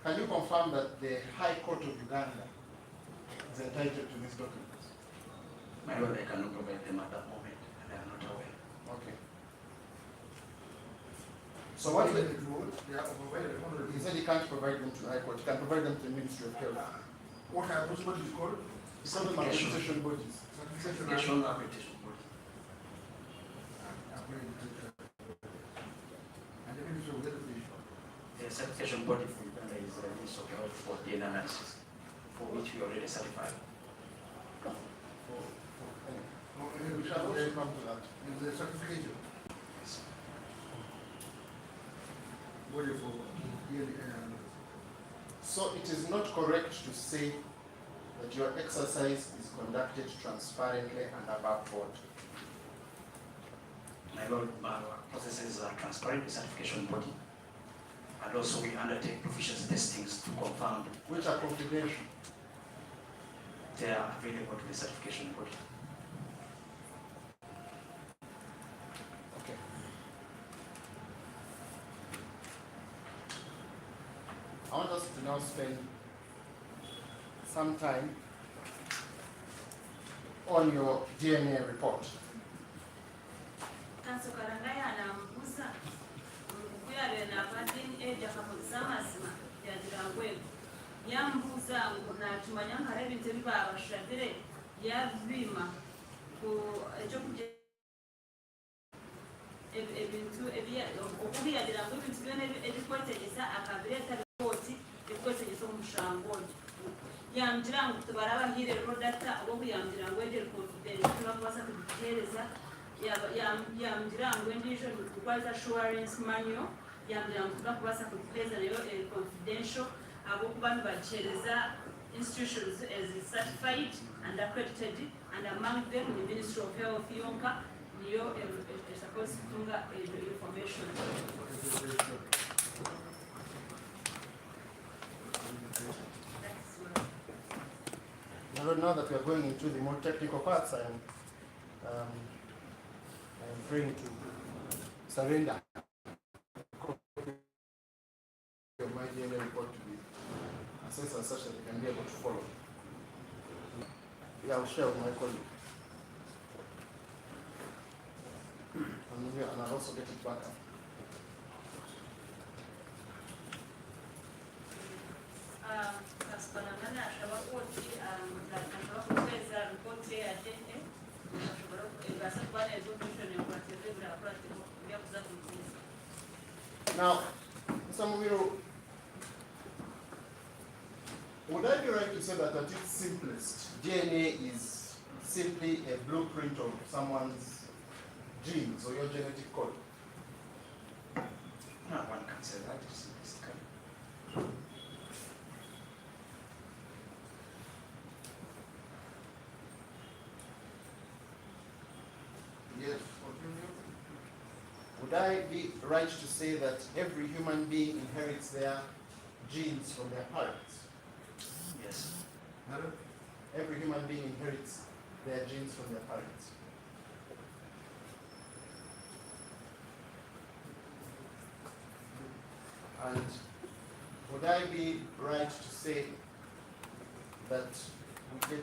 Can you confirm that the High Court of Uganda is entitled to these documents? My lord, I cannot provide them at that moment, and I am not aware. Okay. So what What is is it? They are provided. he said he can't provide them to the High Court, he can provide them to the Ministry of Health. What are what is it called? Some of the Certification. accreditation bodies. Certification. Certification accreditation body. And the Ministry of Health is The certification body for Uganda is the Ministry of Health for DNA analysis, for which we already certified. We shall already come to that. is the certification Yes. body for yearly analysis. So it is not correct to say that your exercise is conducted transparently and above board. My Lord, our processes are transparent with certification body, and also we undertake proficiency testings to confirm Which are confidential. they are available to the certification body. Okay. I want us to now spend some time on your DNA report. kansokala naye anambuuza kuyabira naabadde ejakakozesa amazima yagirangwego yambuuza ngu natumanya nkala ebintu ebiba abashadire yabima ku ekyokuja ebintu okubiyabira ngu ebintu byona ebikwetegesa akabireeta bipooti ebikwetegesa omushango ogyo yamgira ngu tebarabahiire rodata obwokuyamgira ngu egyo confidence tebakubasa kugihereza yamgira ngu endijo requires assurance manual yamgira ngu tebakubasa kugihereza nayo confidential abokuba nibagihereza institutions as certified and accredited, and among them the Ministry of Health yonka niyo supposed kutunga information. Now that we are going into the more technical parts, I am praying to surrender of my DNA report to the assessor such that they can be able to follow. Yeah, I'll share with my colleague. And I'll also get it back up. Kasibanamana ashaba koti ashaba kukweza ripoti ya DNA ashobora kubasa kubana ezo mission ya kwatere bra practical ya kuza kuziza. Now, Mr. Mumiro, would I be right to say that at its simplest, DNA is simply a blueprint of someone's genes or your genetic code? No, one can say that is correct. Yes, continue. Would I be right to say that every human being inherits their genes from their parents? Yes. Madam? Every human being inherits their genes from their parents. And would I be right to say that we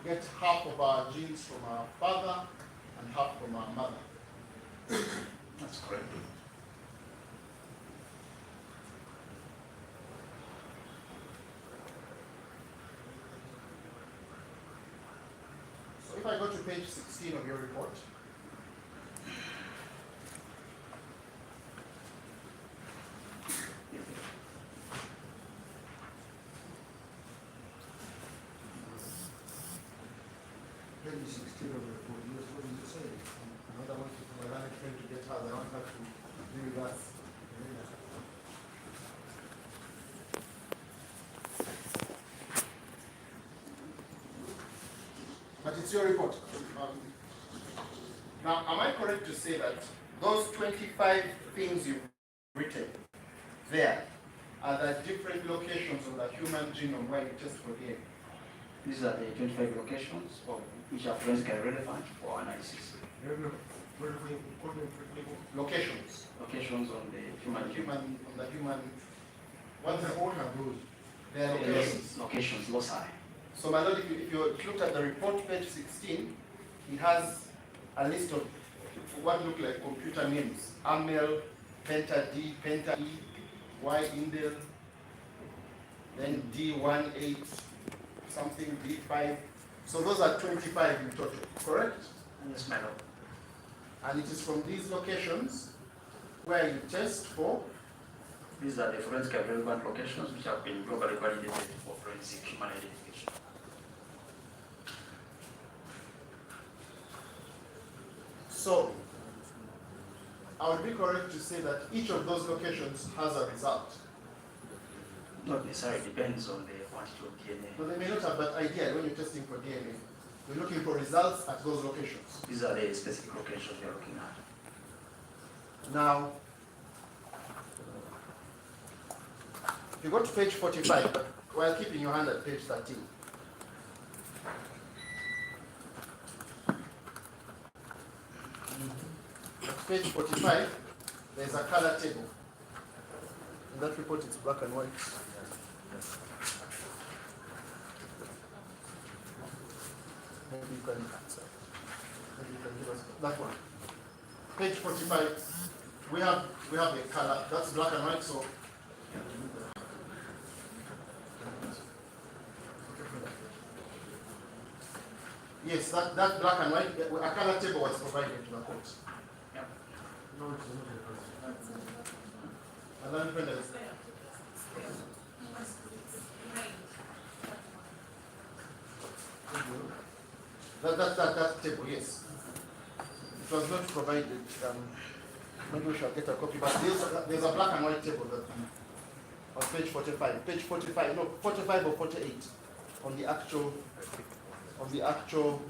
get half of our genes from our father and half from our mother? That's correct. So if I go to page 16 of your report, Page 16 of the report, yes, what does it say? another one to my learned friend to get her, I want her to be with us. But it's your report. Now, am I correct to say that those 25 things you've written there are the different locations of the human genome where you test for DNA? These are the 25 locations which are forensically relevant for analysis. Locations. Locations on the human What's the What are those? They are locations. locations, loci. So my lord, if you look at the report, page 16, it has a list of what look like computer names. AML, Penta D, Penta E, Y Indel, then D18, something D5, So those are 25 in total, correct? Yes, my lord. And it is from these locations where you test for. These are the forensic relevant locations which have been globally validated for forensic human identification. So, I would be correct to say that each of those locations has a result. Not necessarily, depends on the quantity of DNA. So they may not have that idea when you're testing for DNA. You're looking for results at those locations. These are the specific locations we are looking at. Now, if you go to page 45, but while keeping your hand at page 13, at page 45, there's a color table. In that report, it's black and white. Maybe you can answer. Maybe you can give us that one. Page 45. We have a color. That's black and white. So yes, that black and white. A color table was provided to the court. Yep. No, it's not. And then when there's that table, yes. It was not provided. Maybe we shall get a copy, but there's a black and white table that on page 45. Page 45, no, 45 or 48 on the actual,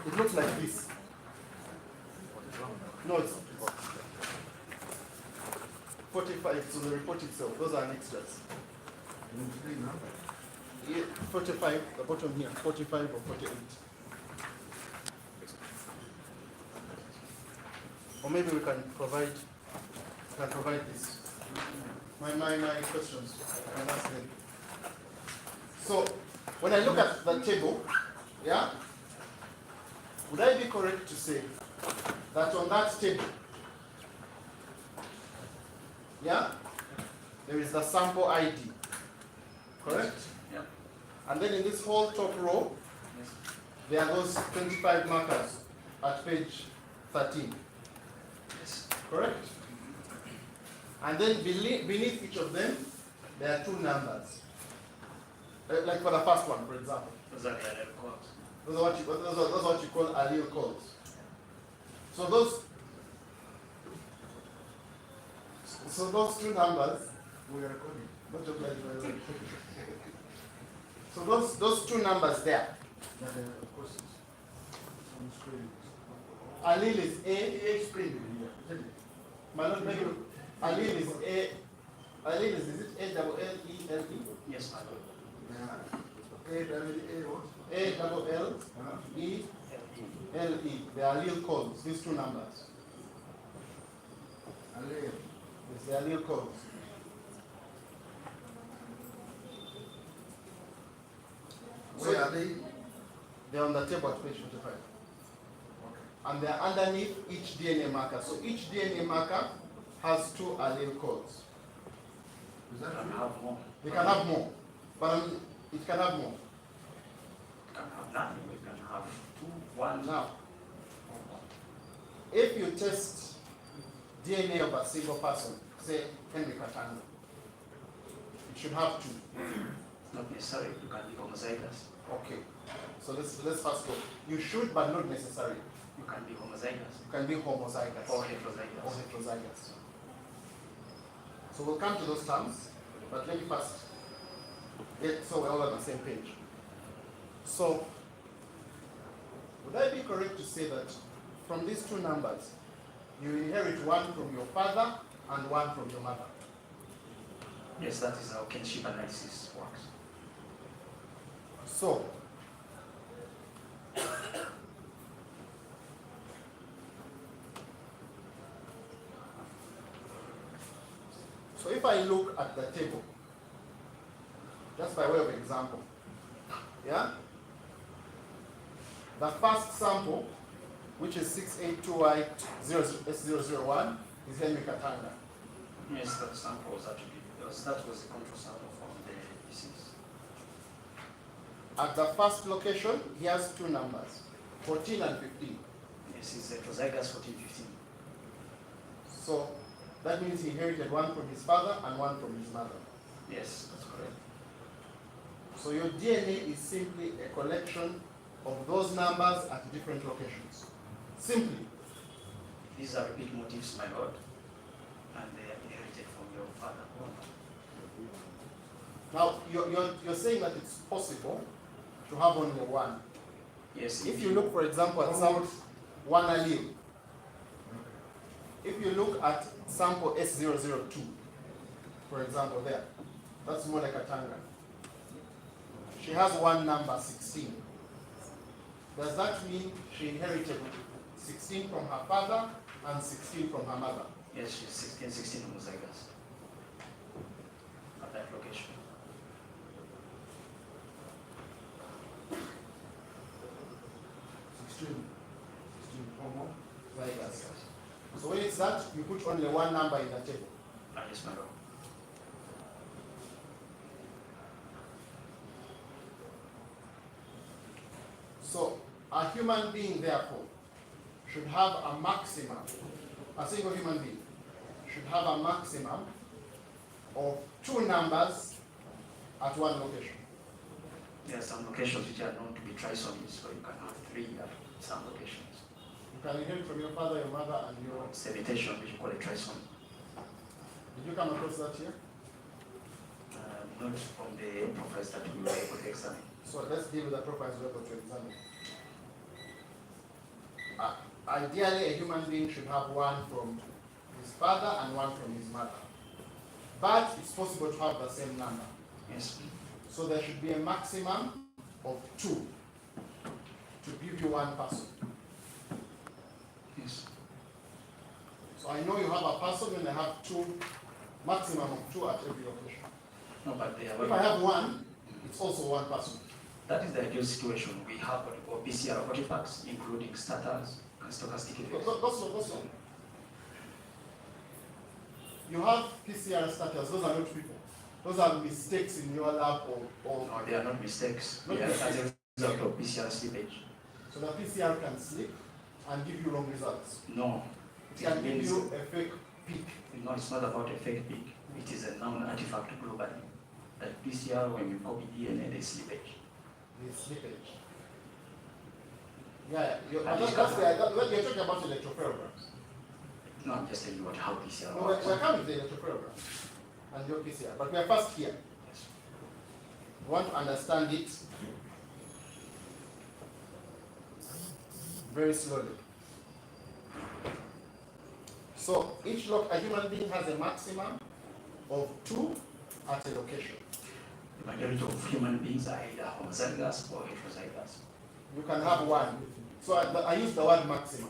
it looks like this. No, it's 45, so the report itself, those are extras. Yeah, 45, the bottom here, 45 or 48. Or maybe we can provide this. My questions, I can ask them. So, when I look at the table, yeah, would I be correct to say that on that table, yeah, there is the sample ID, correct? Yeah. And then in this whole top row, Yes. there are those 25 markers at page 13. Yes. Correct? And then beneath each of them, there are two numbers. Like for the first one, for example. Those are the allele codes. Those are what you call allele codes. So those two numbers, We are recording. not just like you are- so those two numbers there, But of course, it's on screen. allele is A screen. Yeah. My lord, maybe allele is A. Allele is it A-double-L-E-L-E? Yes, my lord. Yeah. A what? A-double-L-E-L-E. LE. The allele codes, these two numbers. Allele. It's the allele codes. Where are they? They're on the table at page 55. And they're underneath each DNA marker. So each DNA marker has two allele codes. Is that Can true? have more. They can have more, but it can have more. Can have none. We can have two, one. Now, if you test DNA of a single person, say Henry Katanga, it should have two. Not necessarily. You can be homozygous. Okay. So let's first go. You should, but not necessary. You can be homozygous. You can be homozygous Or or heterozygous. heterozygous. So we'll come to those terms, but let me first get so we're all on the same page. So, would I be correct to say that from these two numbers, you inherit one from your father and one from your mother? Yes, that is how kinship analysis works. So, if I look at the table, just by way of example, yeah, the first sample, which is 682Y001, is Henry Katanga. Yes, that sample was attributed. That was the control sample from the disease. At the first location, he has two numbers, 14 and 15. Yes, he's heterozygous 14, 15. So that means he inherited one from his father and one from his mother. Yes, that's correct. So your DNA is simply a collection of those numbers at different locations. Simply. These are repeat motifs, my lord, and they are inherited from your father. Now, you're saying that it's possible to have only one. Yes. If you look, for example, at some one allele, if you look at sample S002, for example, there, that's more like Katanga. She has one number, 16. Does that mean she inherited 16 from her father and 16 from her mother? Yes, she's 16 homozygous at that location. 16 homozygous. So when it's that, you put only one number in the table. Yes, my lord. So a human being, therefore, should have a maximum, a single human being should have a maximum of two numbers at one location. There are some locations which are known to be trisomies, so you can have 3 at some locations. You can inherit from your father, your mother, and your... It's a mutation which you call a trisomy. Did you come across that here? Not from the profiles that we were able to examine. So let's deal with the profiles we're able to examine. Ideally, a human being should have one from his father and one from his mother. But it's possible to have the same number. Yes. So there should be a maximum of 2 to give you one person. Yes. So I know you have a person and I have 2, maximum of 2 at every location. No, but they are. If I have 1, it's also one person. That is the ideal situation. We have what we call PCR artifacts, including status and stochastic effects. Those one. You have PCR status, those are not people. Those are mistakes in your lab or No, they are not mistakes. Not They are as mistakes. a result of PCR slippage. So the PCR can slip and give you wrong results. No. It can give you a fake peak. No, it's not about a fake peak. It is a known artifact globally. Like PCR, when you copy DNA, there's slippage. The slippage. Yeah, you're And talking about electropherograms. No, I'm just telling you how PCR No, works. we're coming to the electropherogram and your PCR, but we are first here. Yes. We want to understand it very slowly. So each a human being has a maximum of 2 at a location. The majority of human beings are either homozygous or heterozygous. You can have 1. So I use the word maximum.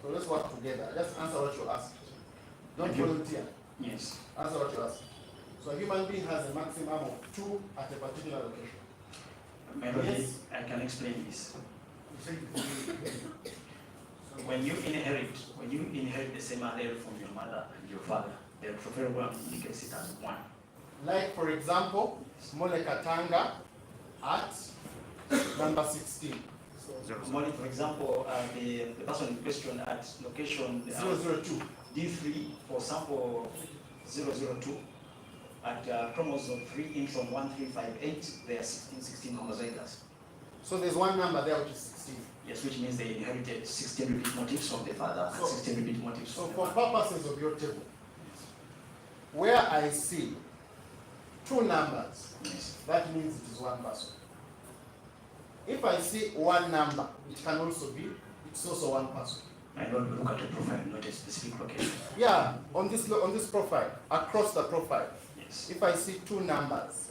So let's work together. Let's answer what you asked. Don't volunteer. Yes. Answer what you asked. So a human being has a maximum of 2 at a particular location. Melody, Yes. I can explain this. When you inherit the same allele from your mother and your father, the electropherogram indicates it as 1. Like, for example, Mole Katanga at number 16. Molly, for example, the person in question at location 002. D3 for sample 002 at chromosome 3 intron 1358, they are 16 homozygous. So there's one number there which is 16. Yes, which means they inherited 16 repeat motifs from the father and 16 repeat motifs So from the for mother. purposes of your table, where I see 2 numbers, Yes. that means it is one person. If I see 1 number, it can also be, it's also one person. I don't look at a profile, not a specific location. Yeah, on this profile, across the profile, Yes. if I see 2 numbers,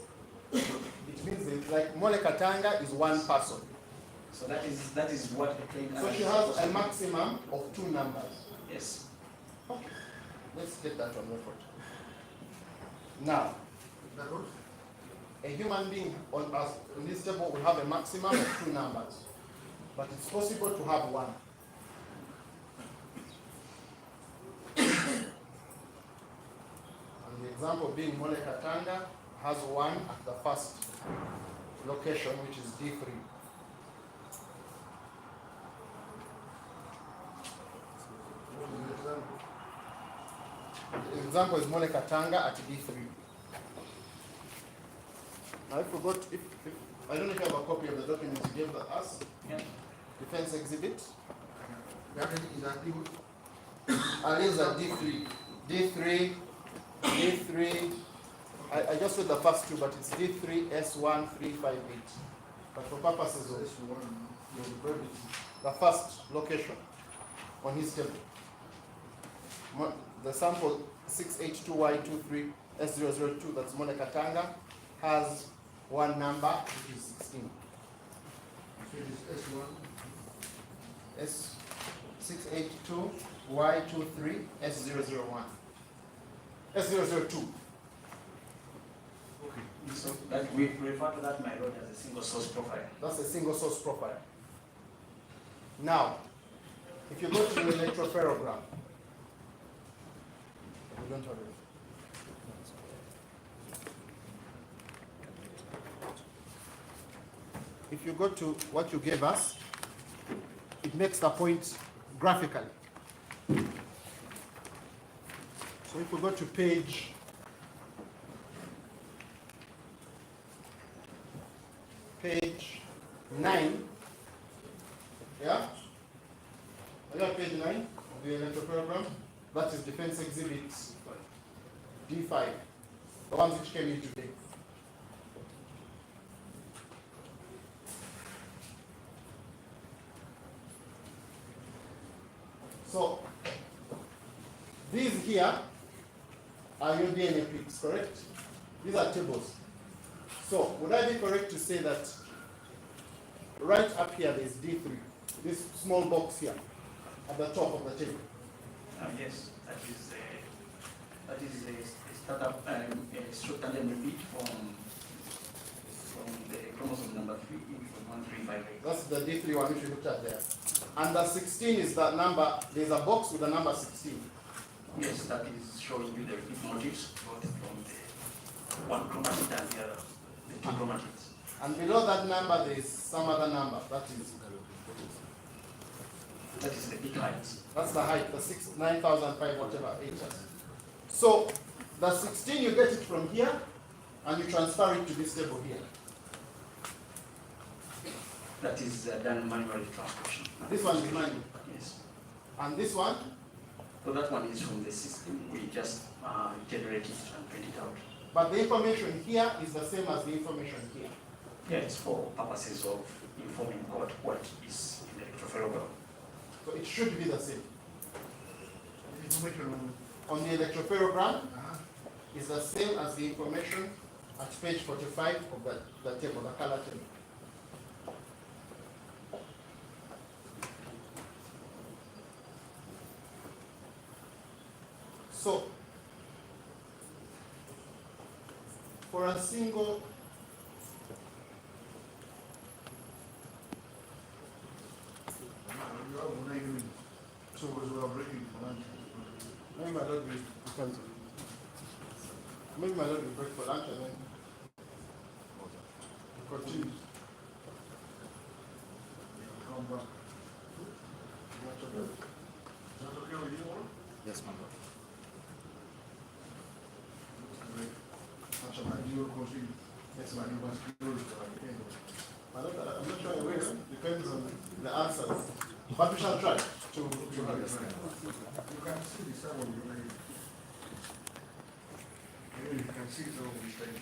it means it's like Mole Katanga is one person. So that is what the claim. So she has a maximum of 2 numbers. Yes. Okay, let's get that on record. Now, a human being on this table will have a maximum of 2 numbers, but it's possible to have 1. And the example being Mole Katanga has 1 at the first location, which is D3. The example is Mole Katanga at D3. Now if we go to, if I don't know if you have a copy of the document you gave us, Yeah. defense exhibit. That is exactly what And these are D3. D3. I just said the first two, but it's D3 S1358. But for purposes of this one. brevity, the first location on his table. The sample 682Y23 S002, that's Mone Katanga, has one number, which is 16. So it is S1. S682Y23 S001. S002. Okay. So that we refer to that, my lord, as a single source profile. That's a single source profile. Now, if you go to the electropherogram, we don't have it. If you go to what you gave us, it makes the point graphically. So if we go to page page 9, yeah? I got page 9 of the electropherogram. That is defense exhibit D5, the ones which came in today. So, these here are your DNA peaks, correct? These are tables. So, would I be correct to say that right up here there is D3, this small box here at the top of the table? Yes, that is a startup structural repeat from the chromosome number 3 from 1358. That's the D3 one which we looked at there. And the 16 is that number, there's a box with the number 16. Yes, that is showing you the repeat motifs both from the one chromatid and the other, the two chromatids. And below that number there is some other number. That is the peak height. That's the height, the 9,005 whatever inches. So the 16 you get it from here and you transfer it to this table here. That is done manually transcription. This one is manual. Yes. And this one? So that one is from the system. We just generate it and print it out. But the information here is the same as the information here. Yeah, it's for purposes of informing God what is in the electropherogram. So it should be the same. The information On the electropherogram uh-huh. is the same as the information at page 45 of the table, the color table. So, for a single You have 9 minutes. So we are breaking for lunch. maybe my Lord will maybe my Lord will break for lunch and then continue. Come back. Is that okay with you all? Yes, my lord. Great. Such an ideal continue. Yes, my neighbors close to the end. My Lord, I'm not sure I will. Depends on the answers. But we shall try to understand. You can see the sound of your name. You can see some of these things.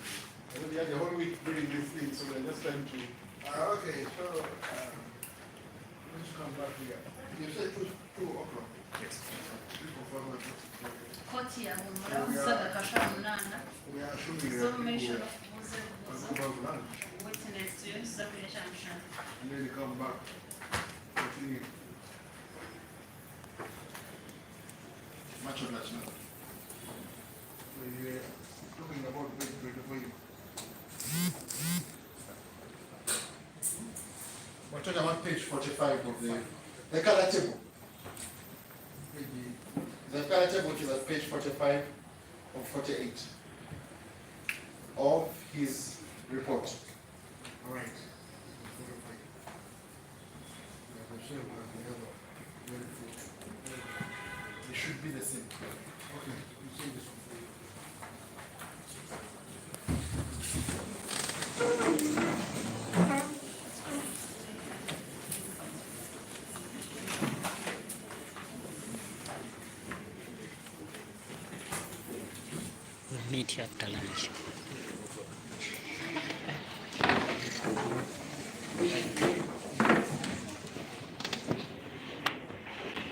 We had the whole week doing this thing, so we're just trying to. Okay, so let's come back here. You said 2 o'clock. Yes. Koti ya mumura kasha munana. We are shooting Information and of go back lunch. witness to separation. And then you come back. Continue. Much of that now. We're talking about page 25. We're talking about page 45 of the color table. The color table which is at page 45 of 48 of his report. All right. It should be the same. Okay, you see this one. We'll meet you after lunch.